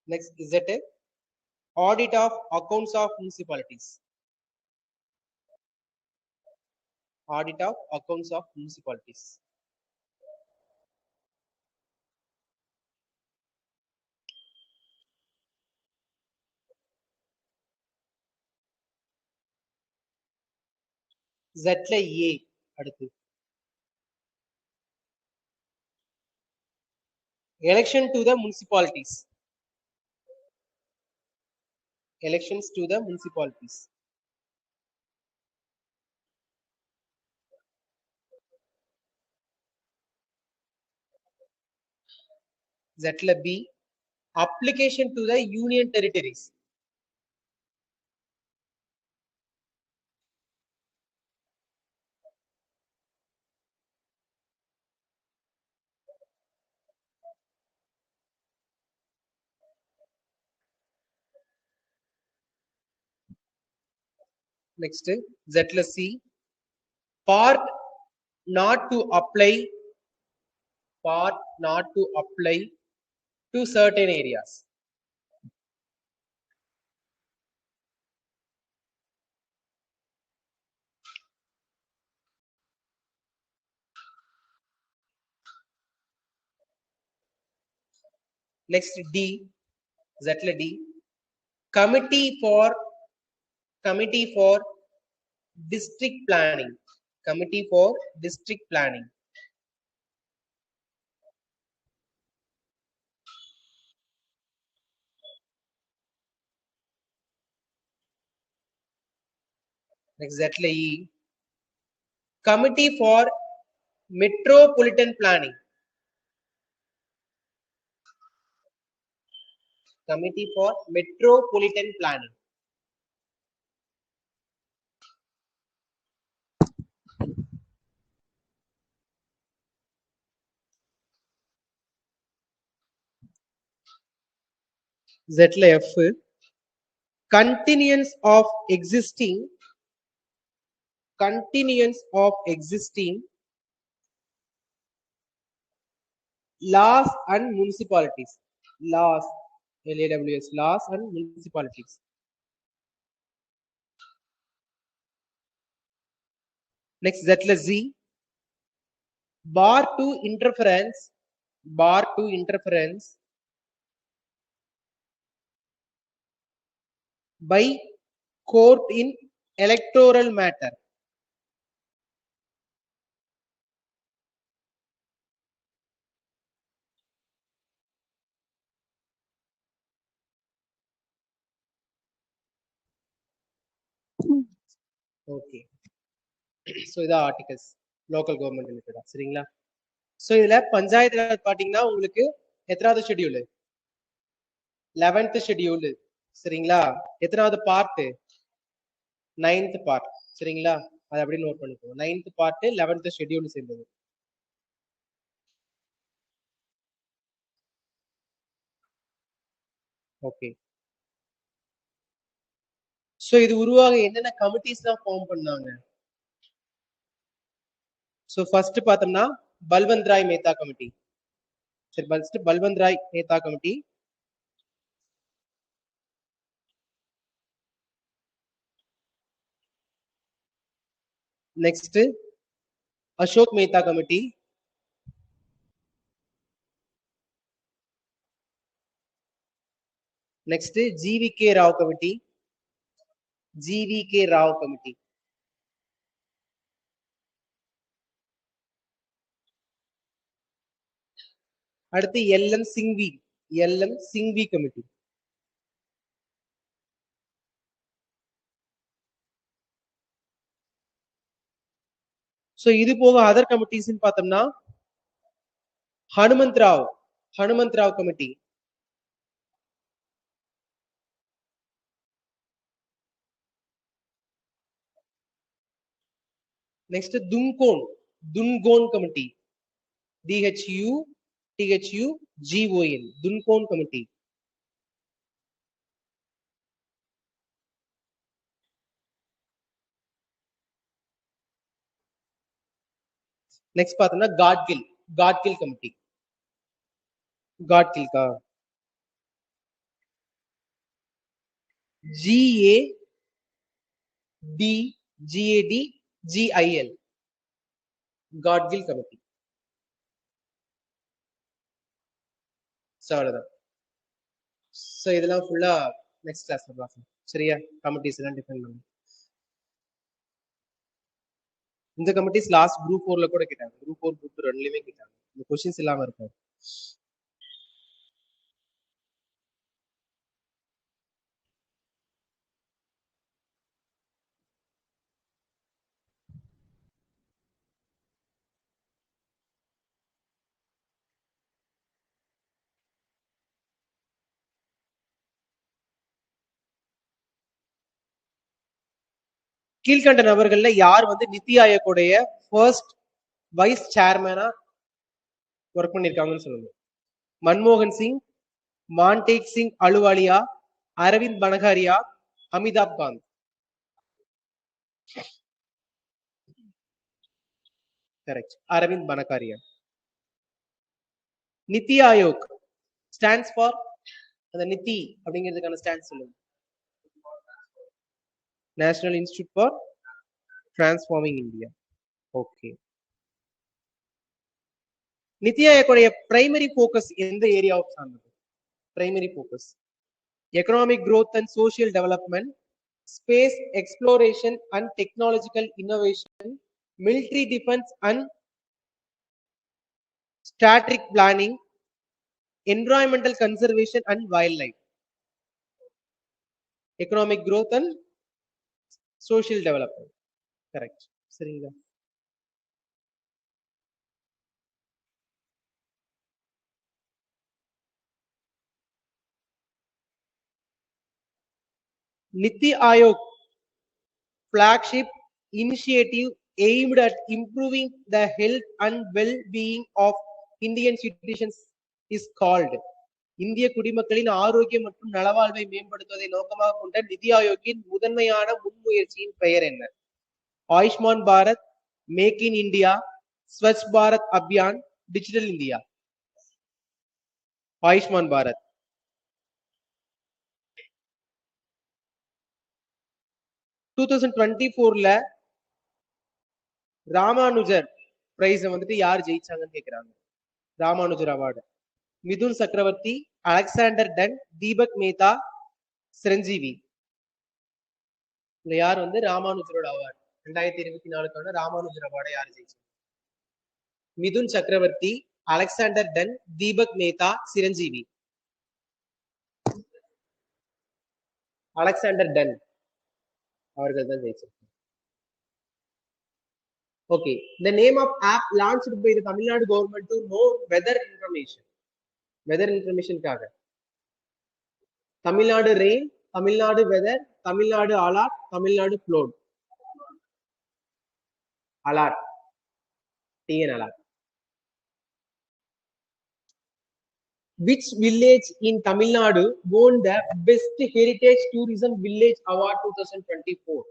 S1: Next Z, audit of accounts of municipalities. Audit of accounts of municipalities. Z A அடுத்து election to the municipalities. Elections to the municipalities. Z B, application to the union territories. Next Z C, part not to apply to certain areas. Next D, Z D, committee for district planning. Committee for district planning. Next Z E, committee for metropolitan planning. Committee for metropolitan planning. Z F, continuance of existing laws and municipalities. Laws, LAWS, laws and municipalities. Next Z, bar to interference by court in electoral matter. Okay. So இதான் articles local government ரிலேட்டடா சரிங்களா. So இதுல பஞ்சாயத்து ராஜ் பாத்தீங்கன்னா உங்களுக்கு எத்தனாவது schedule? 11th schedule சரிங்களா. எத்தனாவது part? 9th part சரிங்களா. அதை அப்படியே நோட் பண்ணிக்கோங்க. 9th பார்ட் 11th ஷெட்யூல் சேர்ந்தது. ஓகே. ஸோ இது உருவாக என்னென்ன கமிட்டிஸ் தான் ஃபார்ம் பண்ணாங்க? ஸோ ஃபர்ஸ்ட் பார்த்தோம்னா பல்வந்த் ராய் மேத்தா கமிட்டி. சரி, first Balwant Rai Mehta committee. Next Ashok Mehta committee. Next GVK Rao committee. GVK Rao committee. அடுத்து எல்எம் சிங்வி. எல்எம் சிங்வி கமிட்டி. சோ இது போக அதர் கமிட்டிஸ் பார்த்தோம்னா Hanumantha Rao committee. Next Thungon committee. DHUTHUGON Thungon committee. Next பார்த்தோம்னா காட்கில் கமிட்டி. காட்கில்கா GADGIL காட்கில் கமிட்டி. அவ்வளவுதான். ஸோ இதெல்லாம் ஃபுல்லா நெக்ஸ்ட் கிளாஸ்ல பார்க்கலாம் சரியா. கமிட்டிஸ் எல்லாம் டிஃபைன் பண்ணி இந்த கமிட்டிஸ் லாஸ்ட் குரூப் 4ல கூட கேட்டாங்க. குரூப் 4 குரூப் 2 ரெண்டுலயுமே கேட்டாங்க. இந்த क्वेश्चंस இல்லாம இருக்காது. கீழ்கண்ட நபர்கள்ல யார் வந்து நித்தி ஆயோக்குடைய ஃபர்ஸ்ட் வைஸ் சேர்மேனா ஒர்க் பண்ணிருக்காங்கன்னு சொல்லுங்க. மன்மோகன் Singh, Montek Singh Ahluwalia, Arvind Panagariya, Amitabh Kant. Correct, Arvind Panagariya. NITI Aayog stands for, அந்த நித்தி அப்படிங்கிறதுக்கான ஸ்டாண்ட் சொல்லுங்க. National institute for transforming India. Okay. NITI ஆயோக்குடைய பிரைமரி ஃபோக்கஸ் எந்த ஏரியாவுக்கு சார்ந்தது? Primary focus economic growth and social development, space exploration and technological innovation, military defense and strategic planning, environmental conservation and wildlife. Economic growth and social development. Correct. சரிங்களா. Niti Aayog flagship initiative aimed at improving the health and well-being of Indian citizens is called. இந்திய குடிமக்களின் ஆரோக்கியம் மற்றும் நலவாழ்வை மேம்படுத்துவதை நோக்கமாக கொண்ட நிதி ஆயோக்கின் முதன்மையான முன்முயற்சியின் பெயர் என்ன? Ayushman Bharat, make in India, Swachh Bharat Abhiyan, digital India. Ayushman Bharat. To 2024 Ramanujar prize வந்துட்டு யார் ஜெயிச்சாங்கன்னு கேக்குறாங்க. Ramanujar award Mithun Chakraborty, Alexander ton, Deepak Mehta, Chiranjeevi. யார் வந்து ராமானுஜரோட அவார்டு 2024 ராமானுஜர் அவார்டை யார் ஜெயிச்சாங்க? Mithun Chakraborty, Alexander ton, Deepak Mehta, Chiranjeevi. Alexander Dunn அவர்கள் தான் ஜெயிச்சாங்க. Okay, the name of app launched by the Tamil Nadu government to know weather information. Weather information kaga. Tamil Nadu rain, Tamil Nadu weather, Tamil Nadu alert, Tamil Nadu flood. Alert. TN alert. Which village in Tamil Nadu won the Best Heritage Tourism Village Award 2024?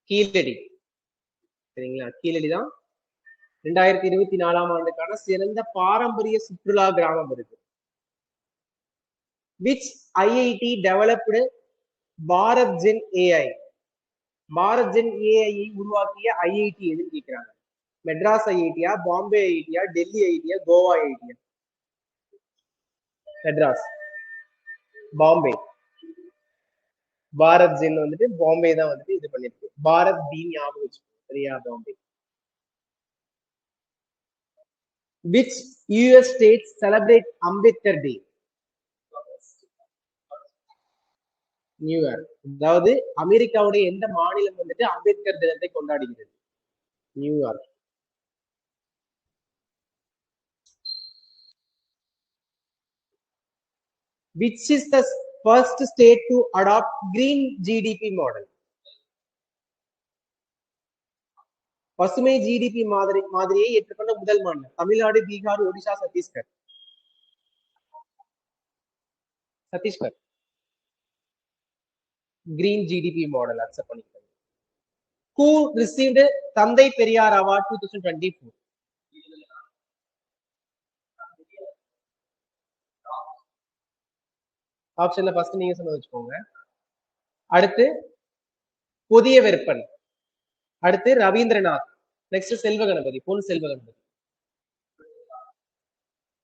S1: Keezhadi. சரிங்களா? கீழடி தான் 2024ஆம் ஆண்டுக்கான சிறந்த பாரம்பரிய சுற்றுலா கிராமம் இருக்கு. Which IIT developed BharatGen AI? BharatGen AI உருவாக்கிய IIT எதுன்னு கேட்கிறாங்க. மெட்ராஸ் ஐஐடியா, பாம்பே ஐஐடியா, டெல்லி ஐஐடியா, கோவா ஐஐடியா? மெட்ராஸ். பாம்பே. பாரத்ஜென் வந்துட்டு பாம்பே தான் வந்துட்டு இது பண்ணிருக்கு. பாரத் டி ஞாபகம் வச்சு சரியா? Bombay. Which US states celebrate Ambedkar Day? New York. அதாவது அமெரிக்காவுடைய எந்த மாநிலம் வந்துட்டு அம்பேத்கர் தினத்தை கொண்டாடுகிறது? New York. Which is the first state to adopt green GDP model? பசுமை ஜிடிபி மாதிரியை ஏற்றுக்கொண்ட முதல் மாநிலம் Tamil Nadu, Bihar, Odisha, Chhattisgarh? Chhattisgarh. green GDP model accept பண்ணிருக்காங்க. Who received தந்தை பெரியார் award 2024? ஆப்ஷன்ல ஃபர்ஸ்ட் நீங்க சொன்ன வச்சுக்கோங்க. அடுத்து புதிய விற்பன், அடுத்து ரவீந்திரநாத், நெக்ஸ்ட் செல்வ கணபதி, பொன் செல்வ கணபதி.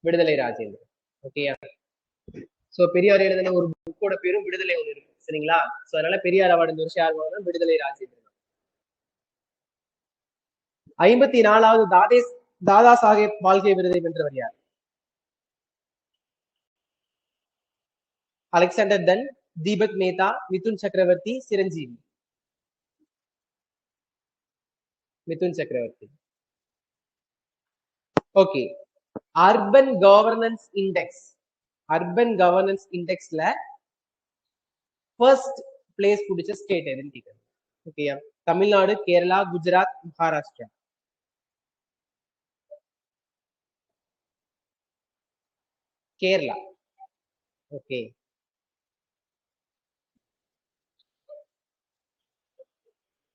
S1: விடுதலை ராஜேந்திரன். ஓகேயா? சோ பெரியார் எழுதின ஒரு புக்கோட பேரும் விடுதலை ஒன்று இருக்கு சரிங்களா? சோ அதனால பெரியார் அவார்டு இந்த வருஷம் யார் வாங்கினா? விடுதலை ராஜேந்திரன். 54வது தாதா சாஹேப் பால்கே விருதை வென்றவர் யார்? Alexander ton, Deepak Mehta, Mithun Chakraborty, Chiranjeevi? Mithun Chakraborty. Okay, urban governance index, urban governance இண்டெக்ஸ்ல ஃபர்ஸ்ட் பிளேஸ் பிடிச்ச ஸ்டேட் எதுன்னு கேட்குறேன். ஓகேயா? Tamil Nadu, Kerala, Gujarat, Maharashtra? Kerala. Okay.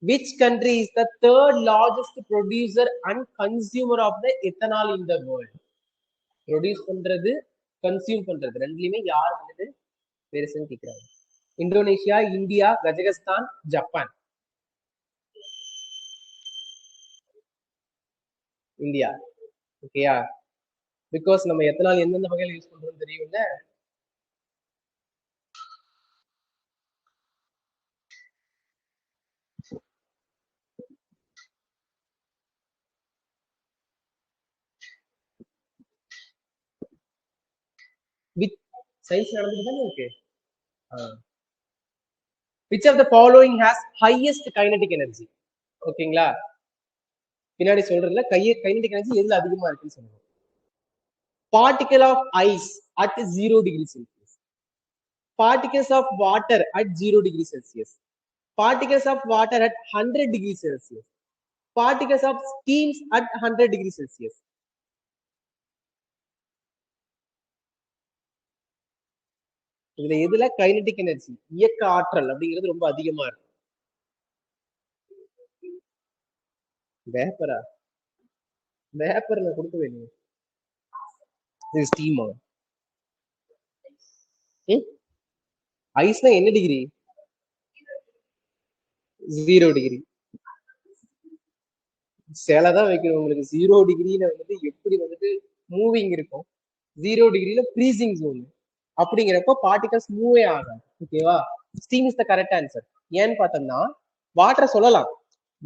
S1: Which country is the third largest producer and consumer of the ethanol in the world? Produce பண்றது, consume பண்றது ரெண்டுலயுமே யார் வந்து பெருசுன்னு கேக்குறாங்க. Indonesia, India, Kazakhstan, Japan? India. ஓகேயா? பிகாஸ் நம்ம எத்தனால் எந்தெந்த வகையில யூஸ் பண்றோம்னு தெரியும்ல. வித் சயின்ஸ் நடந்துட்டு தானே இருக்கு. Which of the following has highest kinetic energy? ஓகேங்களா? பின்னாடி சொல்றதுல kinetic energy எதுல அதிகமா இருக்குன்னு சொல்லுவோம். Particle of ice at 0 degrees Celsius, particles of water at 0 degrees Celsius, particles of water at 100 degrees Celsius, particles of steams at 100 degrees Celsius? இதுல எதுல kinetic energy, இயக்க ஆற்றல் அப்படிங்கிறது ரொம்ப அதிகமா இருக்கு? வேப்பரா? வேப்பர்ல கொடுக்க வேணும். இது ஸ்டீமா? ஐஸ்னா என்ன டிகிரி? 0 டிகிரி. சேலதான் வைக்கணும் உங்களுக்கு. 0 டிகிரியில வந்துட்டு எப்படி வந்துட்டு மூவிங் இருக்கும், 0 டிகிரியில ஃப்ரீசிங் ஜோன். அப்படிங்கிறப்போ பார்ட்டிகல்ஸ் மூவே ஆகாது. ஓகேவா? Steam is the correct answer. ஏன்னு பார்த்தோம்னா வாட்டர் சொல்லலாம்,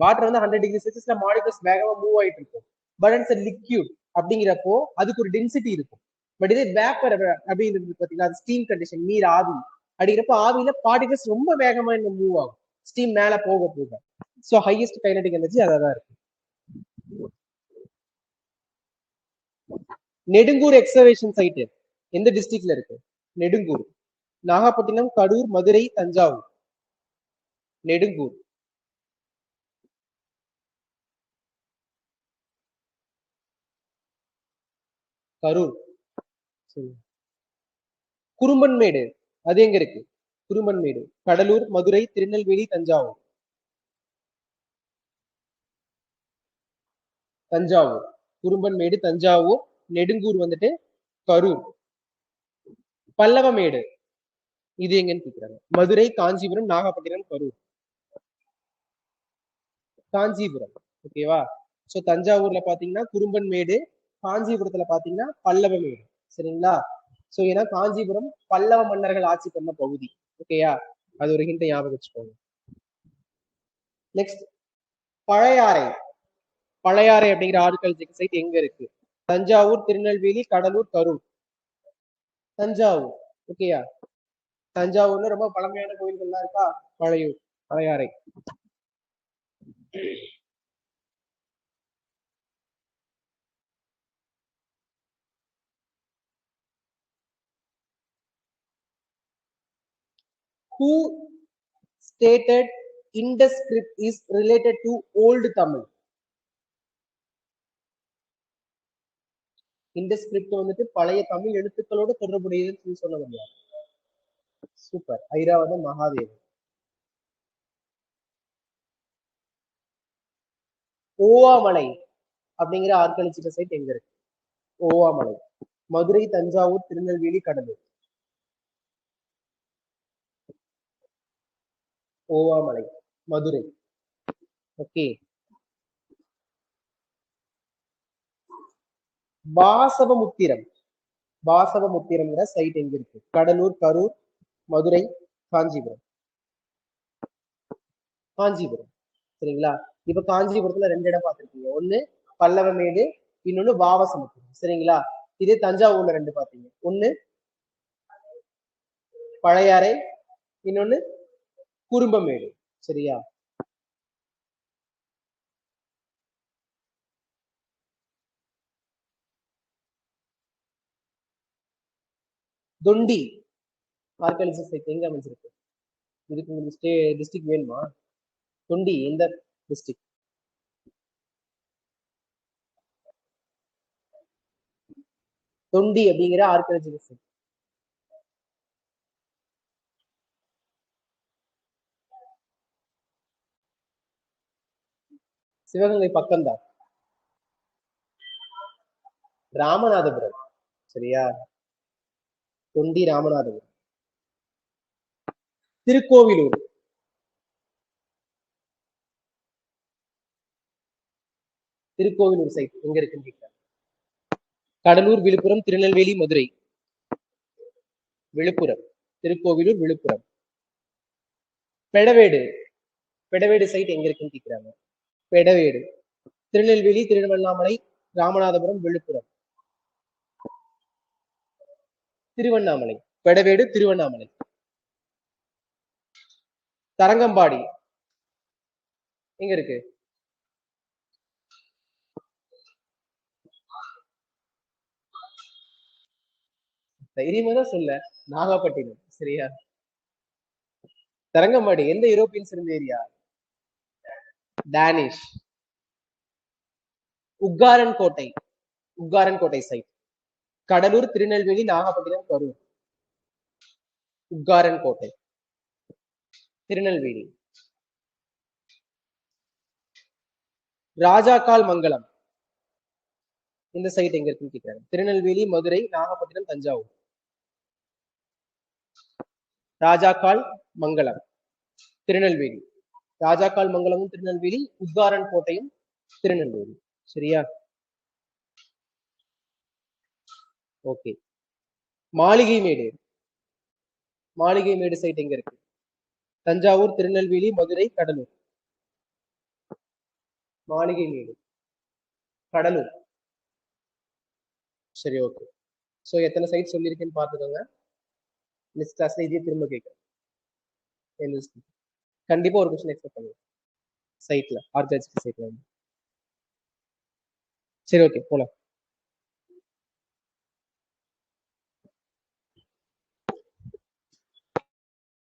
S1: வாட்டர் வந்து 100 டிகிரி செல்சியஸ்ல மாலிகுல்ஸ் வேகமா மூவ் ஆயிட்டு இருக்கும். பட் இட்ஸ் லிக்யூட் அப்படிங்கிறப்போ அதுக்கு ஒரு டென்சிட்டி இருக்கும். பட் இதே வேப்பர் அப்படிங்கிறது பாத்தீங்கன்னா அது ஸ்டீம் கண்டிஷன், நீர் ஆவி அப்படிங்கிறப்போ ஆவியில பார்ட்டிகல்ஸ் ரொம்ப வேகமா மூவ் ஆகும். ஸ்டீம் மேல போக போக. ஸோ ஹையஸ்ட் கைனடிக் எனர்ஜி அதான் இருக்கு. நெடுங்கூர் எக்ஸவேஷன் சைட் எந்த டிஸ்ட்ரிக்ட்ல இருக்கு? நெடுங்கூர். நாகப்பட்டினம், கடூர், மதுரை, தஞ்சாவூர். நெடுங்கூர். கரூர். குறும்பன்மேடு அது எங்க இருக்கு? குறும்பன்மேடு. கடலூர், மதுரை, திருநெல்வேலி, தஞ்சாவூர். தஞ்சாவூர். குறும்பன்மேடு தஞ்சாவூர். நெடுங்கூர் வந்துட்டு கரூர். பல்லவமேடு இது எங்கன்னு கேக்குறாங்க. மதுரை, காஞ்சிபுரம், நாகப்பட்டினம், கரூர். காஞ்சிபுரம். ஓகேவா? சோ தஞ்சாவூர்ல பாத்தீங்கன்னா குறும்பன்மேடு, காஞ்சிபுரத்துல பாத்தீங்கன்னா பல்லவமேடு. சரிங்களா? சோ ஏன்னா காஞ்சிபுரம் பல்லவ மன்னர்கள் ஆட்சி பண்ண பகுதி. ஓகேயா? அது ஒரு ஹிண்ட் ஞாபகம் வச்சுக்கோங்க. நெக்ஸ்ட் பழையாறை. பழையாறை அப்படிங்கிற ஆர்கியாலஜிக்கல் சைட் எங்க இருக்கு? தஞ்சாவூர், திருநெல்வேலி, கடலூர், கரூர். தஞ்சாவூர். ஓகேயா? தஞ்சாவூர்ல ரொம்ப பழமையான கோயில்கள்லாம் இருக்கா? Palaiyur, Pazhayarai. Who stated Indus script is related to Old Tamil? Indus script வந்துட்டு பழைய தமிழ் எழுத்துக்களோடு தொடர்புடையதுன்னு சொல்ல முடியாது. சூப்பர். ஐராவதம் மகாதேவன். ஓவாமலை அப்படிங்கிற ஆர்கியாலஜிக்கல் சைட் எங்க இருக்கு? ஓவாமலை. மதுரை, தஞ்சாவூர், திருநெல்வேலி, கடலூர். ஓவாமலை, மதுரை. ஓகே. வாசவமுத்திரம். வாசவமுத்திரம்ங்கிற சைட் எங்க இருக்கு? கடலூர், கரூர், மதுரை, காஞ்சிபுரம். காஞ்சிபுரம். சரிங்களா? இப்ப காஞ்சிபுரத்துல 2 இடம் பார்த்திருக்கீங்க. ஒண்ணு பல்லவமேடு, இன்னொன்னு வாவசமுத்திரம். சரிங்களா? இதே தஞ்சாவூர்ல 2 பாத்தீங்க. ஒண்ணு பழையாறை, இன்னொன்னு குறும்பமேடு. சரியா? தொண்டி ஆர்கியாலஜி சைட் எங்க அமைஞ்சிருக்கு? இதுக்கு உங்களுக்கு டிஸ்ட்ரிக்ட் வேணுமா? தொண்டி எந்த டிஸ்ட்ரிக்ட்? தொண்டி அப்படிங்கிற ஆர்கியாலஜிக்கல் சைட் சிவகங்கை பக்கம்தான். ராமநாதபுரம். சரியா? தொண்டி ராமநாதபுரம். திருக்கோவிலூர். திருக்கோவிலூர் சைட் எங்க இருக்குன்னு கேட்கிறேன். கடலூர், விழுப்புரம், திருநெல்வேலி, மதுரை. விழுப்புரம். திருக்கோவிலூர், விழுப்புரம். பெடவேடு. பெடவேடு சைட் எங்க இருக்குன்னு கேட்கிறாங்க. பெடவேடு. திருநெல்வேலி, திருவண்ணாமலை, ராமநாதபுரம், விழுப்புரம். திருவண்ணாமலை. பெடவேடு, திருவண்ணாமலை. தரங்கம்பாடி எங்க இருக்கு? தைரியமா தான் சொல்ல. நாகப்பட்டினம். சரியா? தரங்கம்பாடி எந்த யூரோப்பியன்ஸ் இருந்த ஏரியா? டேனிஷ். உக்காரன் கோட்டை. உக்காரன் கோட்டை சைட் கடலூர், திருநெல்வேலி, நாகப்பட்டினம், கரூர். உக்காரன் கோட்டை திருநெல்வேலி. ராஜாக்கால் மங்கலம் இந்த சைட் எங்க இருக்குன்னு கேட்கிறாங்க. திருநெல்வேலி, மதுரை, நாகப்பட்டினம், தஞ்சாவூர். ராஜாக்கால் மங்கலம் திருநெல்வேலி. ராஜாக்கால் மங்கலமும் திருநெல்வேலி, உக்காரன் கோட்டையும் திருநெல்வேலி. சரியா? ஓகே. மாளிகை மேடு. மாளிகை மேடு சைட் எங்க இருக்கு? தஞ்சாவூர், திருநெல்வேலி, மதுரை, கடலூர். மாளிகை மேடு கடலூர். சரி, ஓகே. சோ எத்தனை சைட் சொல்லியிருக்கேன்னு பாத்துக்கோங்க. நெக்ஸ்ட் கிளாஸ்ல இதே திரும்ப கேட்கிறேன். கண்டிப்பா ஒரு கொஸ்டின் எக்ஸ்பெக்ட் பண்ணுவோம் சைட்ல ஆர்காலஜிக்கல் சைட்ல. சரி ஓகே போலாம்.